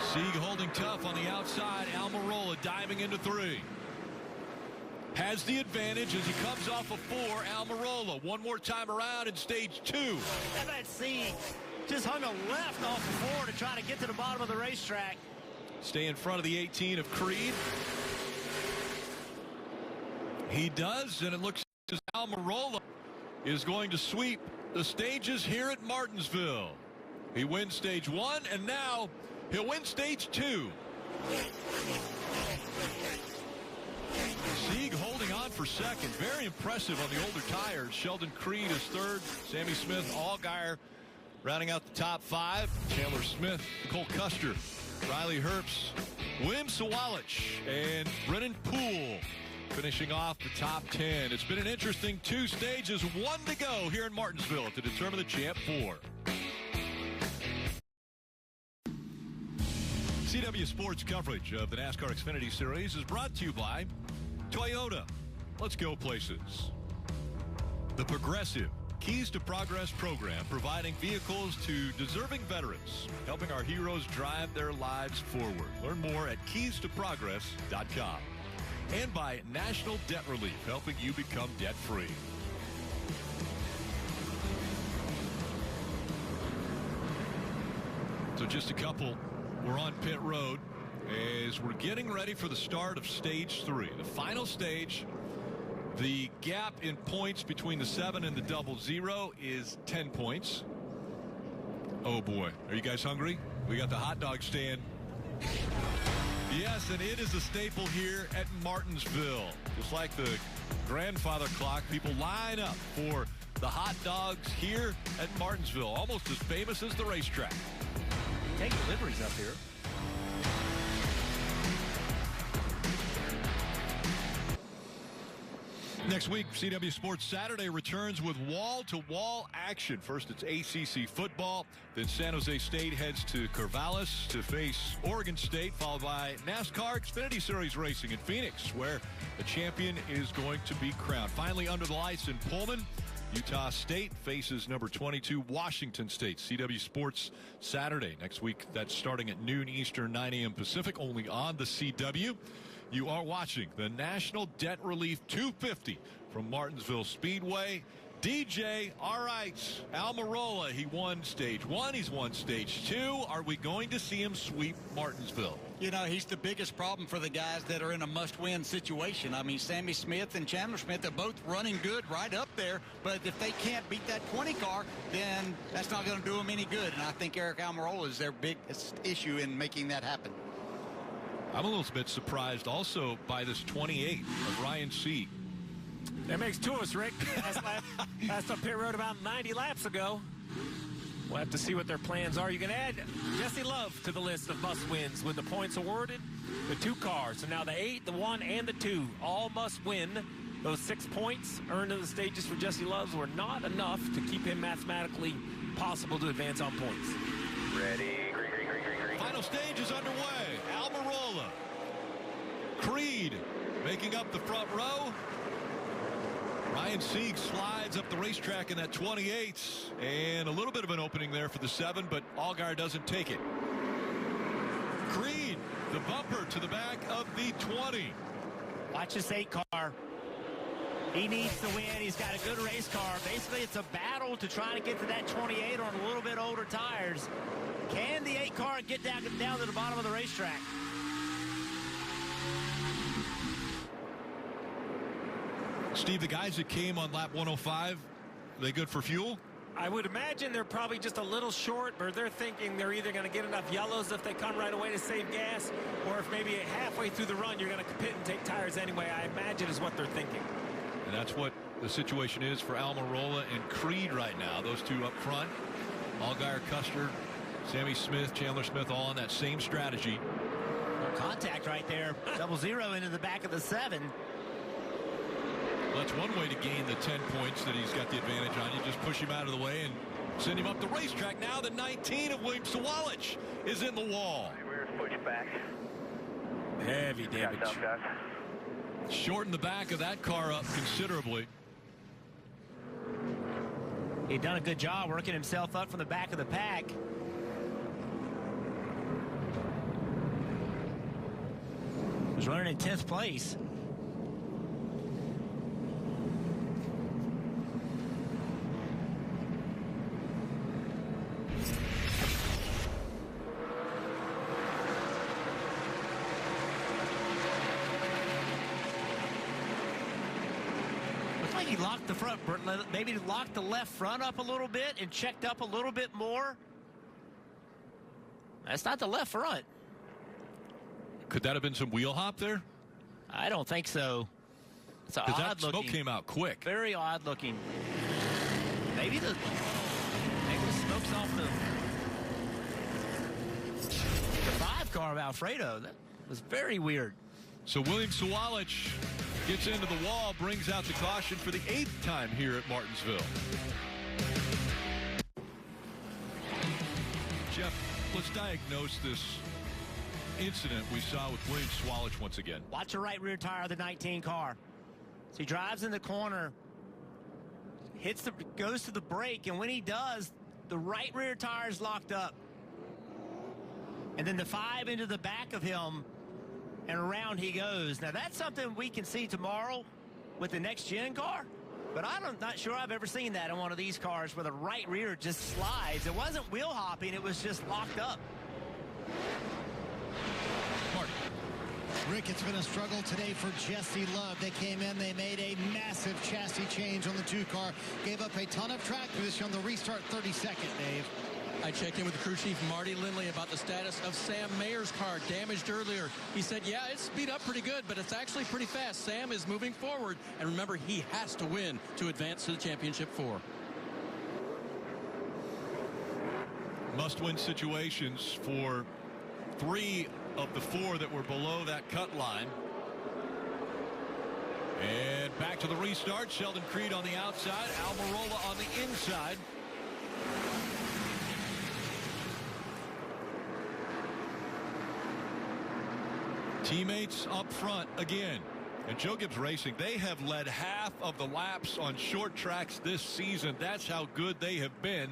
Sieg holding tough on the outside. Almirola diving into 3. Has the advantage as he comes off of 4. Almirola one more time around in stage 2. And that Sieg just hung a left off of 4 to try to get to the bottom of the racetrack. Stay in front of the 18 of Creed. He does, and it looks as Almirola is going to sweep the stages here at Martinsville. He wins stage 1, and now he'll win stage 2. Sieg holding on for second. Very impressive on the older tires. Sheldon Creed is 3rd. Sammy Smith, Allgaier rounding out the top 5. Chandler Smith, Cole Custer, Riley Herbst, William Sawalich, and Brennan Poole finishing off the top 10. It's been an interesting 2 stages. 1 to go here in Martinsville to determine the champ 4. CW Sports coverage of the NASCAR Xfinity Series is brought to you by Toyota. Let's go places. The Progressive Keys to Progress program, providing vehicles to deserving veterans, helping our heroes drive their lives forward. Learn more at keystoprogress.com. And by National Debt Relief, helping you become debt-free. So just a couple. We're on pit road as we're getting ready for the start of stage 3. The final stage, the gap in points between the 7 and the 00 is 10 points. Oh boy, are you guys hungry? We got the hot dog stand. Yes, and it is a staple here at Martinsville. Just like the grandfather clock, people line up for the hot dogs here at Martinsville. Almost as famous as the racetrack. Take deliveries up here. Next week, CW Sports Saturday returns with wall-to-wall action. First, it's ACC football. Then San Jose State heads to Corvallis to face Oregon State, followed by NASCAR Xfinity Series racing in Phoenix, where the champion is going to be crowned. Finally, under the lights in Pullman, Utah State faces number 22 Washington State. CW Sports Saturday next week. That's starting at noon Eastern, 9 a.m. Pacific, only on the CW. You are watching the National Debt Relief 250 from Martinsville Speedway. DJ, all right, Almirola, he won stage 1. He's won stage 2. Are we going to see him sweep Martinsville? You know, he's the biggest problem for the guys that are in a must-win situation. I mean, Sammy Smith and Chandler Smith, they're both running good right up there. But if they can't beat that 20 car, then that's not going to do them any good. And I think Eric Almirola is their biggest issue in making that happen. I'm a little bit surprised also by this 28 of Ryan Sieg. That makes two of us, Rick. Last up pit road about 90 laps ago. We'll have to see what their plans are. You can add Jesse Love to the list of must-wins with the points awarded. The 2 cars. So now the 8, the 1, and the 2 all must win. Those 6 points earned in the stages for Jesse Love were not enough to keep him mathematically possible to advance on points. Ready. Final stage is underway. Almirola. Creed making up the front row. Ryan Sieg slides up the racetrack in that 28, and a little bit of an opening there for the 7, but Allgaier doesn't take it. Creed, the bumper to the back of the 20. Watch this 8 car. He needs to win. He's got a good race car. Basically, it's a battle to try to get to that 28 on a little bit older tires. Can the 8 car get down to the bottom of the racetrack? Steve, the guys that came on lap 105, are they good for fuel? I would imagine they're probably just a little short, but they're thinking they're either going to get enough yellows if they come right away to save gas, or if maybe halfway through the run you're going to pit and take tires anyway, I imagine is what they're thinking. And that's what the situation is for Almirola and Creed right now. Those 2 up front. Allgaier, Custer, Sammy Smith, Chandler Smith, all on that same strategy. Contact right there. 0-0 into the back of the 7. Well, that's one way to gain the 10 points that he's got the advantage on. You just push him out of the way and send him up the racetrack. Now the 19 of William Sawalich is in the wall. Rear push back. Heavy damage. Shorten the back of that car up considerably. He'd done a good job working himself up from the back of the pack. Was running in 10th place. He locked the front, maybe locked the left front up a little bit and checked up a little bit more. That's not the left front. Could that have been some wheel hop there? I don't think so. It's odd that looking. smoke came out quick. Very odd looking. Maybe the smoke's off the 5 car of Alfredo. That was very weird. So William Sawalich gets into the wall, brings out the caution for the 8th time here at Martinsville. Jeff, let's diagnose this incident we saw with William Sawalich once again. Watch the right rear tire of the 19 car. So he drives in the corner, goes to the brake, and when he does, the right rear tire is locked up. And then the 5 into the back of him, and around he goes. Now, that's something we can see tomorrow with the next-gen car, but I'm not sure I've ever seen that in one of these cars where the right rear just slides. It wasn't wheel hopping, it was just locked up. Marty. Rick, it's been a struggle today for Jesse Love. They came in, they made a massive chassis change on the 2 car, gave up a ton of track position on the restart 32nd, Dave. I checked in with the crew chief, Marty Lindley, about the status of Sam Mayer's car, damaged earlier. He said, yeah, it's speed up pretty good, but it's actually pretty fast. Sam is moving forward, and remember, he has to win to advance to the championship 4. Must-win situations for 3 of the 4 that were below that cut line. And back to the restart. Sheldon Creed on the outside. Almirola on the inside. Teammates up front again. And Joe Gibbs Racing, they have led half of the laps on short tracks this season. That's how good they have been.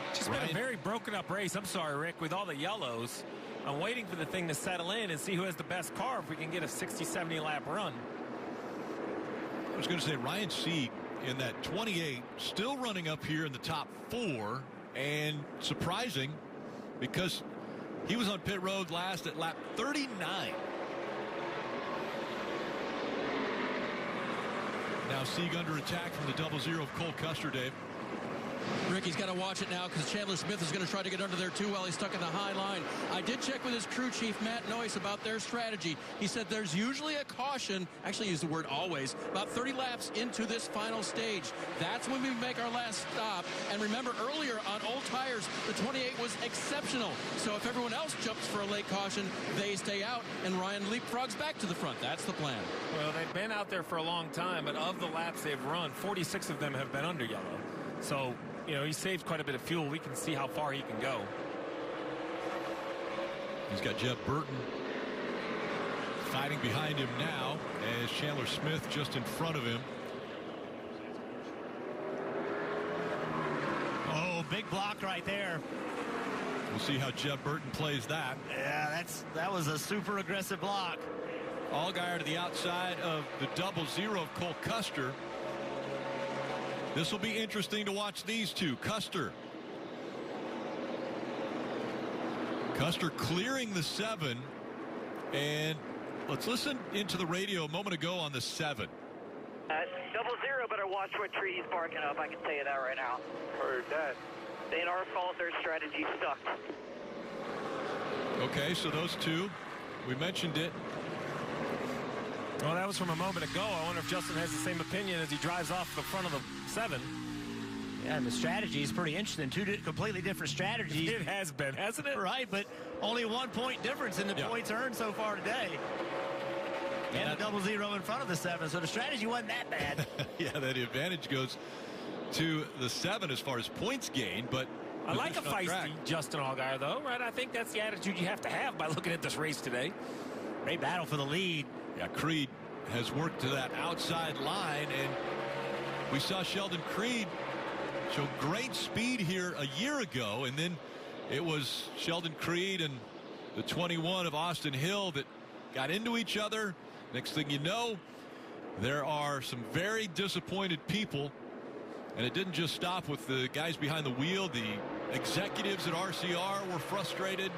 It's been a very broken up race. I'm sorry, Rick, with all the yellows. I'm waiting for the thing to settle in and see who has the best car if we can get a 60-70 lap run. I was going to say Ryan Sieg in that 28 still running up here in the top 4, and surprising because he was on pit road last at lap 39. Now Sieg under attack from the 00 of Cole Custer, Dave. Ricky's got to watch it now because Chandler Smith is going to try to get under there too while he's stuck in the high line. I did check with his crew chief, Matt Noyce, about their strategy. He said there's usually a caution, actually used the word always, about 30 laps into this final stage. That's when we make our last stop. And remember, earlier on old tires, the 28 was exceptional. So if everyone else jumps for a late caution, they stay out, and Ryan leapfrogs back to the front. That's the plan. Well, they've been out there for a long time, but of the laps they've run, 46 of them have been under yellow. So, you know, he saved quite a bit of fuel. We can see how far he can go. He's got Jeff Burton fighting behind him now as Chandler Smith just in front of him. Oh, big block right there. We'll see how Jeff Burton plays that. Yeah, that was a super aggressive block. Allgaier to the outside of the 00 of Cole Custer. This will be interesting to watch these two. Custer clearing the 7. And let's listen into the radio a moment ago on the 7. 00 better watch what tree he's barking up. I can tell you that right now. Heard that. Ain't our fault their strategy sucked. Okay, so those two, we mentioned it. Well, that was from a moment ago. I wonder if Justin has the same opinion as he drives off the front of the 7. Yeah, and the strategy is pretty interesting. Two completely different strategies. It has been, hasn't it? Right, but only 1 point difference in the points earned so far today. And the 00 in front of the 7, so the strategy wasn't that bad. Yeah, that advantage goes to the 7 as far as points gained, but I like a feisty Justin Allgaier, though, right? I think that's the attitude you have to have by looking at this race today. Great battle for the lead. Yeah, Creed has worked to that outside line, and we saw Sheldon Creed show great speed here a year ago, and then it was Sheldon Creed and the 21 of Austin Hill that got into each other. Next thing you know, there are some very disappointed people, and it didn't just stop with the guys behind the wheel. The executives at RCR were frustrated.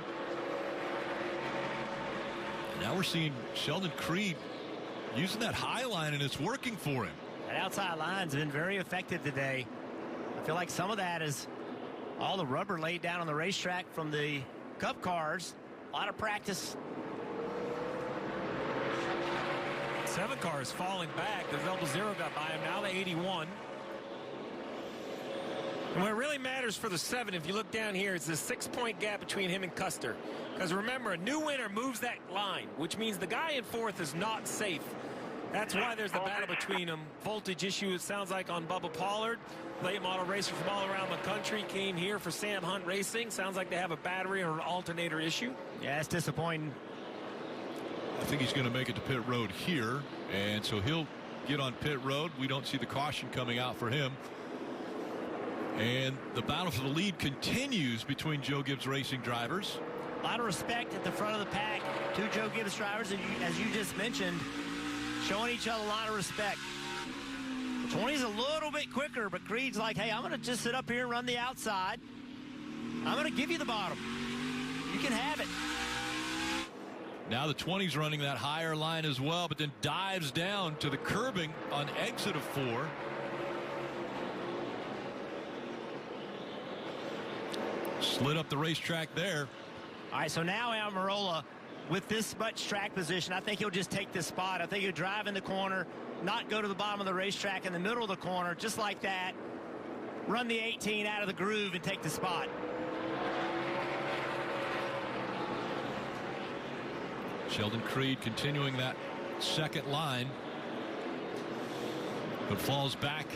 Now we're seeing Sheldon Creed using that high line, and it's working for him. That outside line's been very effective today. I feel like some of that is all the rubber laid down on the racetrack from the Cup cars. A lot of practice. 7 car is falling back. The 00 got by him. Now the 81. And what really matters for the 7, if you look down here, is the 6-point gap between him and Custer. Because remember, a new winner moves that line, which means the guy in 4th is not safe. That's why there's the battle between them. Voltage issue, it sounds like, on Bubba Pollard. Late model racer from all around the country came here for Sam Hunt Racing. Sounds like they have a battery or an alternator issue. Yeah, it's disappointing. I think he's going to make it to pit road here, and so he'll get on pit road. We don't see the caution coming out for him. And the battle for the lead continues between Joe Gibbs Racing drivers. A lot of respect at the front of the pack. Two Joe Gibbs drivers, as you just mentioned, showing each other a lot of respect. The 20's a little bit quicker, but Creed's like, hey, I'm going to just sit up here and run the outside. I'm going to give you the bottom. You can have it. Now the 20's running that higher line as well, but then dives down to the curbing on exit of 4. Slid up the racetrack there. All right, so now Almirola, with this much track position, I think he'll just take this spot. I think he'll drive in the corner, not go to the bottom of the racetrack, in the middle of the corner, just like that. Run the 18 out of the groove and take the spot. Sheldon Creed continuing that second line, but falls back.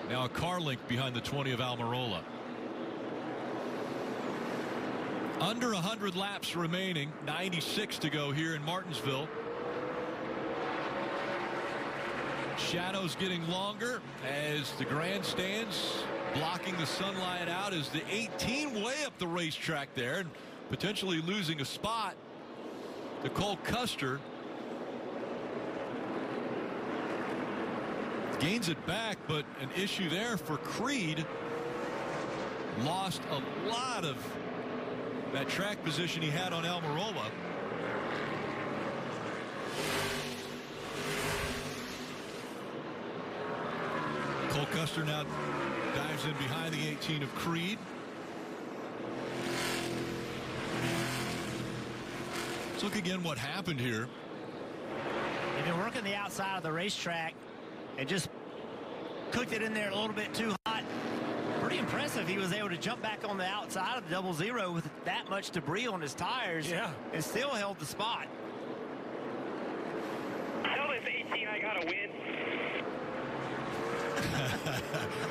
Now a car link behind the 20 of Almirola. Under 100 laps remaining, 96 to go here in Martinsville. Shadows getting longer as the grandstands blocking the sunlight out as the 18 way up the racetrack there and potentially losing a spot to Cole Custer. Gains it back, but an issue there for Creed. Lost a lot of that track position he had on Almirola. Cole Custer now dives in behind the 18 of Creed. Let's look again what happened here. They've been working the outside of the racetrack and just cooked it in there a little bit too hot. Pretty impressive. He was able to jump back on the outside of the 00 with that much debris on his tires and still held the spot. Tell this 18 I got to win.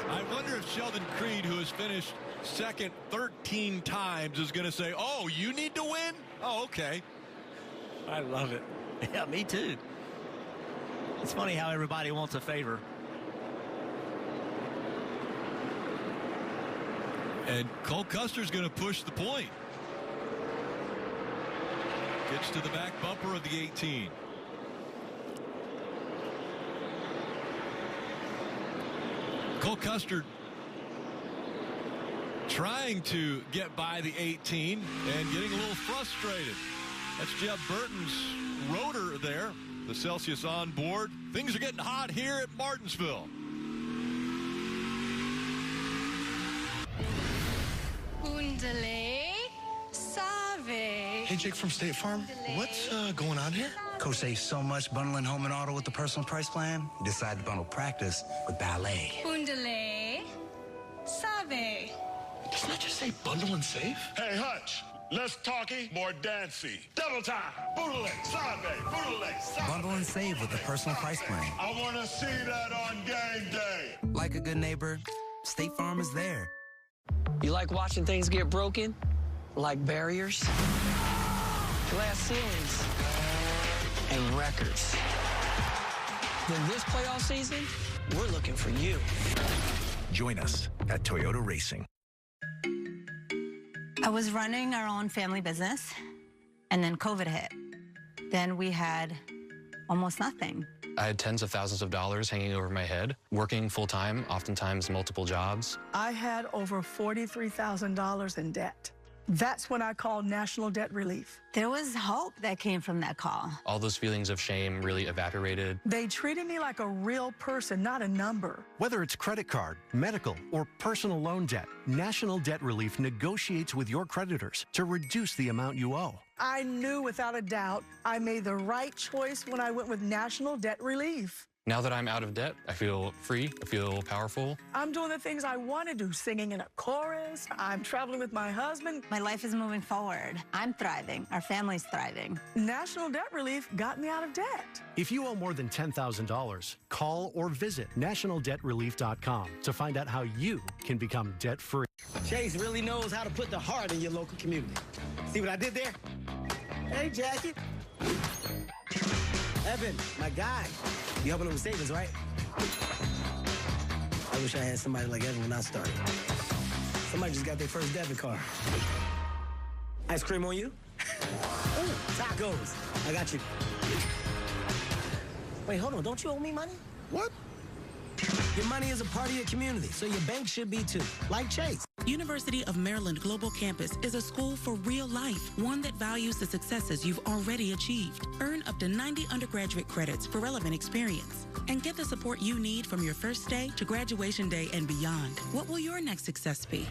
I wonder if Sheldon Creed, who has finished second 13 times, is going to say, oh, you need to win? Oh, okay. I love it. Yeah, me too. It's funny how everybody wants a favor. And Cole Custer's going to push the point. Gets to the back bumper of the 18. Cole Custer trying to get by the 18 and getting a little frustrated. That's Jeff Burton's rotor there. The Celsius on board. Things are getting hot here at Martinsville. Undale Save. Hey, Jake from State Farm. What's going on here? Coach saves so much bundling home and auto with the personal price plan. Decide to bundle practice with ballet. Undale Save. Doesn't that just say bundle and save? Hey, Hutch. Less talky, more dancey. Double time. Boodle Save. Bundle and save with the personal price plan. I want to see that on game day. Like a good neighbor, State Farm is there. You like watching things get broken? Like barriers, glass ceilings, and records. Then this playoff season, we're looking for you. Join us at Toyota Racing. I was running our own family business, and then COVID hit. Then we had almost nothing. I had tens of thousands of dollars hanging over my head, working full-time, oftentimes multiple jobs. I had over $43,000 in debt. That's when I called National Debt Relief. There was hope that came from that call. All those feelings of shame really evaporated. They treated me like a real person, not a number. Whether it's credit card, medical, or personal loan debt, National Debt Relief negotiates with your creditors to reduce the amount you owe. I knew without a doubt I made the right choice when I went with National Debt Relief. Now that I'm out of debt, I feel free, I feel powerful. I'm doing the things I want to do, singing in a chorus. I'm traveling with my husband. My life is moving forward. I'm thriving. Our family's thriving. National Debt Relief got me out of debt. If you owe more than $10,000, call or visit nationaldebtrelief.com to find out how you can become debt-free. Chase really knows how to put the heart in your local community. See what I did there? Hey, Jackie. Evan, my guy. You helping him with savings, right? I wish I had somebody like Evan when I started. Somebody just got their first debit card. Ice cream on you? Ooh, tacos. I got you. Wait, hold on. Don't you owe me money? What? Your money is a part of your community, so your bank should be too, like Chase. University of Maryland Global Campus is a school for real life, one that values the successes you've already achieved. Earn up to 90 undergraduate credits for relevant experience and get the support you need from your first day to graduation day and beyond. What will your next success be?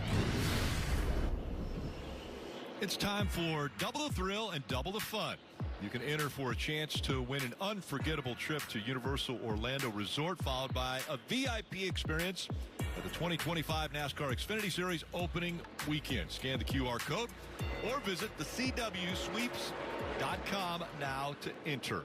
It's time for Double the Thrill and Double the Fun. You can enter for a chance to win an unforgettable trip to Universal Orlando Resort, followed by a VIP experience at the 2025 NASCAR Xfinity Series opening weekend. Scan the QR code or visit the CWSweeps.com now to enter.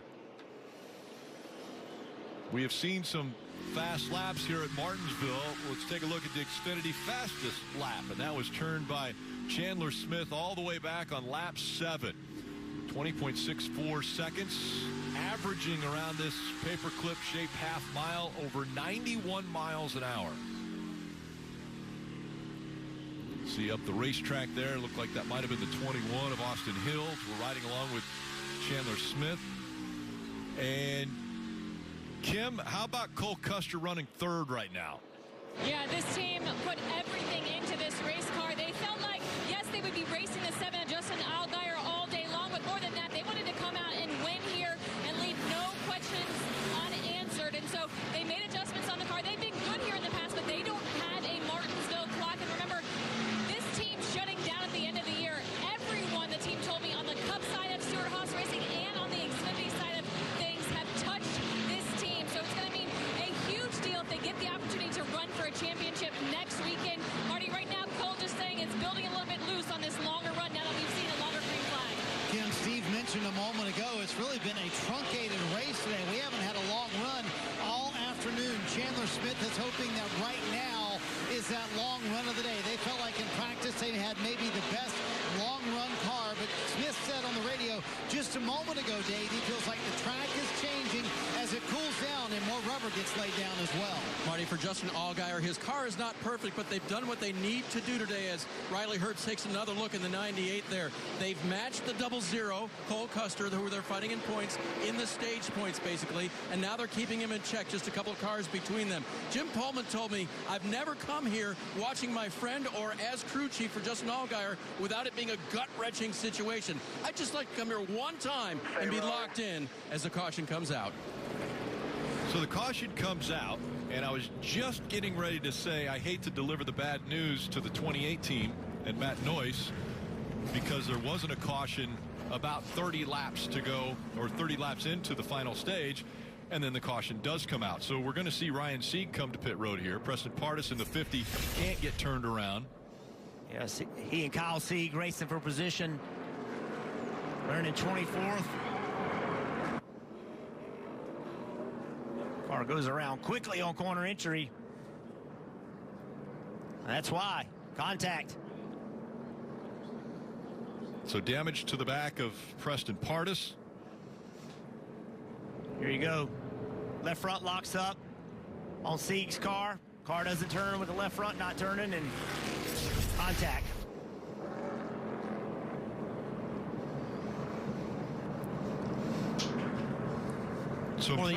We have seen some fast laps here at Martinsville. Let's take a look at the Xfinity fastest lap, and that was turned by Chandler Smith all the way back on lap 7. 20.64 seconds, averaging around this paperclip shaped half mile over 91 miles an hour. See up the racetrack there, looked like that might have been the 21 of Austin Hills. We're riding along with Chandler Smith. And Kim, how about Cole Custer running third right now? Yeah, this team put everything into this race car. They felt like, yes, they would be racing the 7 of Justin Allgaier all day long, but more than that, they wanted to come out and win here and leave no questions unanswered. And so they made adjustments on the car. They've been good here in the past, but they don't have a Martinsville clock. And remember, this team shutting down at the end of the year, everyone, the team told me, on the Cup side of Stewart-Haas Racing and on the Xfinity side of things have touched this team. So it's going to mean a huge deal if they get the opportunity to run for a championship next weekend. Marty, right now, Cole just saying it's building a little bit loose on this longer run now that we've seen a longer green flag. Kim, Steve mentioned a moment ago, it's really been a truncated race today. We haven't had a long run all afternoon. Chandler Smith is hoping that right now is that long run of the day. They felt like in practice they had maybe the best long run car, but Smith said on the radio just a moment ago, Dave, he feels like the track is changing as it cools down and more rubber gets laid down as well. Marty, for Justin Allgaier, his car is not perfect, but they've done what they need to do today as Riley Herbst takes another look in the 98 there. They've matched the 00, Cole Custer, who they're fighting in points, in the stage points, basically, and now they're keeping him in check, just a couple of cars between them. Jim Pullman told me, I've never come here watching my friend or as crew chief for Justin Allgaier without it being a gut-wrenching situation. I'd just like to come here one time and be locked in as the caution comes out. So the caution comes out, and I was just getting ready to say I hate to deliver the bad news to the 28 team and Matt Noyce because there wasn't a caution about 30 laps to go, or 30 laps into the final stage, and then the caution does come out. So we're going to see Ryan Sieg come to pit road here. Preston Pardus in the 50 can't get turned around. Yes, he and Kyle Sieg racing for position. Running 24th. Car goes around quickly on corner entry. That's why. Contact. So damage to the back of Preston Pardus. Here you go. Left front locks up on Sieg's car. Car doesn't turn with the left front not turning, and contact. So before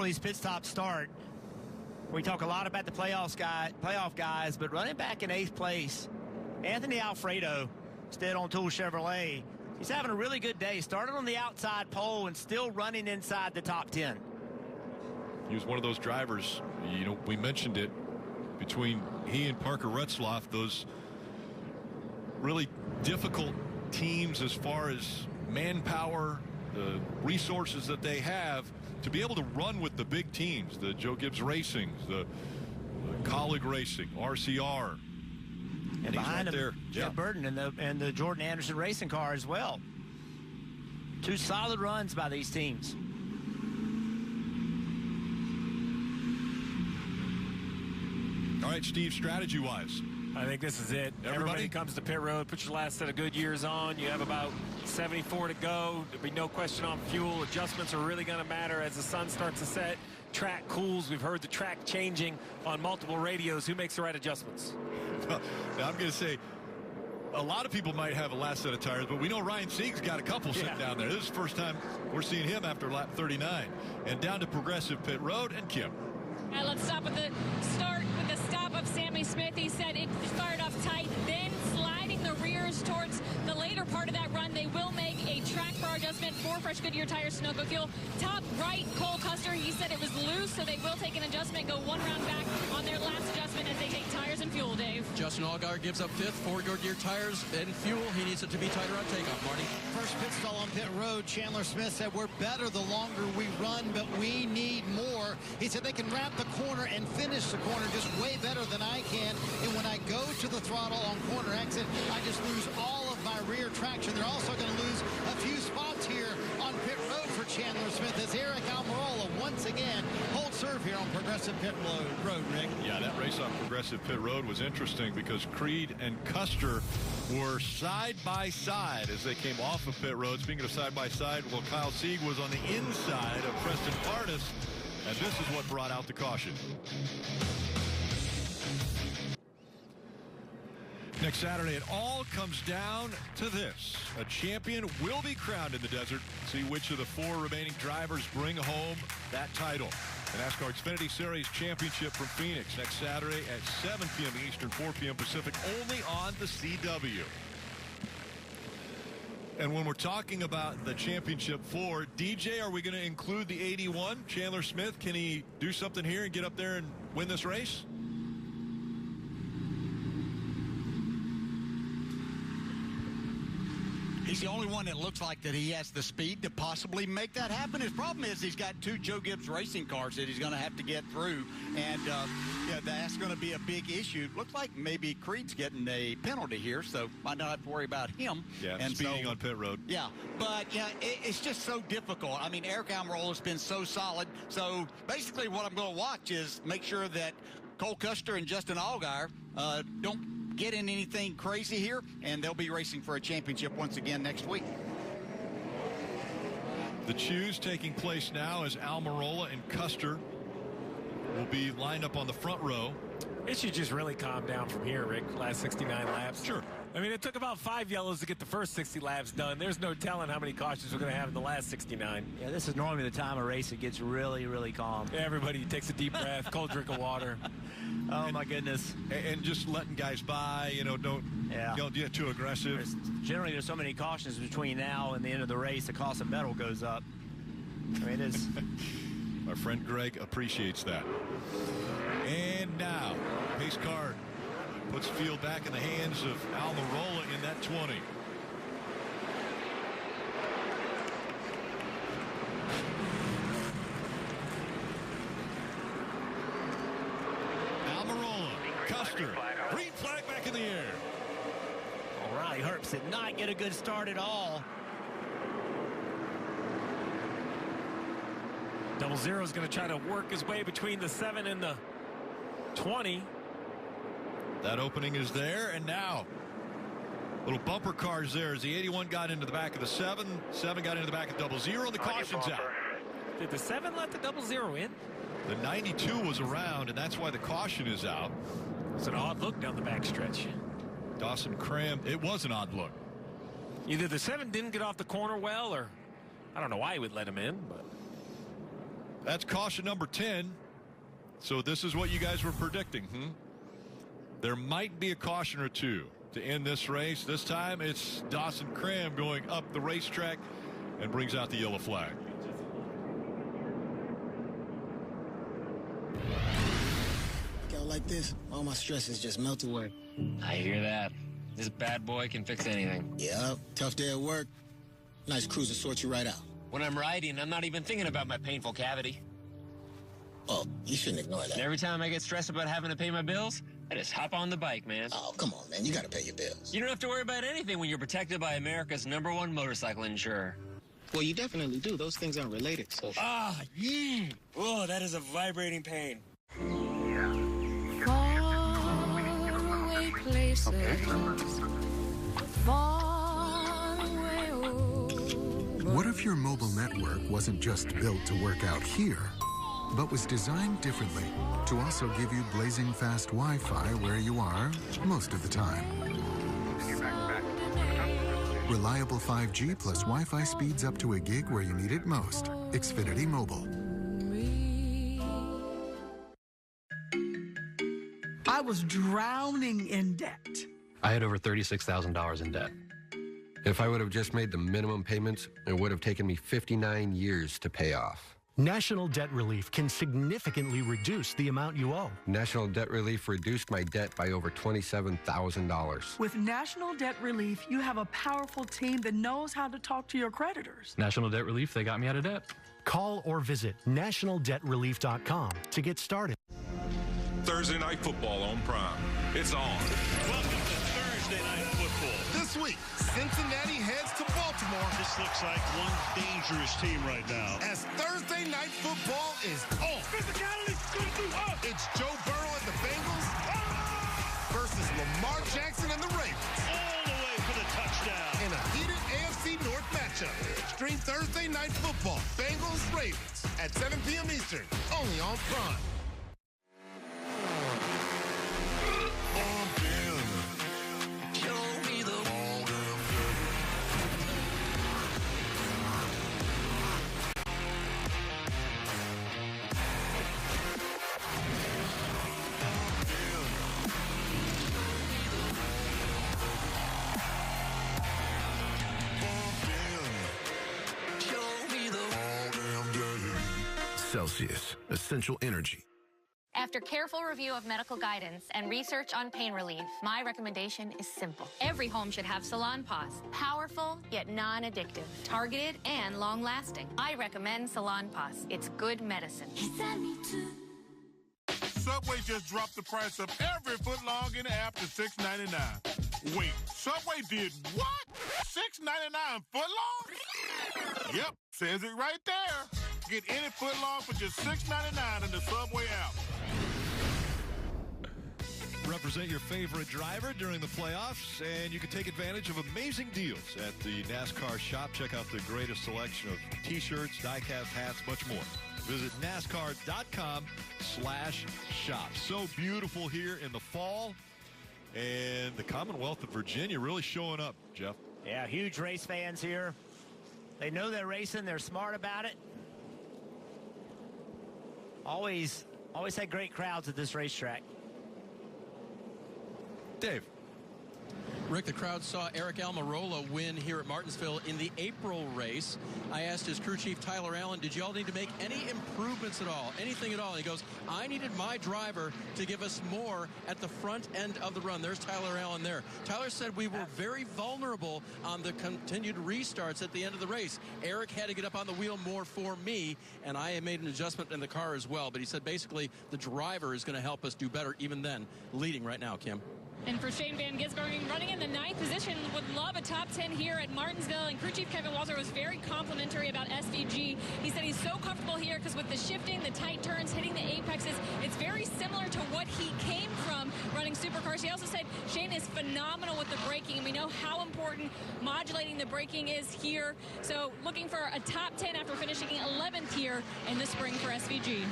these pit stops start, we talk a lot about the playoff guys, but running back in 8th place, Anthony Alfredo, instead on Tool Chevrolet, he's having a really good day. Started on the outside pole and still running inside the top 10. He was one of those drivers, you know, we mentioned it, between he and Parker Retzlaff, those really difficult teams as far as manpower, the resources that they have to be able to run with the big teams, the Joe Gibbs Racing, the Colleague Racing, RCR. And behind him, Jeff Burton and the Jordan Anderson racing car as well. 2 solid runs by these teams. All right, Steve, strategy-wise. I think this is it. Everybody comes to pit road, put your last set of good years on. You have about 74 to go. There'll be no question on fuel. Adjustments are really going to matter as the sun starts to set. Track cools. We've heard the track changing on multiple radios. Who makes the right adjustments? Well, I'm going to say a lot of people might have a last set of tires, but we know Ryan Sieg's got a couple sitting down there. This is the first time we're seeing him after lap 39. And down to Progressive Pit Road, and Kim. All right, let's stop with the stop of Sammy Smith. He said it started off tight, then sliding the rears towards the later part of that run. They will make a track bar adjustment for fresh Goodyear tires, Sunoco fuel. Top right, Cole Custer, he said it was loose, so they will take an adjustment, go one round back on their last adjustment as they take tires and fuel, Dave. Justin Allgaier gives up 5th. 4 Goodyear tires and fuel. He needs it to be tighter on takeoff, Marty. First pit stall on pit road. Chandler Smith said, we're better the longer we run, but we need more. He said they can wrap the corner and finish the corner just way better than I can. And when I go to the throttle on corner exit, I just lose all of my rear traction. They're also going to lose a few spots here on pit road for Chandler Smith as Eric Almirola once again holds serve here on Progressive Pit Road, Rick. Yeah, that race on Progressive Pit Road was interesting because Creed and Custer were side by side as they came off of pit road. Speaking of side by side, well, Kyle Sieg was on the inside of Preston Pardus, and this is what brought out the caution. Next Saturday, it all comes down to this. A champion will be crowned in the desert. See which of the 4 remaining drivers bring home that title. The NASCAR Xfinity Series Championship from Phoenix next Saturday at 7 p.m. Eastern, 4 p.m. Pacific, only on the CW. And when we're talking about the championship 4, DJ, are we going to include the 81, Chandler Smith? Can he do something here and get up there and win this race? He's the only one that looks like that he has the speed to possibly make that happen. His problem is he's got 2 Joe Gibbs racing cars that he's going to have to get through. And, yeah, that's going to be a big issue. Looks like maybe Creed's getting a penalty here, so might not have to worry about him. Yeah, and speeding on pit road. Yeah, but, yeah, it's just so difficult. I mean, Eric Almirola has been so solid. So, basically, what I'm going to watch is make sure that Cole Custer and Justin Allgaier don't get in anything crazy here, and they'll be racing for a championship once again next week. The choose taking place now as Almirola and Custer will be lined up on the front row. It should just really calm down from here, Rick. Last 69 laps. Sure. I mean, it took about 5 yellows to get the first 60 laps done. There's no telling how many cautions we're going to have in the last 69. Yeah, this is normally the time of race it gets really, really calm. Everybody takes a deep breath, cold drink of water. Oh, my goodness. And just letting guys by, you know, don't get too aggressive. Generally, there's so many cautions between now and the end of the race, the cost of metal goes up. I mean, it is. Our friend Greg appreciates that. And now, pace car puts field back in the hands of Almirola in that 20. Almirola, Custer, green flag back in the air. All right, Herbst did not get a good start at all. 00 is going to try to work his way between the 7 and the 20. That opening is there, and now little bumper cars there as the 81 got into the back of the 7. 7 got into the back of 00, and the caution's out. Did the 7 let the 00 in? The 92 was around, and that's why the caution is out. It's an odd look down the backstretch. Dawson Cram, it was an odd look. Either the 7 didn't get off the corner well, or I don't know why he would let him in, but. That's caution number 10. So this is what you guys were predicting, There might be a caution or two to end this race. This time it's Dawson Cram going up the racetrack and brings out the yellow flag. Go like this, all my stresses just melt away. I hear that. This bad boy can fix anything. Yep, tough day at work. Nice cruiser sort you right out. When I'm riding, I'm not even thinking about my painful cavity. Oh, you shouldn't ignore that. And every time I get stressed about having to pay my bills, I just hop on the bike, man. Oh, come on, man. You gotta pay your bills. You don't have to worry about anything when you're protected by America's #1 motorcycle insurer. Well, you definitely do. Those things aren't related, so... Oh, that is a vibrating pain. Faraway places. What if your mobile network wasn't just built to work out here, but was designed differently to also give you blazing fast Wi-Fi where you are most of the time? Reliable 5G plus Wi-Fi speeds up to a gig where you need it most. Xfinity Mobile. I was drowning in debt. I had over $36,000 in debt. If I would have just made the minimum payments, it would have taken me 59 years to pay off. National Debt Relief can significantly reduce the amount you owe. National Debt Relief reduced my debt by over $27,000. With National Debt Relief, you have a powerful team that knows how to talk to your creditors. National Debt Relief, they got me out of debt. Call or visit nationaldebtrelief.com to get started. Thursday Night Football on Prime. It's on. Welcome to Thursday Night Football. This week, Cincinnati heads to Baltimore. This looks like one dangerous team right now. As Thursday Night Football is on. It's Joe Burrow and the Bengals versus Lamar Jackson and the Ravens. All the way for the touchdown. In a heated AFC North matchup. Stream Thursday Night Football. Bengals, Ravens at 7 p.m. Eastern. Only on Prime. Celsius, essential energy. After careful review of medical guidance and research on pain relief, my recommendation is simple. Every home should have Salonpas. Powerful, yet non-addictive. Targeted and long-lasting. I recommend Salonpas. It's good medicine. Subway just dropped the price of every footlong in the app to $6.99. Wait, Subway did what? $6.99 footlong? Yep, says it right there. Get any footlong for just $6.99 in the Subway app. Represent your favorite driver during the playoffs, and you can take advantage of amazing deals at the NASCAR shop. Check out the greatest selection of T-shirts, diecast hats, much more. Visit NASCAR.com/shop. So beautiful here in the fall, and the Commonwealth of Virginia really showing up, Jeff. Yeah, huge race fans here. They know they're racing. They're smart about it. Always had great crowds at this racetrack. Dave. Rick, the crowd saw Eric Almirola win here at Martinsville in the April race. I asked his crew chief, Tyler Allen, did y'all need to make any improvements at all, anything at all? And he goes, I needed my driver to give us more at the front end of the run. There's Tyler Allen there. Tyler said we were very vulnerable on the continued restarts at the end of the race. Eric had to get up on the wheel more for me, and I had made an adjustment in the car as well. But he said basically the driver is going to help us do better even then, leading right now, Kim. And for Shane Van Gisbergen, running in the 9th position, would love a top 10 here at Martinsville. And crew chief Kevin Walter was very complimentary about SVG. He said he's so comfortable here because with the shifting, the tight turns, hitting the apexes, it's very similar to what he came from running supercars. He also said Shane is phenomenal with the braking, and we know how important modulating the braking is here. So looking for a top 10 after finishing 11th here in the spring for SVG.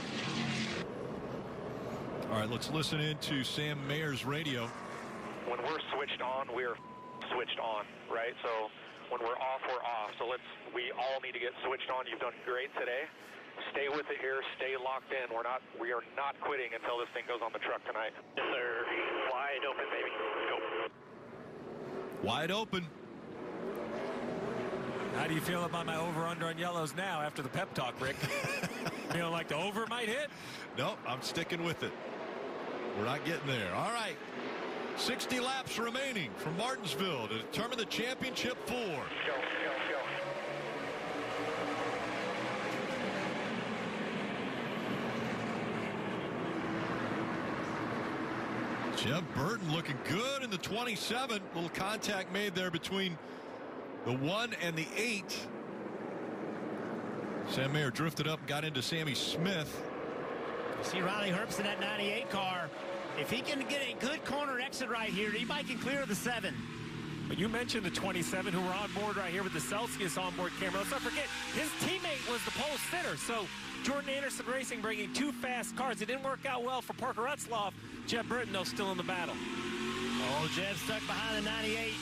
All right, let's listen in to Sam Mayer's radio. When we're switched on, we're switched on, right? So when we're off, we're off. So we all need to get switched on. You've done great today. Stay with it here. Stay locked in. We are not quitting until this thing goes on the truck tonight. Yes, sir. Wide open, baby. Go. Wide open. How do you feel about my over-under on yellows now after the pep talk, Rick? Feeling like the over might hit? Nope, I'm sticking with it. We're not getting there. All right. 60 laps remaining from Martinsville to determine the championship 4. Go. Jeff Burton looking good in the 27. Little contact made there between the 1 and the 8. Sam Mayer drifted up, got into Sammy Smith. You see Riley Herbst in that 98 car. If he can get a good corner exit right here, he might get clear of the 7. But you mentioned the 27 who were on board right here with the Celsius onboard camera. Let's not forget, his teammate was the pole sitter. So Jordan Anderson Racing bringing 2 fast cars. It didn't work out well for Parker Utzloff. Jeff Burton, though, still in the battle. Oh, Jeff stuck behind the 98.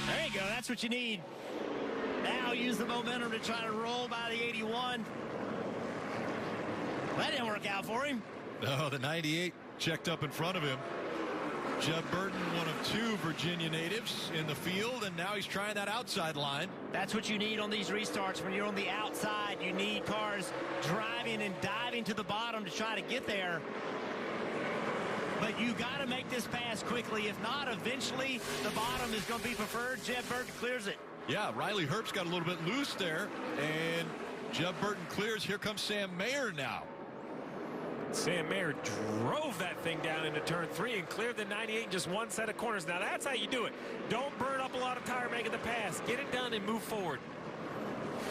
There you go. That's what you need. Now use the momentum to try to roll by the 81. That didn't work out for him. No, the 98 checked up in front of him. Jeb Burton, one of 2 Virginia natives in the field, and now he's trying that outside line. That's what you need on these restarts. When you're on the outside, you need cars driving and diving to the bottom to try to get there. But you got to make this pass quickly. If not, eventually the bottom is going to be preferred. Jeb Burton clears it. Yeah, Riley Herbst got a little bit loose there, and Jeb Burton clears. Here comes Sam Mayer now. Sam Mayer drove that thing down into turn 3 and cleared the 98 in just 1 set of corners. Now that's how you do it. Don't burn up a lot of tire making the pass. Get it done and move forward.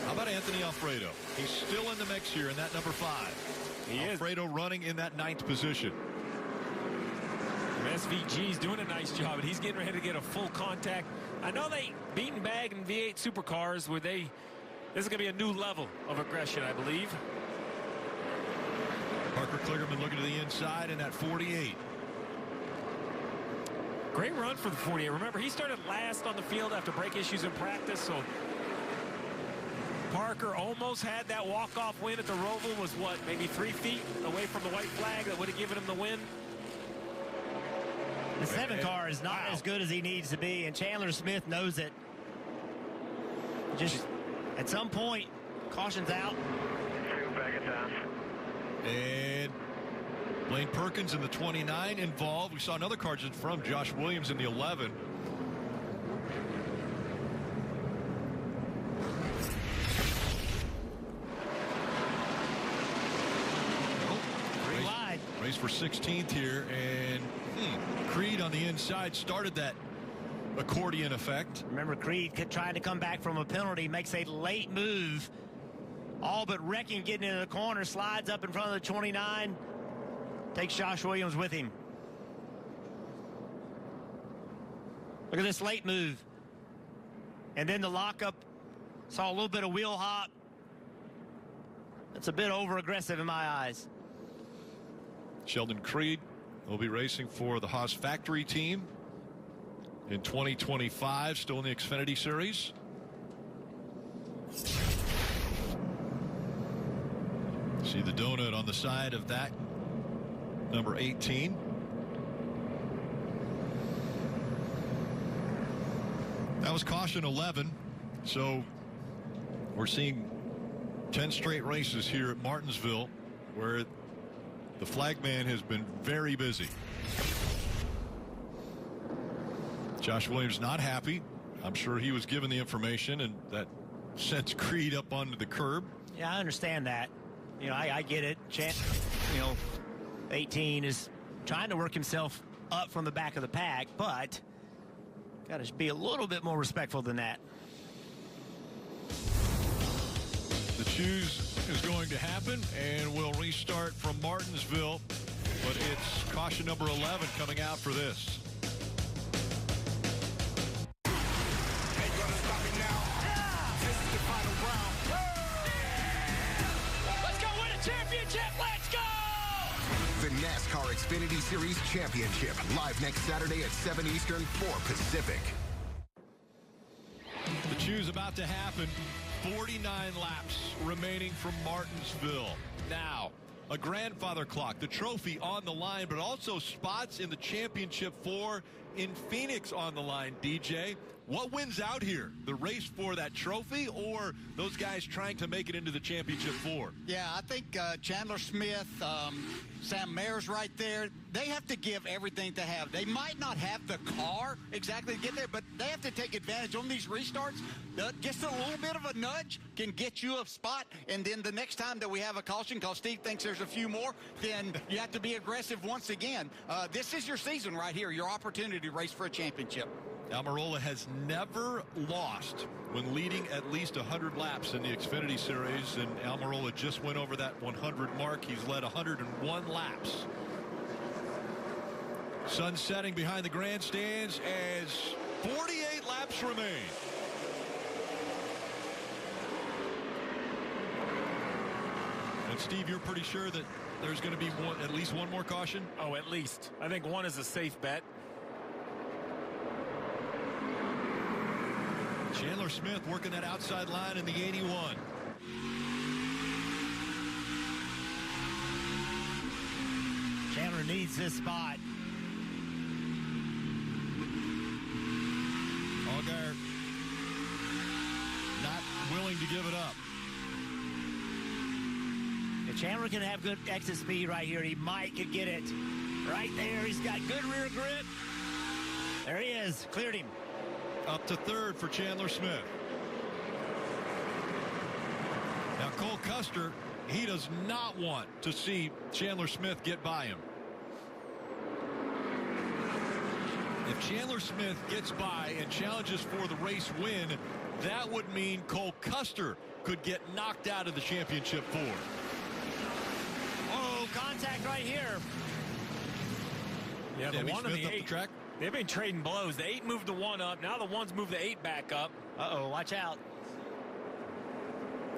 How about Anthony Alfredo? He's still in the mix here in that number 5. He Alfredo running in that 9th position. SVG's doing a nice job, and he's getting ready to get a full contact. I know they beat and bag in V8 supercars where this is going to be a new level of aggression, I believe. Parker Kligerman looking to the inside in that 48. Great run for the 48. Remember, he started last on the field after brake issues in practice, so Parker almost had that walk-off win at the Roval. Was what, maybe 3 feet away from the white flag that would have given him the win. The 7 car is not as good as he needs to be, and Chandler Smith knows it. Just at some point, caution's out. Back it down. And Blaine Perkins in the 29 involved. We saw another car just from Josh Williams in the 11. Race for 16th here, and Creed on the inside started that accordion effect. Remember, Creed trying to come back from a penalty, makes a late move, all but wrecking, getting into the corner, slides up in front of the 29, takes Josh Williams with him. Look at this late move. And then the lockup, saw a little bit of wheel hop. That's a bit over-aggressive in my eyes. Sheldon Creed will be racing for the Haas factory team in 2025, still in the Xfinity Series. See the donut on the side of that, number 18. That was caution 11, so we're seeing 10 straight races here at Martinsville where the flagman has been very busy. Josh Williams not happy. I'm sure he was given the information, and that sends Creed up onto the curb. Yeah, I understand that. You know, I get it. 18 is trying to work himself up from the back of the pack, but got to be a little bit more respectful than that. The choose is going to happen, and we'll restart from Martinsville, but it's caution number 11 coming out for this. Let's go win a championship. Let's go! The NASCAR Xfinity Series Championship, live next Saturday at 7 Eastern, 4 Pacific. The choose about to happen. 49 laps remaining from Martinsville. Now, a grandfather clock, the trophy on the line, but also spots in the championship 4 in Phoenix on the line, DJ. What wins out here? The race for that trophy or those guys trying to make it into the championship 4? Yeah, I think Chandler Smith, Sam Mayer's right there. They have to give everything to have. They might not have the car exactly to get there, but they have to take advantage on these restarts. Just a little bit of a nudge can get you a spot, and then the next time that we have a caution, because Steve thinks there's a few more, then you have to be aggressive once again. This is your season right here, your opportunity to race for a championship. Almirola has never lost when leading at least 100 laps in the Xfinity Series, and Almirola just went over that 100 mark. He's led 101 laps. Sun setting behind the grandstands as 48 laps remain. And Steve, you're pretty sure that there's going to be at least one more caution? Oh, at least. I think one is a safe bet. Chandler Smith working that outside line in the 81. Chandler needs this spot. Allgaier not willing to give it up. If Chandler can have good exit speed right here, he might could get it right there. He's got good rear grip. There he is. Cleared him. Up to third for Chandler Smith. Now Cole Custer, he does not want to see Chandler Smith get by him. If Chandler Smith gets by and challenges for the race win, that would mean Cole Custer could get knocked out of the championship four. Oh, contact right here. Yeah, the one and the 8. Track. They've been trading blows. The 8 moved the 1 up. Now the 1's moved the 8 back up. Uh-oh, watch out.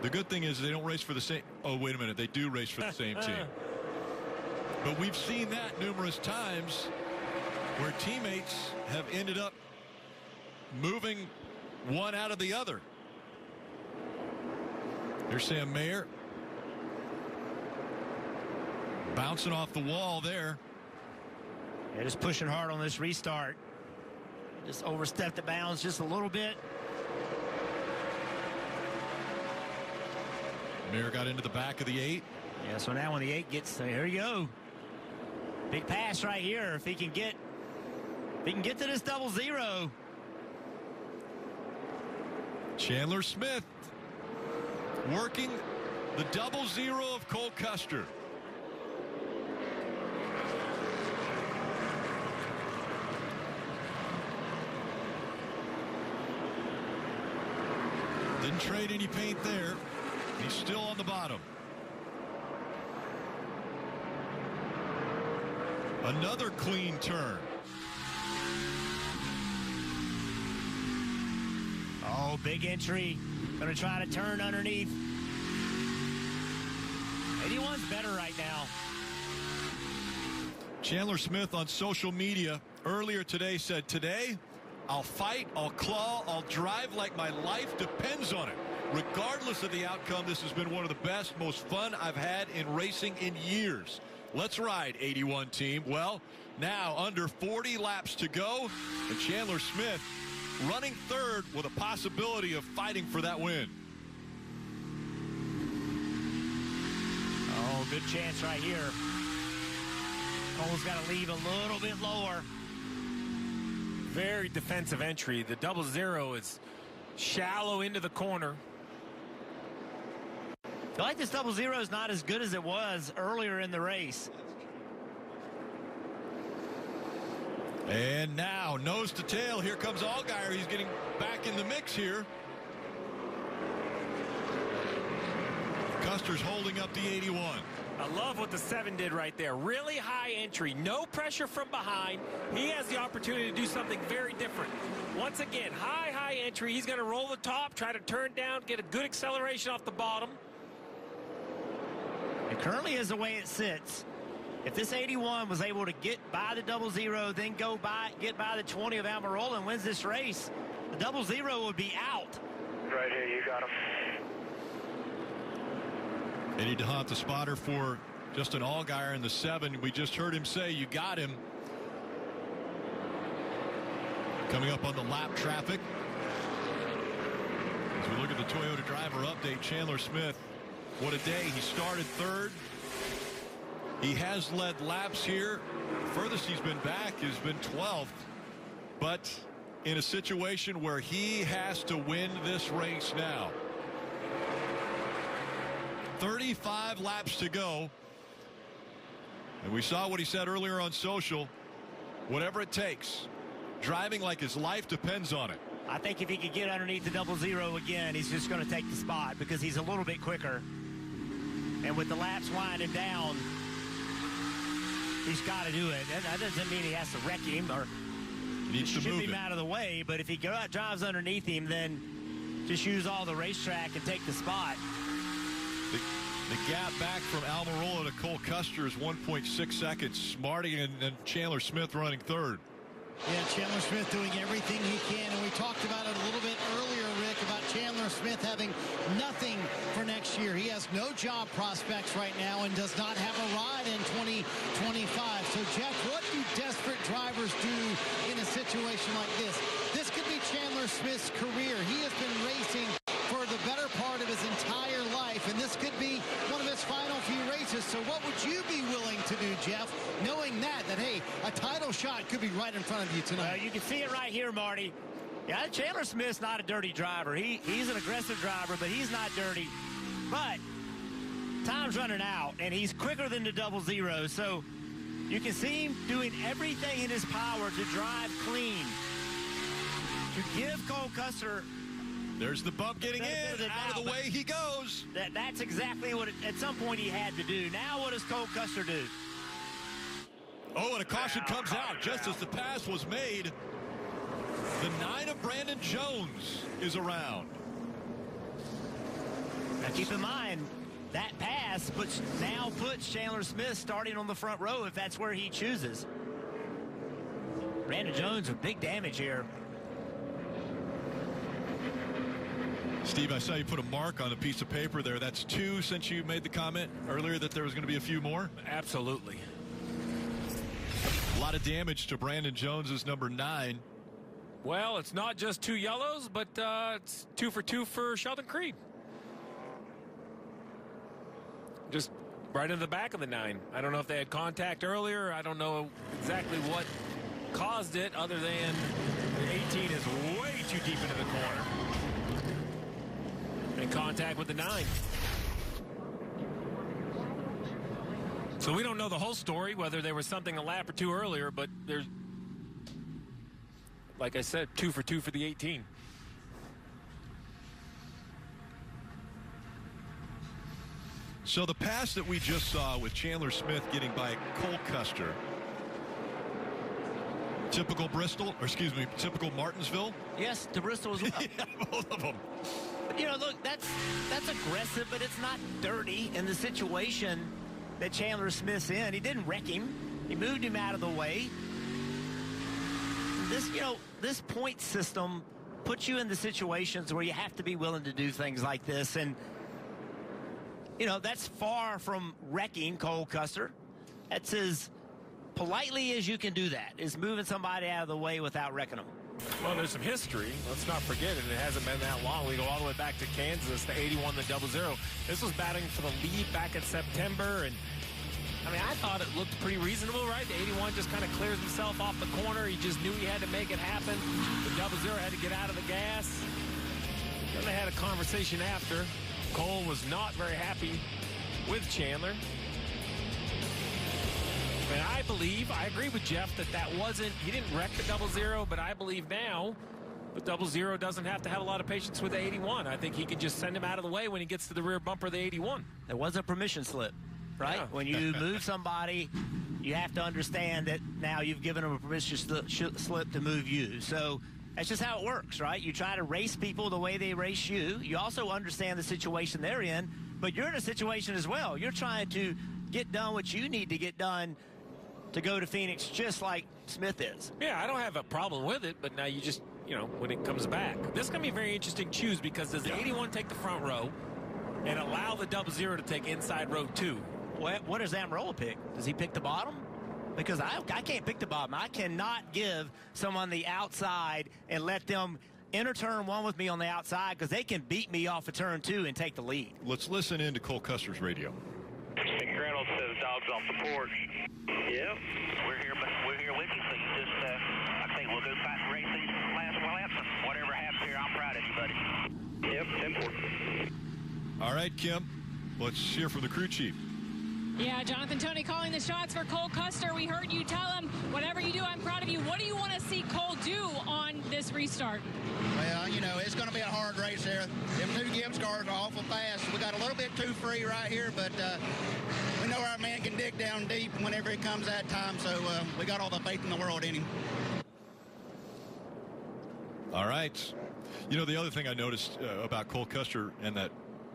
The good thing is they don't race for the same. Oh, wait a minute. They do race for the same team. But we've seen that numerous times where teammates have ended up moving one out of the other. Here's Sam Mayer. Bouncing off the wall there. Yeah, just pushing hard on this restart. Just overstepped the bounds just a little bit. Mayer got into the back of the 8. Yeah, so now when the 8 gets there, here you go. Big pass right here. If he can get to this 0-0. Chandler Smith working the 0-0 of Cole Custer. Didn't trade any paint there. He's still on the bottom. Another clean turn. Oh, big entry. Gonna try to turn underneath. 81's better right now. Chandler Smith on social media earlier today said, "Today, I'll fight, I'll claw, I'll drive like my life depends on it. Regardless of the outcome, this has been one of the best, most fun I've had in racing in years. Let's ride, 81 team." Well, now under 40 laps to go, and Chandler Smith running third with a possibility of fighting for that win. Oh, good chance right here. Cole's got to leave a little bit lower. Very defensive entry. The 0-0 is shallow into the corner. I feel like this 0-0 is not as good as it was earlier in the race. And now, nose to tail, here comes Allgaier. He's getting back in the mix here. Custer's holding up the 81. I love what the 7 did right there. Really high entry, no pressure from behind. He has the opportunity to do something very different. Once again, high entry. He's going to roll the top, try to turn down, get a good acceleration off the bottom. And currently, as the way it sits, if this 81 was able to get by the 0-0, then get by the 20 of Almirola and wins this race, the 0-0 would be out. Right here, you got him. They need to hunt the spotter for Justin Allgaier in the 7. We just heard him say, "You got him." Coming up on the lap traffic. As we look at the Toyota driver update, Chandler Smith, what a day. He started third. He has led laps here. The furthest he's been back has been 12th. But in a situation where he has to win this race now. 35 laps to go. And we saw what he said earlier on social. Whatever it takes. Driving like his life depends on it. I think if he could get underneath the 0-0 again, he's just going to take the spot because he's a little bit quicker. And with the laps winding down, he's got to do it. That doesn't mean he has to wreck him or needs to ship move him out of the way. But if he drives underneath him, then just use all the racetrack and take the spot. The gap back from Almirola to Cole Custer is 1.6 seconds. Marty and Chandler Smith running third. Yeah, Chandler Smith doing everything he can, and we talked about it a little bit earlier, Rick, about Chandler Smith having nothing for next year. He has no job prospects right now and does not have a ride in 2025. So, Jeff, what do desperate drivers do in a situation like this? This could be Chandler Smith's career. He has been racing for the better part of his entire life, and this could be one of his final few races. So what would you be willing to do, Jeff, knowing that, hey, a title shot could be right in front of you tonight? You can see it right here, Marty. Yeah, Chandler Smith's not a dirty driver. He's an aggressive driver, but he's not dirty. But time's running out, and he's quicker than the 00. So you can see him doing everything in his power to drive clean, to give Cole Custer. There's the bump getting out of the way he goes. That's exactly what at some point he had to do. Now what does Cole Custer do? Oh, and a caution comes out just as the pass was made. The 9 of Brandon Jones is around. Now keep in mind, that pass now puts Chandler Smith starting on the front row if that's where he chooses. Brandon Jones with big damage here. Steve, I saw you put a mark on a piece of paper there. That's 2 since you made the comment earlier that there was going to be a few more? Absolutely. A lot of damage to Brandon Jones's number 9. Well, it's not just 2 yellows, but it's 2 for 2 for Sheldon Creed. Just right in the back of the 9. I don't know if they had contact earlier. I don't know exactly what caused it other than the 18 is way too deep into the corner. In contact with the 9. So we don't know the whole story, whether there was something a lap or 2 earlier, but there's, like I said, 2 for 2 for the 18. So the pass that we just saw with Chandler Smith getting by Cole Custer, typical Bristol, or excuse me, typical Martinsville? Yes, to Bristol as well. Yeah, both of them. You know, look, that's aggressive, but it's not dirty in the situation that Chandler Smith's in. He didn't wreck him. He moved him out of the way. This point system puts you in the situations where you have to be willing to do things like this. And, that's far from wrecking Cole Custer. That's as politely as you can do that, is moving somebody out of the way without wrecking them. Well, there's some history. Let's not forget it. It hasn't been that long. We go all the way back to Kansas, the 81, the 00. This was battling for the lead back in September. And, I thought it looked pretty reasonable, right? The 81 just kind of clears himself off the corner. He just knew he had to make it happen. The 00 had to get out of the gas. Then they had a conversation after. Cole was not very happy with Chandler. And I agree with Jeff that wasn't, he didn't wreck the 00, but I believe now the 00 doesn't have to have a lot of patience with the 81. I think he can just send him out of the way when he gets to the rear bumper of the 81. There was a permission slip, right? Yeah. When you move somebody, you have to understand that now you've given them a permission slip to move you. So that's just how it works, right? You try to race people the way they race you. You also understand the situation they're in, but you're in a situation as well. You're trying to get done what you need to get done to go to Phoenix, just like Smith is. Yeah, I don't have a problem with it, but now you just, when it comes back. This is going to be a very interesting choose, because does the 81 take the front row and allow the 00 to take inside row 2? What does Amarola pick? Does he pick the bottom? Because I can't pick the bottom. I cannot give someone the outside and let them enter turn 1 with me on the outside, because they can beat me off of turn 2 and take the lead. Let's listen in to Cole Custer's radio. Reynolds says dog's off the porch. Yep. We're here with you, so you just, I think we'll go fight and race these last laps, and whatever happens here, I'm proud of you, buddy. Yep, 10-4. All right, Kim, let's hear from the crew chief. Yeah, Jonathan Tony calling the shots for Cole Custer. We heard you tell him, whatever you do, I'm proud of you. What do you want to see Cole do on this restart? Well, it's going to be a hard race there. Them 2 Gibbs cars are awful fast. We got a little bit too free right here, but we know our man can dig down deep whenever it comes that time, so we got all the faith in the world in him. All right. The other thing I noticed about Cole Custer and that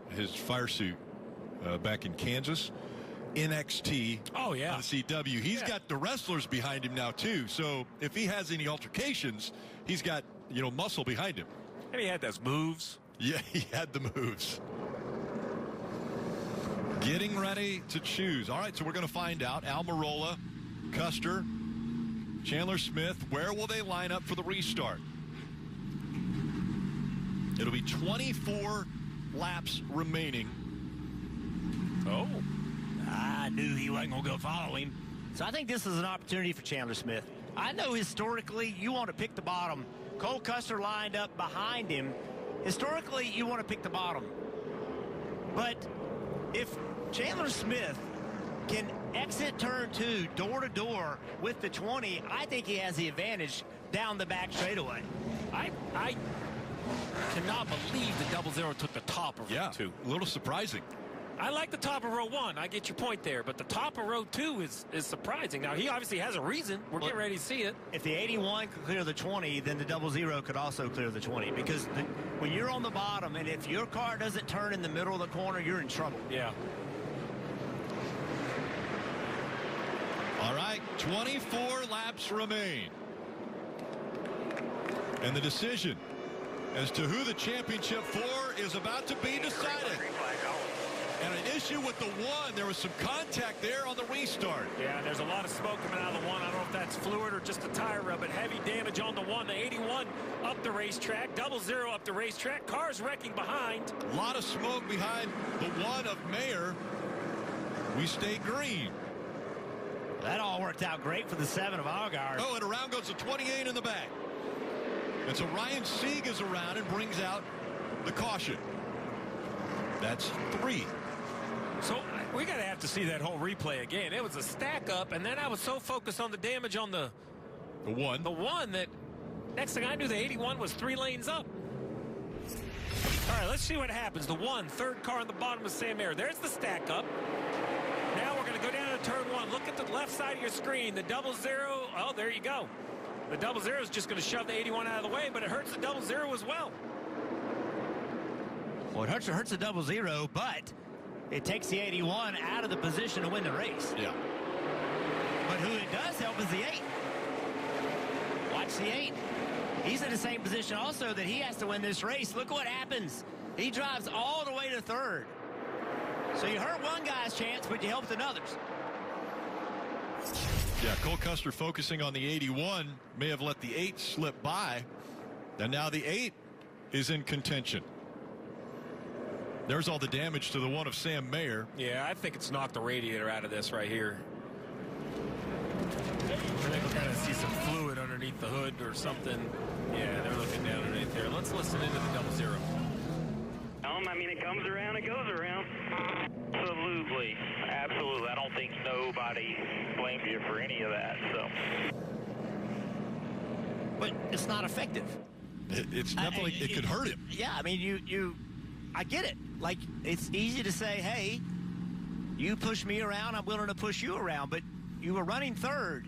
his fire suit back in Kansas, NXT on the CW. He's got the wrestlers behind him now, too. So if he has any altercations, he's got, muscle behind him. And he had those moves. Yeah, he had the moves. Getting ready to choose. All right, so we're going to find out. Almirola, Custer, Chandler Smith, where will they line up for the restart? It'll be 24 laps remaining. Oh. I knew he wasn't going to go follow him. So I think this is an opportunity for Chandler Smith. I know historically you want to pick the bottom. Cole Custer lined up behind him. Historically, you want to pick the bottom. But if Chandler Smith can exit turn 2 door to door with the 20, I think he has the advantage down the back straightaway. I cannot believe the 00 took the top of row 2. A little surprising. I like the top of row 1. I get your point there. But the top of row 2 is surprising. Now, he obviously has a reason. We're getting ready to see it. If the 81 could clear the 20, then the 00 could also clear the 20. Because when you're on the bottom, and if your car doesn't turn in the middle of the corner, you're in trouble. Yeah. All right, 24 laps remain. And the decision as to who the championship for is about to be decided. And an issue with the 1. There was some contact there on the restart. Yeah, there's a lot of smoke coming out of the 1. I don't know if that's fluid or just a tire rub, but heavy damage on the 1. The 81 up the racetrack. 00 up the racetrack. Cars wrecking behind. A lot of smoke behind the 1 of Mayer. We stay green. That all worked out great for the 7 of Allgaier. Oh, and around goes the 28 in the back. And so Ryan Sieg is around and brings out the caution. That's 3. So we're going to have to see that whole replay again. It was a stack up, and then I was so focused on the damage on the 1. The 1 that next thing I knew, the 81 was 3 lanes up. All right, let's see what happens. The 1, third car on the bottom of Sam Mayer. There's the stack up. Now we're going to go down to turn 1. Look at the left side of your screen. The 00. Oh, there you go. The 00 is just going to shove the 81 out of the way, but it hurts the 00 as well. Well, it hurts the 00, but it takes the 81 out of the position to win the race. Yeah. But who it does help is the 8. Watch the 8. He's in the same position also that he has to win this race. Look what happens. He drives all the way to 3rd. So you hurt one guy's chance, but you helped another's. Yeah, Cole Custer focusing on the 81 may have let the 8 slip by. And now the 8 is in contention. There's all the damage to the 1 of Sam Mayer. Yeah, I think it's knocked the radiator out of this right here. I think we're going to see some fluid underneath the hood or something. Yeah, they're looking down underneath there. Let's listen into the 00. I mean, it comes around, it goes around. Absolutely. Absolutely. I don't think nobody blames you for any of that, so. But it's not effective. It's definitely, it could hurt him. Yeah, I mean, I get it. Like, it's easy to say, hey, you push me around, I'm willing to push you around, but you were running 3rd.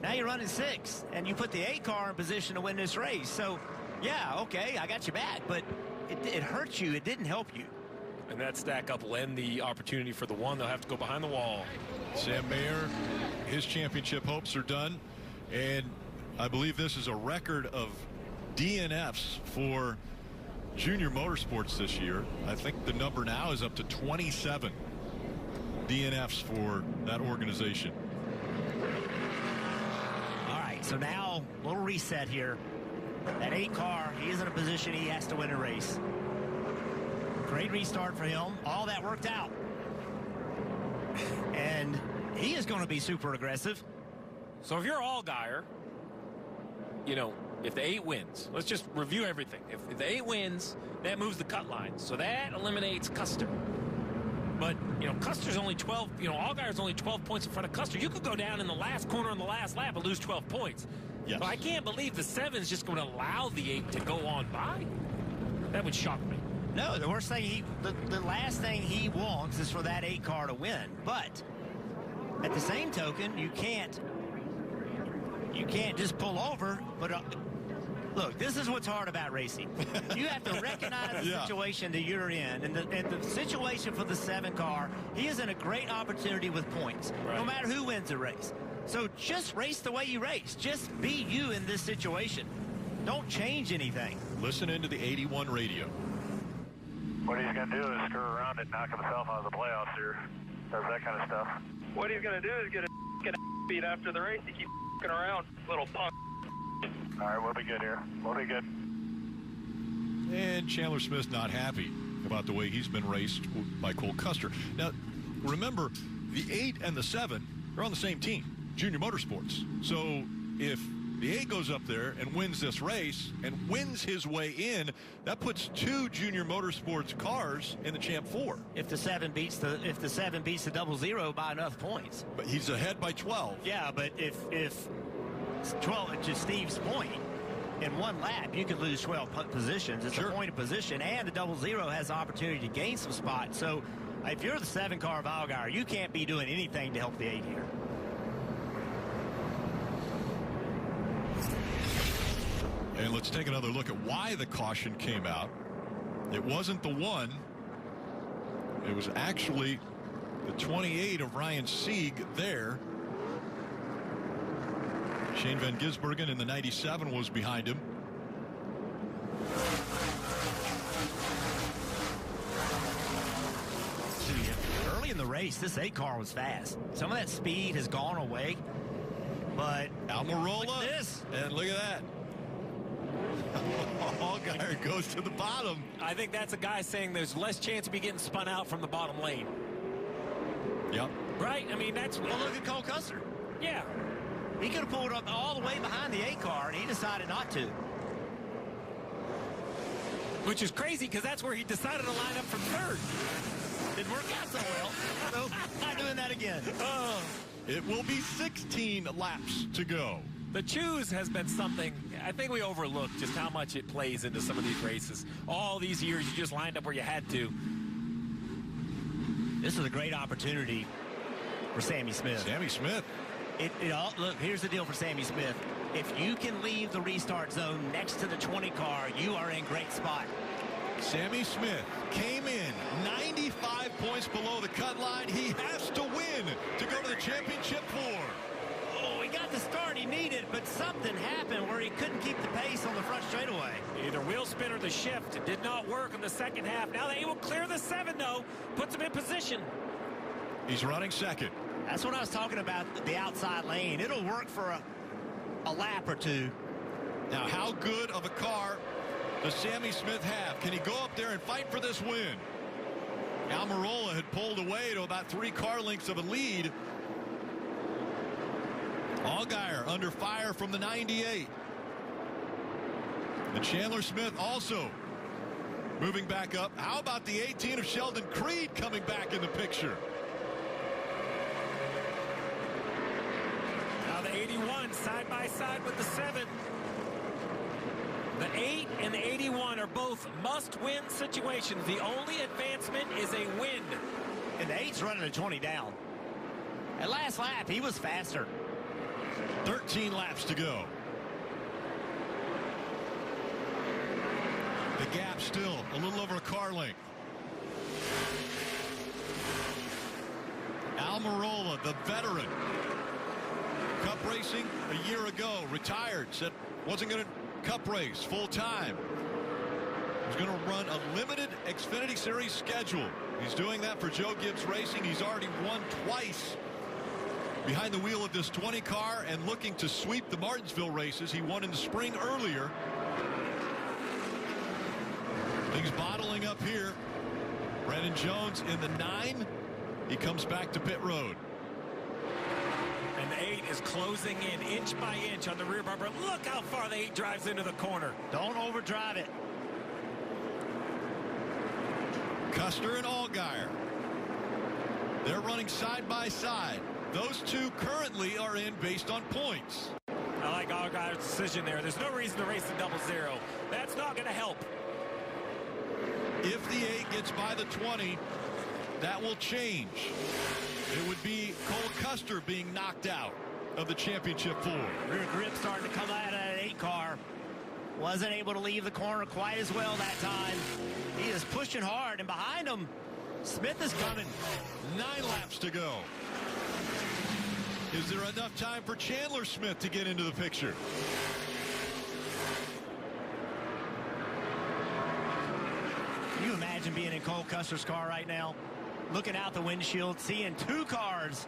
Now you're running 6th, and you put the 8 car in position to win this race. So, yeah, okay, I got you back, but it hurt you. It didn't help you. And that stack up will end the opportunity for the 1. They'll have to go behind the wall. Sam Mayer, his championship hopes are done. And I believe this is a record of DNFs for Junior Motorsports this year. I think the number now is up to 27 DNFs for that organization. All right, so now a little reset here. That 8 car, he is in a position he has to win a race. Great restart for him. All that worked out. And he is going to be super aggressive. So if you're Allgaier, if the 8 wins, let's just review everything. If the 8 wins, that moves the cut line. So that eliminates Custer. But, Custer's only 12, Allgaier's only 12 points in front of Custer. You could go down in the last corner on the last lap and lose 12 points. Yes. But I can't believe the 7's just going to allow the 8 to go on by. That would shock me. No, the worst thing the last thing he wants is for that 8 car to win. But at the same token, you can't just pull over. But Look, this is what's hard about racing. You have to recognize the situation that you're in. And the situation for the 7 car, he is in a great opportunity with points, no matter who wins the race. So just race the way you race. Just be you in this situation. Don't change anything. Listen into the 81 radio. What he's going to do is screw around and knock himself out of the playoffs here. Does that kind of stuff. What he's going to do is get a beat after the race. He keeps around, little punk. All right, we'll be good here. We'll be good. And Chandler Smith's not happy about the way he's been raced by Cole Custer. Now, remember, the 8 and the 7 are on the same team, Junior Motorsports. So if the 8 goes up there and wins this race and wins his way in, that puts 2 Junior Motorsports cars in the Champ 4. If the 7 beats the 00 by enough points. But he's ahead by 12. Yeah, but if 12, to Steve's point, in one lap you could lose 12 positions. It's a point of position, and the 00 has the opportunity to gain some spots. So if you're the 7 car of Allgaier, you can't be doing anything to help the 8 here. And let's take another look at why the caution came out. It wasn't the 1. It was actually the 28 of Ryan Sieg there. Shane Van Gisbergen in the 97 was behind him. Early in the race, this 8 car was fast. Some of that speed has gone away, but Almirola, look at this. And look at that. Allgaier goes to the bottom. I think that's a guy saying there's less chance of me getting spun out from the bottom lane. Yep. Right? I mean, that's... Well, look at Cole Custer. Yeah. He could have pulled up all the way behind the 8 car, and he decided not to. Which is crazy, because that's where he decided to line up from 3rd. Didn't work out so well. So, not doing that again. It will be 16 laps to go. The choose has been something, I think we overlooked just how much it plays into some of these races. All these years, you just lined up where you had to. This is a great opportunity for Sammy Smith. Sammy Smith. Look, here's the deal for Sammy Smith. If you can leave the restart zone next to the 20 car, you are in great spot. Sammy Smith came in 95 points below the cut line. He has to win to go to the championship 4. Oh, he got the start he needed, but something happened where he couldn't keep the pace on the front straightaway. Either wheel spin or the shift. It did not work in the second half. Now they will clear the 7, though. Puts him in position. He's running second. That's what I was talking about, the outside lane. It'll work for a lap or 2. Now, how good of a car does Sammy Smith have? Can he go up there and fight for this win? Almirola had pulled away to about 3 car lengths of a lead. Allgaier under fire from the 98. And Chandler Smith also moving back up. How about the 18 of Sheldon Creed coming back in the picture? Now the 81 side by side with the 7. The 8 and the 81 are both must-win situations. The only advancement is a win. And the 8's running a 20 down. At last lap, he was faster. 13 laps to go. The gap still a little over a car length. Almirola, the veteran. Cup racing a year ago, retired, said wasn't going to cup race full time. He's going to run a limited Xfinity Series schedule. He's doing that for Joe Gibbs Racing. He's already won twice behind the wheel of this 20 car and looking to sweep the Martinsville races. He won in the spring earlier. Things bottling up here. Brandon Jones in the 9. He comes back to pit road. And the 8 is closing in inch by inch on the rear bumper. Look how far the 8 drives into the corner. Don't overdrive it. Custer and Allgaier. They're running side by side. Those two currently are in based on points. I like Allgaier's decision there. There's no reason to race the 00. That's not going to help. If the 8 gets by the 20, that will change. It would be Cole Custer being knocked out of the championship 4. Rear grip starting to come out of that 8 car. Wasn't able to leave the corner quite as well that time. He is pushing hard, and behind him, Smith is coming. 9 laps to go. Is there enough time for Chandler Smith to get into the picture? Can you imagine being in Cole Custer's car right now? Looking out the windshield, seeing 2 cars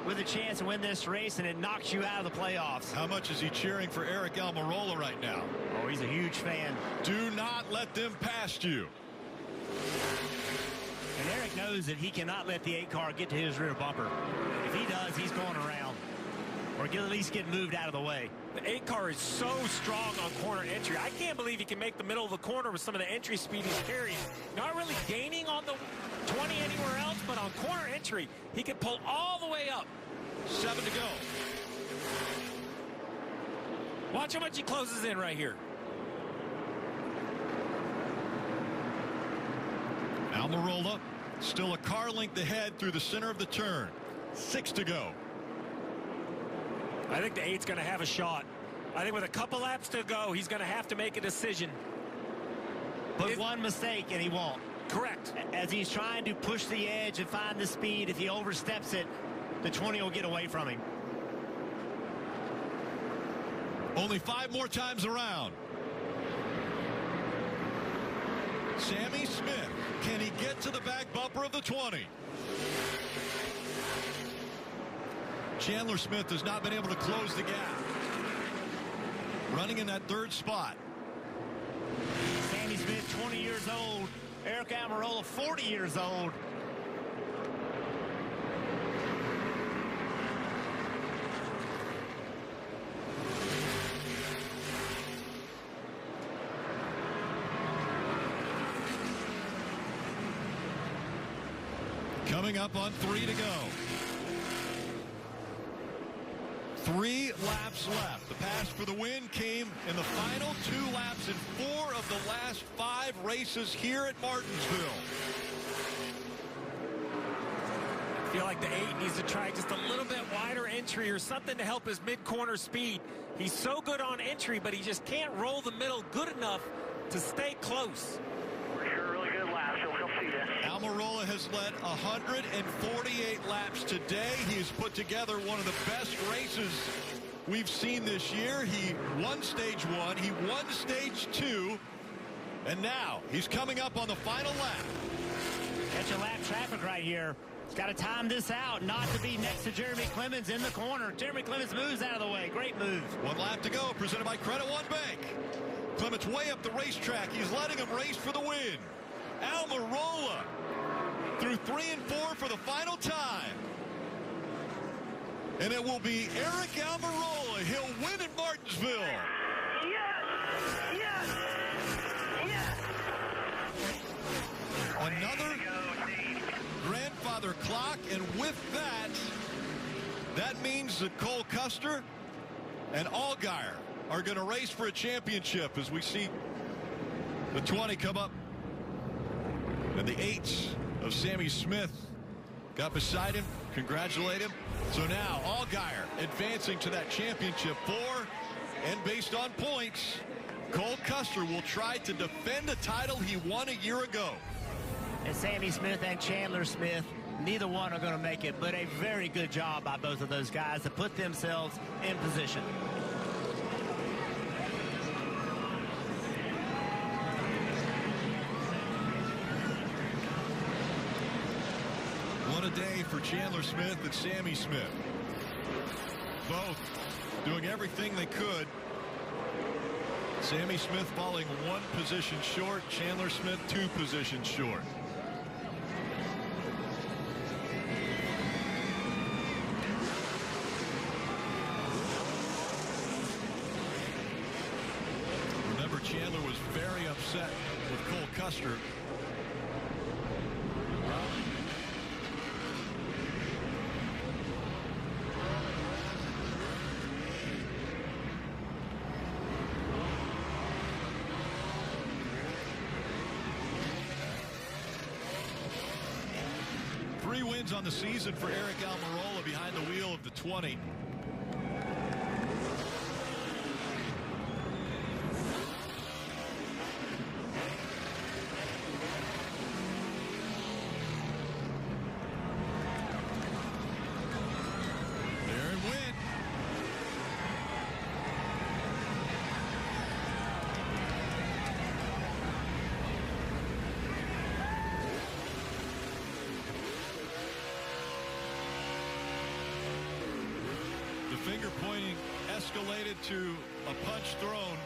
with a chance to win this race, and it knocks you out of the playoffs. How much is he cheering for Eric Almirola right now? Oh, he's a huge fan. Do not let them past you. And Eric knows that he cannot let the 8 car get to his rear bumper. If he does, he's going around. Or at least get moved out of the way. The 8 car is so strong on corner entry. I can't believe he can make the middle of the corner with some of the entry speed he's carrying. Not really gaining on the 20 anywhere else, but on corner entry, he can pull all the way up. 7 to go. Watch how much he closes in right here. Almirola still a car length ahead through the center of the turn. 6 to go. I think the 8's going to have a shot. I think with a couple laps to go, he's going to have to make a decision. But one mistake and he won't. Correct. As he's trying to push the edge and find the speed, if he oversteps it, the 20 will get away from him. Only 5 more times around. Sammy Smith, can he get to the back bumper of the 20? Chandler Smith has not been able to close the gap. Running in that 3rd spot. Sammy Smith, 20 years old. Eric Almirola, 40 years old. Coming up on 3 to go. 3 laps left. The pass for the win came in the final 2 laps in 4 of the last 5 races here at Martinsville. I feel like the 8 needs to try just a little bit wider entry or something to help his mid-corner speed. He's so good on entry, but he just can't roll the middle good enough to stay close. Sure, really good laps. He'll see that. Almirola has led 148 laps today. He has put together one of the best races we've seen this year. He won stage 1. He won stage 2. And now he's coming up on the final lap. Catch a lap traffic right here. He's got to time this out, not to be next to Jeremy Clemens in the corner. Jeremy Clemens moves out of the way. Great move. 1 lap to go, presented by Credit One Bank. Clemens way up the racetrack. He's letting him race for the win. Almirola through 3 and 4 for the final time. And it will be Eric Almirola. He'll win in Martinsville. Yes! Yes! Yes! Another grandfather clock, and with that means that Cole Custer and Allgaier are going to race for a championship as we see the 20 come up. And the 8 of Sammy Smith got beside him, congratulate him. So now Allgaier advancing to that championship 4, and based on points, Cole Custer will try to defend a title he won a year ago. And Sammy Smith and Chandler Smith, neither one are going to make it, but a very good job by both of those guys to put themselves in position. What a day for Chandler Smith and Sammy Smith. Both doing everything they could. Sammy Smith falling 1 position short. Chandler Smith 2 positions short. Remember, Chandler was very upset with Cole Custer. On the season for Eric Almirola behind the wheel of the 20. to a punch thrown.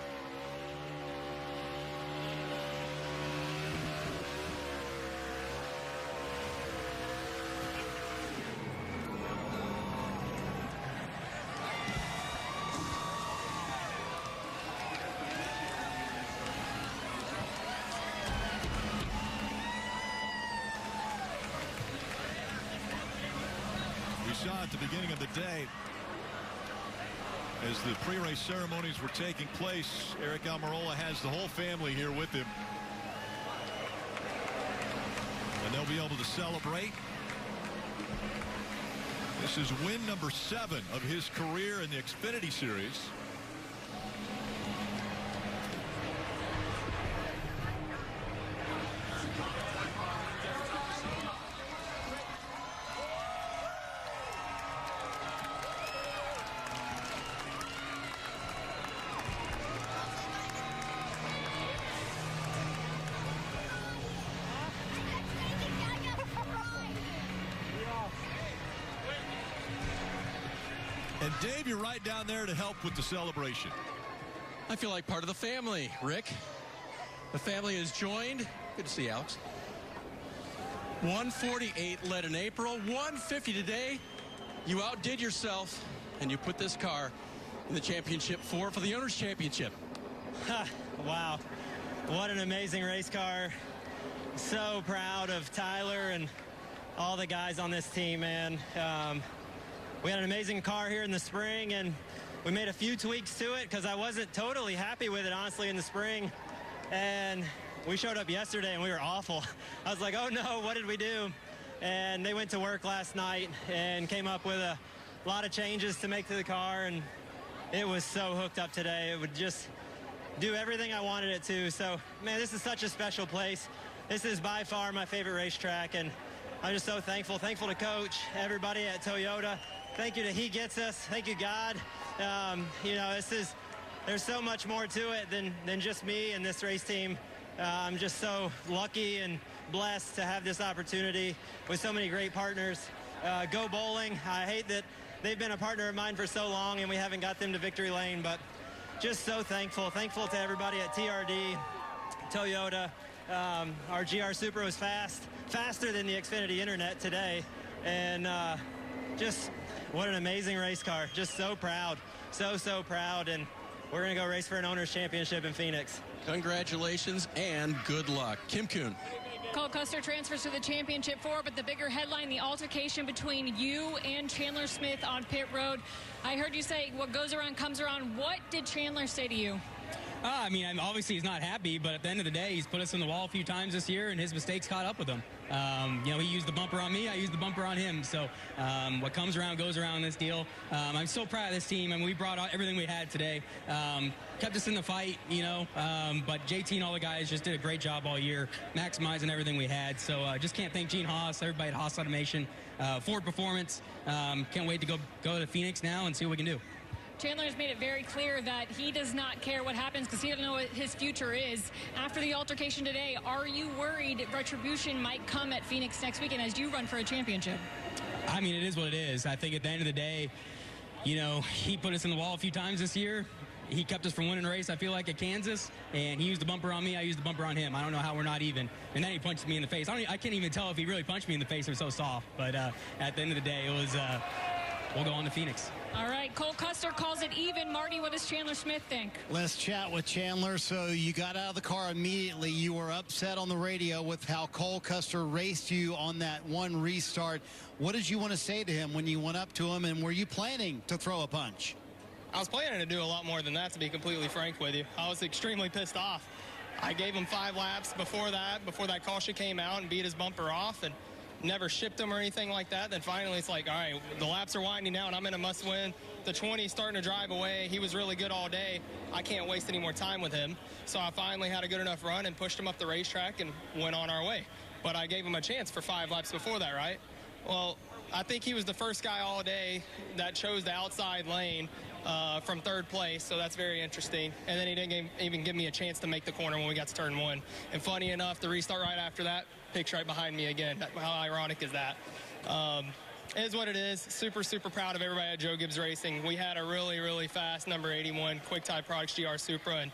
At the beginning of the day, as the pre-race ceremonies were taking place, Eric Almirola has the whole family here with him, and they'll be able to celebrate. This is win number 7 of his career in the Xfinity Series. And Dave, you're right down there to help with the celebration. I feel like part of the family, Rick. The family is joined. Good to see you, Alex. 148 led in April, 150 today. You outdid yourself, and you put this car in the championship 4 for the Owners' Championship. Wow. What an amazing race car. So proud of Tyler and all the guys on this team, man. We had an amazing car here in the spring, and we made a few tweaks to it because I wasn't totally happy with it, honestly, in the spring. And we showed up yesterday, and we were awful. I was like, oh, no, what did we do? And they went to work last night and came up with a lot of changes to make to the car, and it was so hooked up today. It would just do everything I wanted it to. So, man, this is such a special place. This is by far my favorite racetrack, and I'm just so thankful. Thankful to Coach, everybody at Toyota. Thank you to He Gets Us. Thank you, God. You know, there's so much more to it than just me and this race team. I'm just so lucky and blessed to have this opportunity with so many great partners. Go Bowling. I hate that they've been a partner of mine for so long and we haven't got them to victory lane, but just so thankful. Thankful to everybody at TRD, Toyota. Our GR Supra was faster than the Xfinity Internet today. And just what an amazing race car. Just so proud. So proud. And we're going to go race for an Owners' Championship in Phoenix. Congratulations and good luck. Kim Kuhn. Cole Custer transfers to the championship 4, but the bigger headline, the altercation between you and Chandler Smith on pit road. I heard you say what goes around comes around. What did Chandler say to you? I mean, obviously he's not happy, but at the end of the day, he's put us in the wall a few times this year, and his mistakes caught up with him. You know, he used the bumper on me, I used the bumper on him. So what comes around goes around in this deal. I'm so proud of this team. I mean, we brought out everything we had today. Kept us in the fight, you know, but JT and all the guys just did a great job all year, maximizing everything we had. So just can't thank Gene Haas, everybody at Haas Automation, Ford Performance. Can't wait to go to Phoenix now and see what we can do. Chandler has made it very clear that he does not care what happens because he doesn't know what his future is. After the altercation today, are you worried retribution might come at Phoenix next weekend as you run for a championship? I mean, it is what it is. I think at the end of the day, you know, he put us in the wall a few times this year. He kept us from winning a race, I feel like, at Kansas, and he used the bumper on me, I used the bumper on him. I don't know how we're not even. And then he punched me in the face. I can't even tell if he really punched me in the face. It was so soft. But at the end of the day, it was, we'll go on to Phoenix. All right, Cole Custer calls it even. Marty, what does Chandler Smith think? Let's chat with Chandler. So you got out of the car immediately. You were upset on the radio with how Cole Custer raced you on that one restart. What did you want to say to him when you went up to him, and were you planning to throw a punch? I was planning to do a lot more than that, to be completely frank with you. I was extremely pissed off. I gave him 5 laps before that caution came out and beat his bumper off and never shipped him or anything like that. Then finally it's like, all right, the laps are winding down. I'm in a must-win. The 20's starting to drive away. He was really good all day. I can't waste any more time with him. So I finally had a good enough run and pushed him up the racetrack and went on our way. But I gave him a chance for 5 laps before that, right? Well, I think he was the first guy all day that chose the outside lane from 3rd place, so that's very interesting. And then he didn't even give me a chance to make the corner when we got to turn 1. And funny enough, the restart right after that, picks right behind me again. How ironic is that? It is what it is. Super, super proud of everybody at Joe Gibbs Racing. We had a really, really fast number 81 QuickTime Products GR Supra, and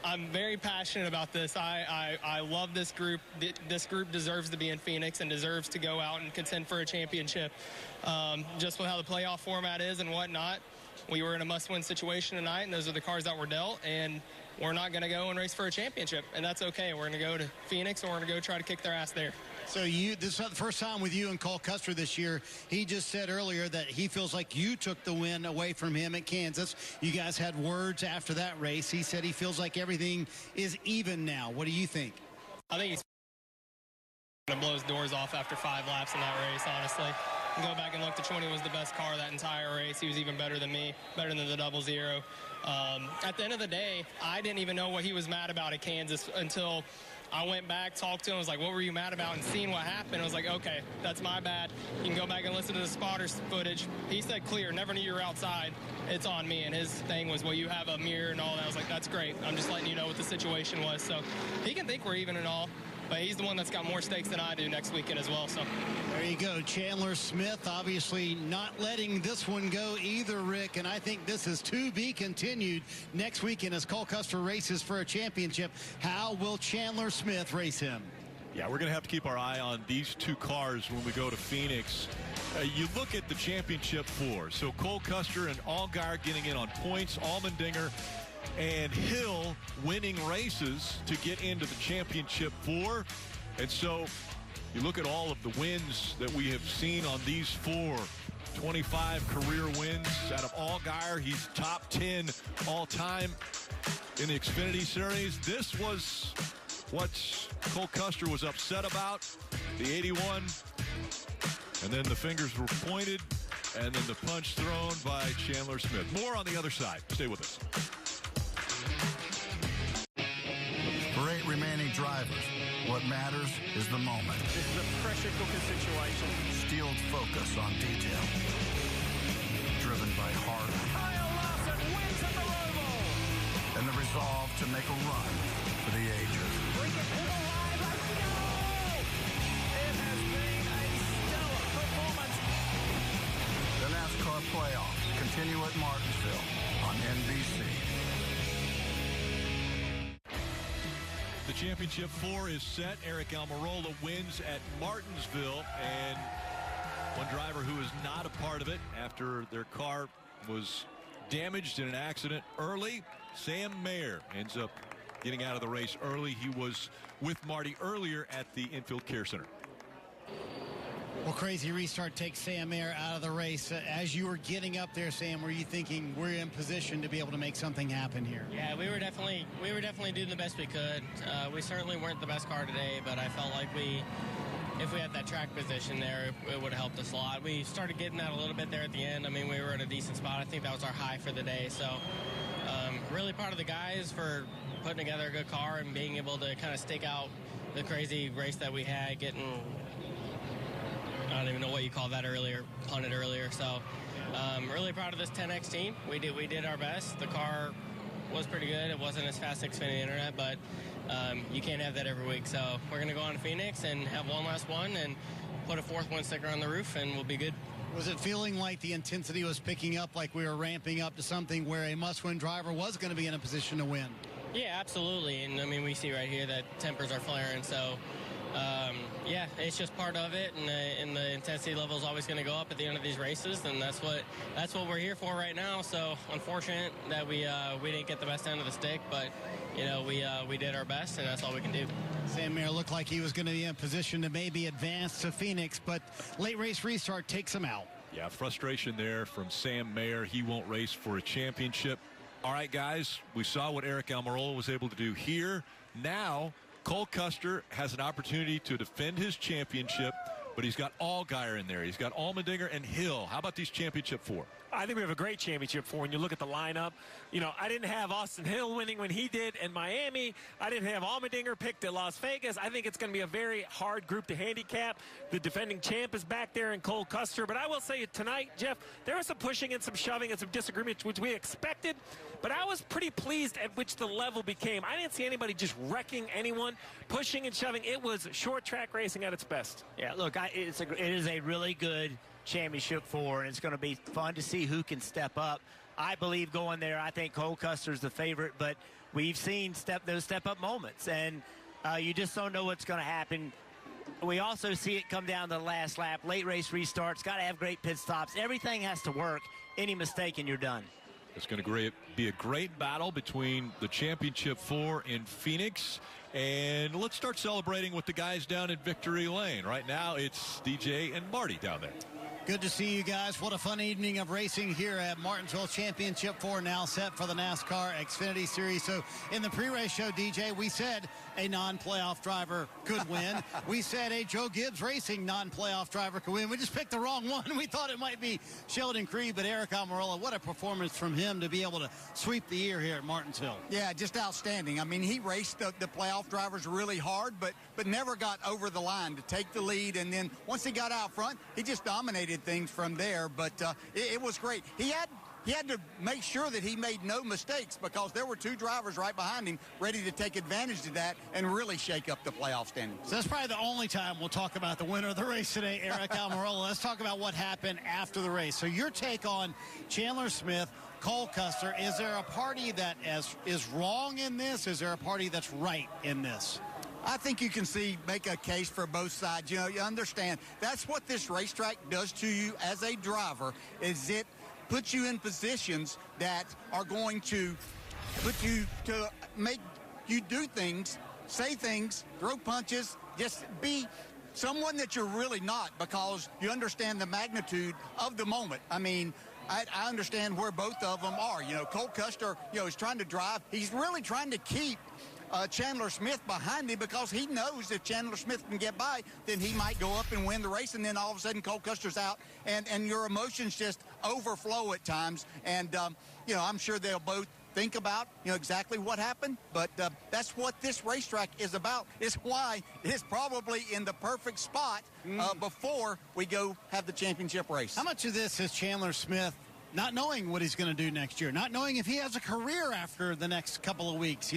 I'm very passionate about this. I love this group. This group deserves to be in Phoenix and deserves to go out and contend for a championship. Just with how the playoff format is and whatnot, we were in a must-win situation tonight, and those are the cards that were dealt, and we're not going to go and race for a championship, and that's okay. We're going to go to Phoenix, and we're going to go try to kick their ass there. So this is not the first time with you and Cole Custer this year. He just said earlier that he feels like you took the win away from him at Kansas. You guys had words after that race. He said he feels like everything is even now. What do you think? I think he's going to blow his doors off after 5 laps in that race, honestly. Go back and look, the 20 was the best car that entire race. He was even better than me, better than the 00. At the end of the day, I didn't even know what he was mad about at Kansas until I went back, talked to him, was like, what were you mad about? And seeing what happened, I was like, okay, that's my bad. You can go back and listen to the spotters footage. He said clear, never knew you were outside. It's on me. And his thing was, well, you have a mirror and all that. I was like, that's great. I'm just letting you know what the situation was. So he can think we're even and all. But he's the one that's got more stakes than I do next weekend as well. So there you go. Chandler Smith obviously not letting this one go either, Rick. And I think this is to be continued next weekend as Cole Custer races for a championship. How will Chandler Smith race him? Yeah, we're going to have to keep our eye on these two cars when we go to Phoenix. You look at the championship 4. So Cole Custer and Allgaier getting in on points. Allmendinger and Hill winning races to get into the championship 4. And so you look at all of the wins that we have seen on these 4. 25 career wins out of Allgaier. He's top 10 all time in the Xfinity Series. This was what Cole Custer was upset about, the 81. And then the fingers were pointed, and then the punch thrown by Chandler Smith. More on the other side. Stay with us. For 8 remaining drivers, what matters is the moment. This is a pressure cooker situation. Steeled focus on detail. Driven by heart. Kyle Larson wins at the Roval. And the resolve to make a run for the ages. Bring it to the line. Let's go! It has been a stellar performance. The NASCAR playoffs continue at Martinsville on NBC. The championship 4 is set. Eric Almirola wins at Martinsville, and one driver who is not a part of it after their car was damaged in an accident early, Sam Mayer, ends up getting out of the race early. He was with Marty earlier at the Infield Care Center. Well, crazy restart takes Sam Mayer out of the race. As you were getting up there, Sam, were you thinking we're in position to be able to make something happen here? Yeah, we were definitely doing the best we could. We certainly weren't the best car today, but I felt like if we had that track position there, it would have helped us a lot. We started getting that a little bit there at the end. I mean, we were in a decent spot. I think that was our high for the day. So really proud of the guys for putting together a good car and being able to kind of stake out the crazy race that we had, getting, I don't even know what you call that earlier, punted earlier. So really proud of this 10X team. We did our best. The car was pretty good. It wasn't as fast as Xfinity Internet, but you can't have that every week. So we're going to go on to Phoenix and have one last one and put a 4th one sticker on the roof, and we'll be good. Was it feeling like the intensity was picking up, like we were ramping up to something where a must-win driver was going to be in a position to win? Yeah, absolutely. And, I mean, we see right here that tempers are flaring. So, yeah, it's just part of it. And the intensity level is always going to go up at the end of these races. And that's what we're here for right now. So, unfortunate that we didn't get the best end of the stick. But, you know, we did our best, and that's all we can do. Sam Mayer looked like he was going to be in position to maybe advance to Phoenix, but late race restart takes him out. Yeah, frustration there from Sam Mayer. He won't race for a championship. All right, guys, we saw what Eric Almirola was able to do here. Now, Cole Custer has an opportunity to defend his championship, but he's got Allgaier in there. He's got Allmendinger and Hill. How about these championship 4? I think we have a great championship 4. When you look at the lineup, you know, I didn't have Austin Hill winning when he did in Miami. I didn't have Allmendinger picked at Las Vegas. I think it's going to be a very hard group to handicap. The defending champ is back there in Cole Custer. But I will say tonight, Jeff, there was some pushing and some shoving and some disagreement, which we expected. But I was pretty pleased at which the level became. I didn't see anybody just wrecking anyone, pushing and shoving. It was short track racing at its best. Yeah, look, it is a really good championship 4, and it's going to be fun to see who can step up. I believe going there, I think Cole Custer's the favorite, but we've seen those step-up moments, and you just don't know what's going to happen. We also see it come down to the last lap, late race restarts, got to have great pit stops. Everything has to work. Any mistake and you're done. It's going to be a great battle between the Championship 4 in Phoenix. And let's start celebrating with the guys down in Victory Lane. Right now, it's DJ and Marty down there. Good to see you guys. What a fun evening of racing here at Martinsville. Championship 4 now set for the NASCAR Xfinity Series. So in the pre-race show, DJ, we said a non-playoff driver could win. We said a Joe Gibbs Racing non-playoff driver could win. We just picked the wrong one. We thought it might be Sheldon Creed, but Eric Almirola, what a performance from him to be able to sweep the year here at Martinsville. Yeah, just outstanding. I mean, he raced the playoff drivers really hard, but never got over the line to take the lead. And then once he got out front, he just dominated things from there. But it was great. He had to make sure that he made no mistakes because there were 2 drivers right behind him ready to take advantage of that and really shake up the playoff standings. So that's probably the only time we'll talk about the winner of the race today, Eric Almirola. Let's talk about what happened after the race. So your take on Chandler Smith, Cole Custer, is there a party that is wrong in this? Is there a party that's right in this? I think you can make a case for both sides. You know, you understand that's what this racetrack does to you as a driver, is it puts you in positions that are going to put you to make you do things, say things, throw punches, just be someone that you're really not because you understand the magnitude of the moment. I mean, I understand where both of them are. You know, Cole Custer, is trying to drive. He's really trying to keep Chandler Smith behind him because he knows if Chandler Smith can get by, then he might go up and win the race, and then all of a sudden Cole Custer's out, and your emotions just overflow at times. And, I'm sure they'll both think about, exactly what happened, but that's what this racetrack is about. It's why it's probably in the perfect spot before we go have the championship race. How much of this is Chandler Smith not knowing what he's going to do next year, not knowing if he has a career after the next couple of weeks,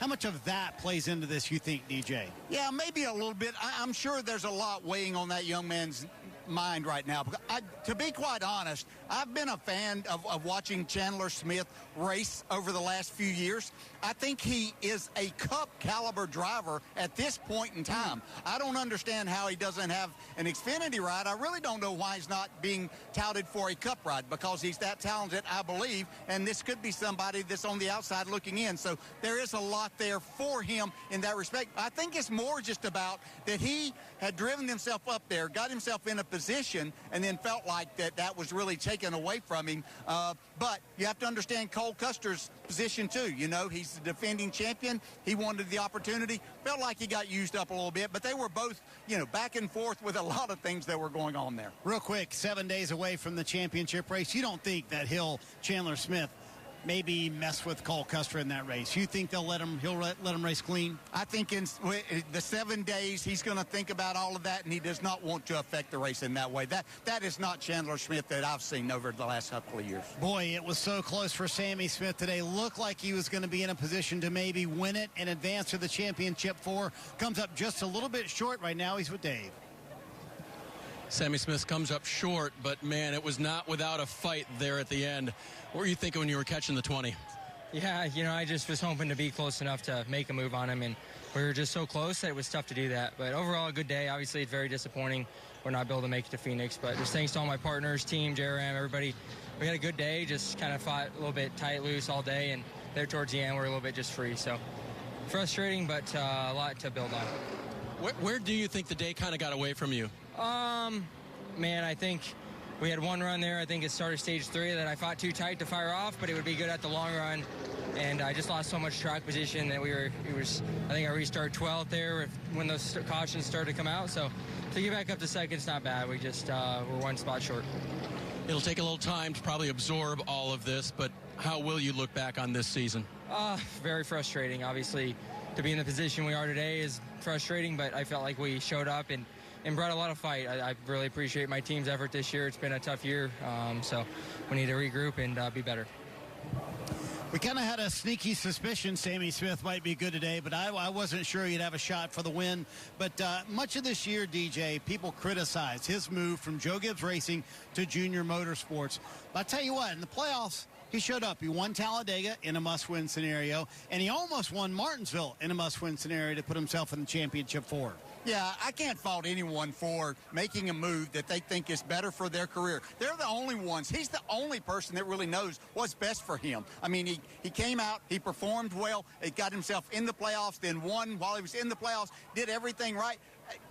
How much of that plays into this, you think, DJ? Yeah, maybe a little bit. I'm sure there's a lot weighing on that young man's mind right now. To be quite honest, I've been a fan of watching Chandler Smith race over the last few years. I think he is a Cup caliber driver at this point in time. I don't understand how he doesn't have an Xfinity ride. I really don't know why he's not being touted for a Cup ride, because he's that talented, I believe, and this could be somebody that's on the outside looking in. So there is a lot there for him in that respect. I think it's more just about that he had driven himself up there, got himself in a position, and then felt like that was really taken away from him. But you have to understand Cole Custer's position too. He's the defending champion. He wanted the opportunity. Felt like he got used up a little bit, but they were both, back and forth with a lot of things that were going on there. Real quick, 7 days away from the championship race. You don't think that Chandler Smith maybe mess with Cole Custer in that race? You think he'll let him race clean? I think in the 7 days he's going to think about all of that, and he does not want to affect the race in that way. That is not Chandler Smith that I've seen over the last couple of years. Boy, it was so close for Sammy Smith today. Looked like he was going to be in a position to maybe win it and advance to the championship 4. Comes up just a little bit short. Right now he's with Dave. Sammy Smith comes up short, but man, it was not without a fight there at the end. What were you thinking when you were catching the 20? Yeah, I just was hoping to be close enough to make a move on him, and we were just so close that it was tough to do that. But overall, a good day. Obviously, it's very disappointing we're not able to make it to Phoenix, but just thanks to all my partners, team, JRM, everybody. We had a good day, just kind of fought a little bit tight, loose all day, and there towards the end, we're a little bit just free. So frustrating, but a lot to build on. Where do you think the day kind of got away from you? Man, I think we had one run there. I think it started stage 3 that I fought too tight to fire off, but it would be good at the long run. And I just lost so much track position that I think I restarted 12th there when those cautions started to come out. So to get back up to second, it's not bad. We just we're one spot short. It'll take a little time to probably absorb all of this, but how will you look back on this season? Very frustrating. Obviously, to be in the position we are today is frustrating, but I felt like we showed up and brought a lot of fight. I really appreciate my team's effort this year. It's been a tough year, so we need to regroup and be better. We kind of had a sneaky suspicion Sammy Smith might be good today, but I wasn't sure he'd have a shot for the win. But much of this year, DJ, people criticize his move from Joe Gibbs Racing to Junior Motorsports. But I tell you what, in the playoffs, he showed up. He won Talladega in a must-win scenario, and he almost won Martinsville in a must-win scenario to put himself in the championship four. Yeah, I can't fault anyone for making a move that they think is better for their career. They're the only ones. He's the only person that really knows what's best for him. I mean, he came out, he performed well, he got himself in the playoffs, then won while he was in the playoffs, did everything right.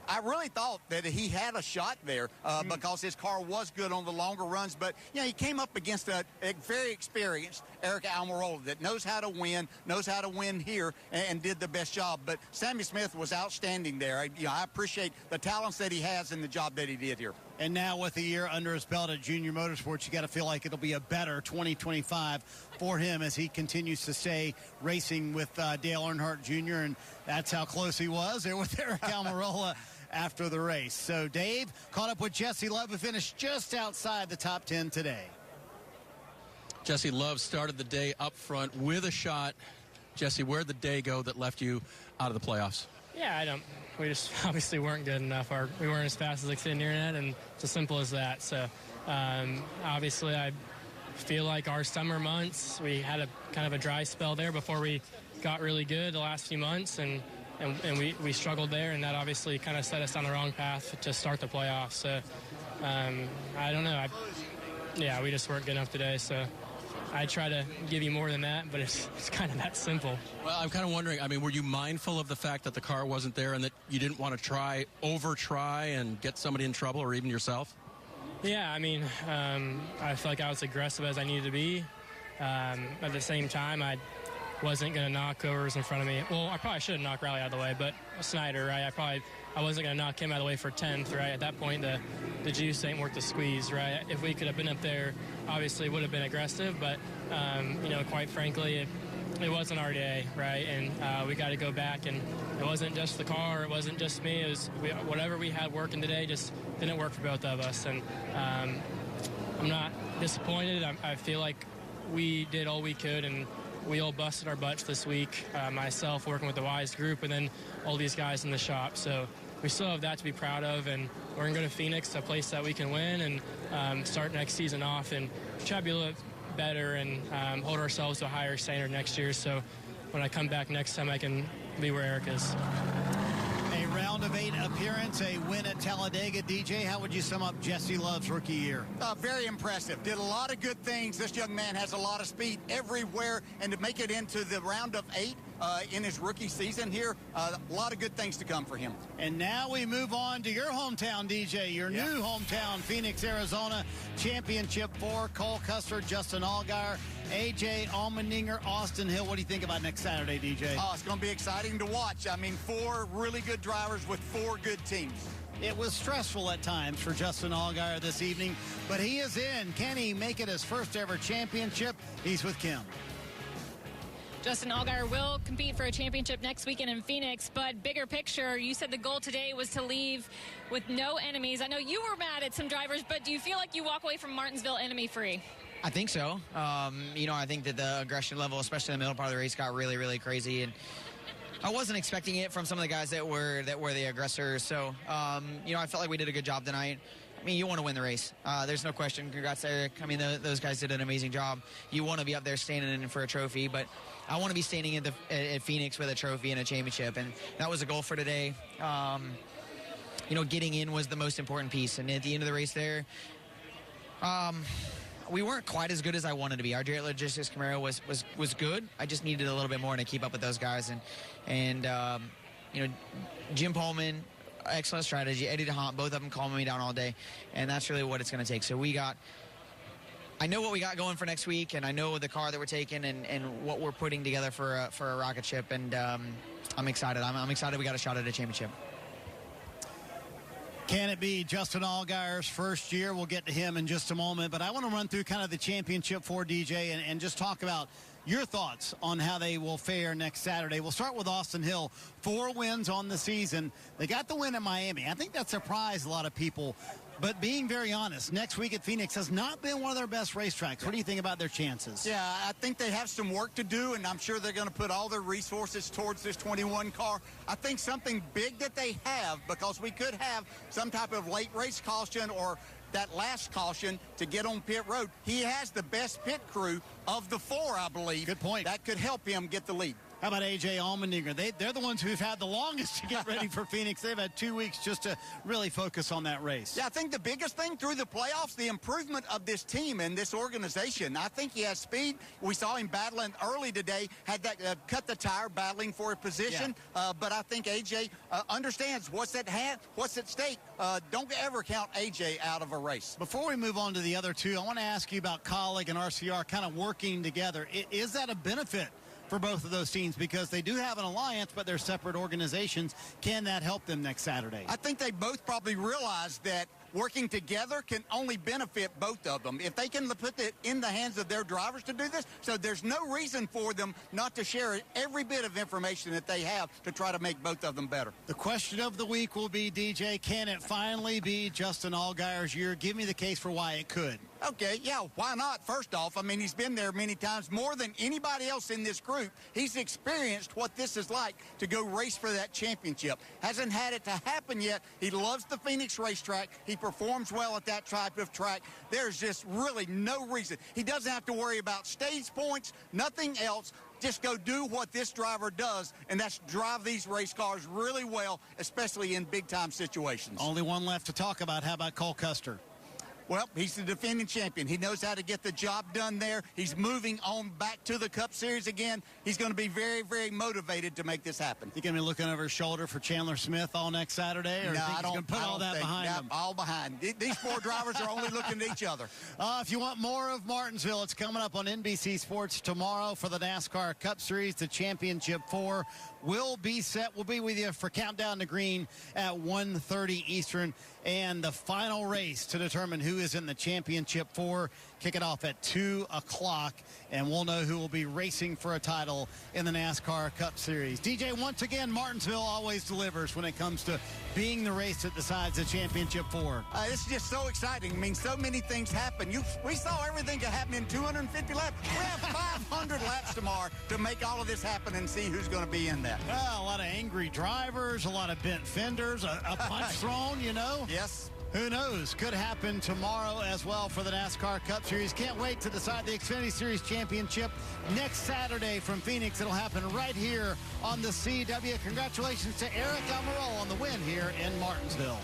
I really thought that he had a shot there because his car was good on the longer runs. But, you know, he came up against a very experienced Eric Almirola that knows how to win here, and did the best job. But Sammy Smith was outstanding there. I appreciate the talents that he has and the job that he did here. And now with a year under his belt at Junior Motorsports, you got to feel like it'll be a better 2025 for him as he continues to stay racing with Dale Earnhardt Jr., and that's how close he was there with Eric Almirola after the race. So Dave caught up with Jesse Love, who finished just outside the top 10 today. Jesse Love started the day up front with a shot. Jesse, where'd the day go that left you out of the playoffs? Yeah, we just obviously weren't good enough. We weren't as fast as Xfinity Internet, and it's as simple as that. So obviously I feel like our summer months, we had a kind of a dry spell there before we got really good the last few months, and we struggled there, and that obviously kind of set us on the wrong path to start the playoffs. So I don't know. We just weren't good enough today. So I try to give you more than that, but it's kind of that simple. Well, I'm kind of wondering, were you mindful of the fact that the car wasn't there and that you didn't want to over-try and get somebody in trouble or even yourself? Yeah, I feel like I was aggressive as I needed to be. At the same time, I wasn't going to knock Covers in front of me. Well, I probably should have knocked Riley out of the way, but Snyder, right? I wasn't going to knock him out of the way for 10th, right? At that point, the juice ain't worth the squeeze, right? If we could have been up there, obviously it would have been aggressive, but, quite frankly, it wasn't our day, right? And we got to go back, and it wasn't just the car, it wasn't just me, it was whatever we had working today just didn't work for both of us. And I'm not disappointed. I feel like we did all we could, and we all busted our butts this week, myself working with the Wise group, and then all these guys in the shop. So we still have that to be proud of, and we're going to go to Phoenix, a place that we can win, and start next season off and try to be a little better and hold ourselves to a higher standard next year. So when I come back next time, I can be where Eric is. A round of 8 appearance, a win at Talladega. DJ, how would you sum up Jesse Love's rookie year? Very impressive. Did a lot of good things. This young man has a lot of speed everywhere, and to make it into the round of 8 in his rookie season here, a lot of good things to come for him. And now we move on to your hometown, DJ, your new hometown, Phoenix, Arizona, Championship 4, Cole Custer, Justin Allgaier, AJ Allmendinger, Austin Hill. What do you think about next Saturday, DJ? Oh, it's going to be exciting to watch. 4 really good drivers with 4 good teams. It was stressful at times for Justin Allgaier this evening, but he is in. Can he make it his first ever championship? He's with Kim. Justin Allgaier will compete for a championship next weekend in Phoenix, but bigger picture, you said the goal today was to leave with no enemies. I know you were mad at some drivers, but do you feel like you walk away from Martinsville enemy-free? I think so. I think that the aggression level, especially in the middle part of the race, got really, really crazy, and I wasn't expecting it from some of the guys that were the aggressors. So, I felt like we did a good job tonight. You want to win the race. There's no question. Congrats, Eric. Those guys did an amazing job. You want to be up there standing in for a trophy, but I want to be standing at Phoenix with a trophy and a championship, and that was a goal for today. Getting in was the most important piece, and at the end of the race there, we weren't quite as good as I wanted to be. Our Direct Logistics Camaro was good. I just needed a little bit more to keep up with those guys, and Jim Pullman, excellent strategy. Eddie DeHaan, both of them calming me down all day, and that's really what it's going to take. So I know what we got going for next week, and I know the car that we're taking and what we're putting together for a rocket ship, and I'm excited. I'm excited we got a shot at a championship. Can it be Justin Allgaier's first year? We'll get to him in just a moment, but I want to run through kind of the championship for DJ and just talk about your thoughts on how they will fare next Saturday. We'll start with Austin Hill. 4 wins on the season. They got the win at Miami. I think that surprised a lot of people. But being very honest, next week at Phoenix has not been one of their best racetracks. What do you think about their chances? Yeah, I think they have some work to do, and I'm sure they're going to put all their resources towards this 21 car. I think something big that they have, because we could have some type of late race caution or that last caution to get on pit road. He has the best pit crew of the 4, I believe. Good point. That could help him get the lead. How about A.J. Allmendinger? They're the ones who've had the longest to get ready for Phoenix. They've had 2 weeks just to really focus on that race. Yeah, I think the biggest thing through the playoffs, the improvement of this team and this organization. I think he has speed. We saw him battling early today, had that cut the tire, battling for a position. Yeah. But I think A.J. Understands what's at hand, what's at stake. Don't ever count A.J. out of a race. Before we move on to the other two, I want to ask you about Colleague and RCR kind of working together. Is that a benefit for both of those teams, because they do have an alliance, but they're separate organizations? Can that help them next Saturday? I think they both probably realize that working together can only benefit both of them. If they can put it in the hands of their drivers to do this, so there's no reason for them not to share every bit of information that they have to try to make both of them better. The question of the week will be, DJ, can it finally be Justin Allgaier's year? Give me the case for why it could. Okay, yeah, why not? First off, I mean, he's been there many times, more than anybody else in this group. He's experienced what this is like to go race for that championship. Hasn't had it to happen yet. He loves the Phoenix racetrack. He performs well at that type of track. There's just really no reason. He doesn't have to worry about stage points, nothing else. Just go do what this driver does, and that's drive these race cars really well, especially in big-time situations. Only one left to talk about. How about Cole Custer? Well, he's the defending champion. He knows how to get the job done there. He's moving on back to the Cup Series again. He's going to be very, very motivated to make this happen. You going to be looking over his shoulder for Chandler Smith all next Saturday? Or no, I don't think put all that behind him? All behind. These 4 drivers are only looking at each other. If you want more of Martinsville, it's coming up on NBC Sports tomorrow for the NASCAR Cup Series. The Championship 4 will be set. We'll be with you for Countdown to Green at 1:30 Eastern. And the final race to determine who is in the Championship 4, kick it off at 2 o'clock, and we'll know who will be racing for a title in the NASCAR Cup Series. DJ, once again, Martinsville always delivers when it comes to being the race that decides the Championship 4. It's just so exciting. I mean, so many things happen. We saw everything that happened in 250 laps. We have 500 laps tomorrow to make all of this happen and see who's going to be in that. A lot of angry drivers, a lot of bent fenders, a punch thrown, you know. Yes. Who knows? Could happen tomorrow as well for the NASCAR Cup Series. Can't wait to decide the Xfinity Series Championship next Saturday from Phoenix. It'll happen right here on the CW. Congratulations to Eric Almirola on the win here in Martinsville.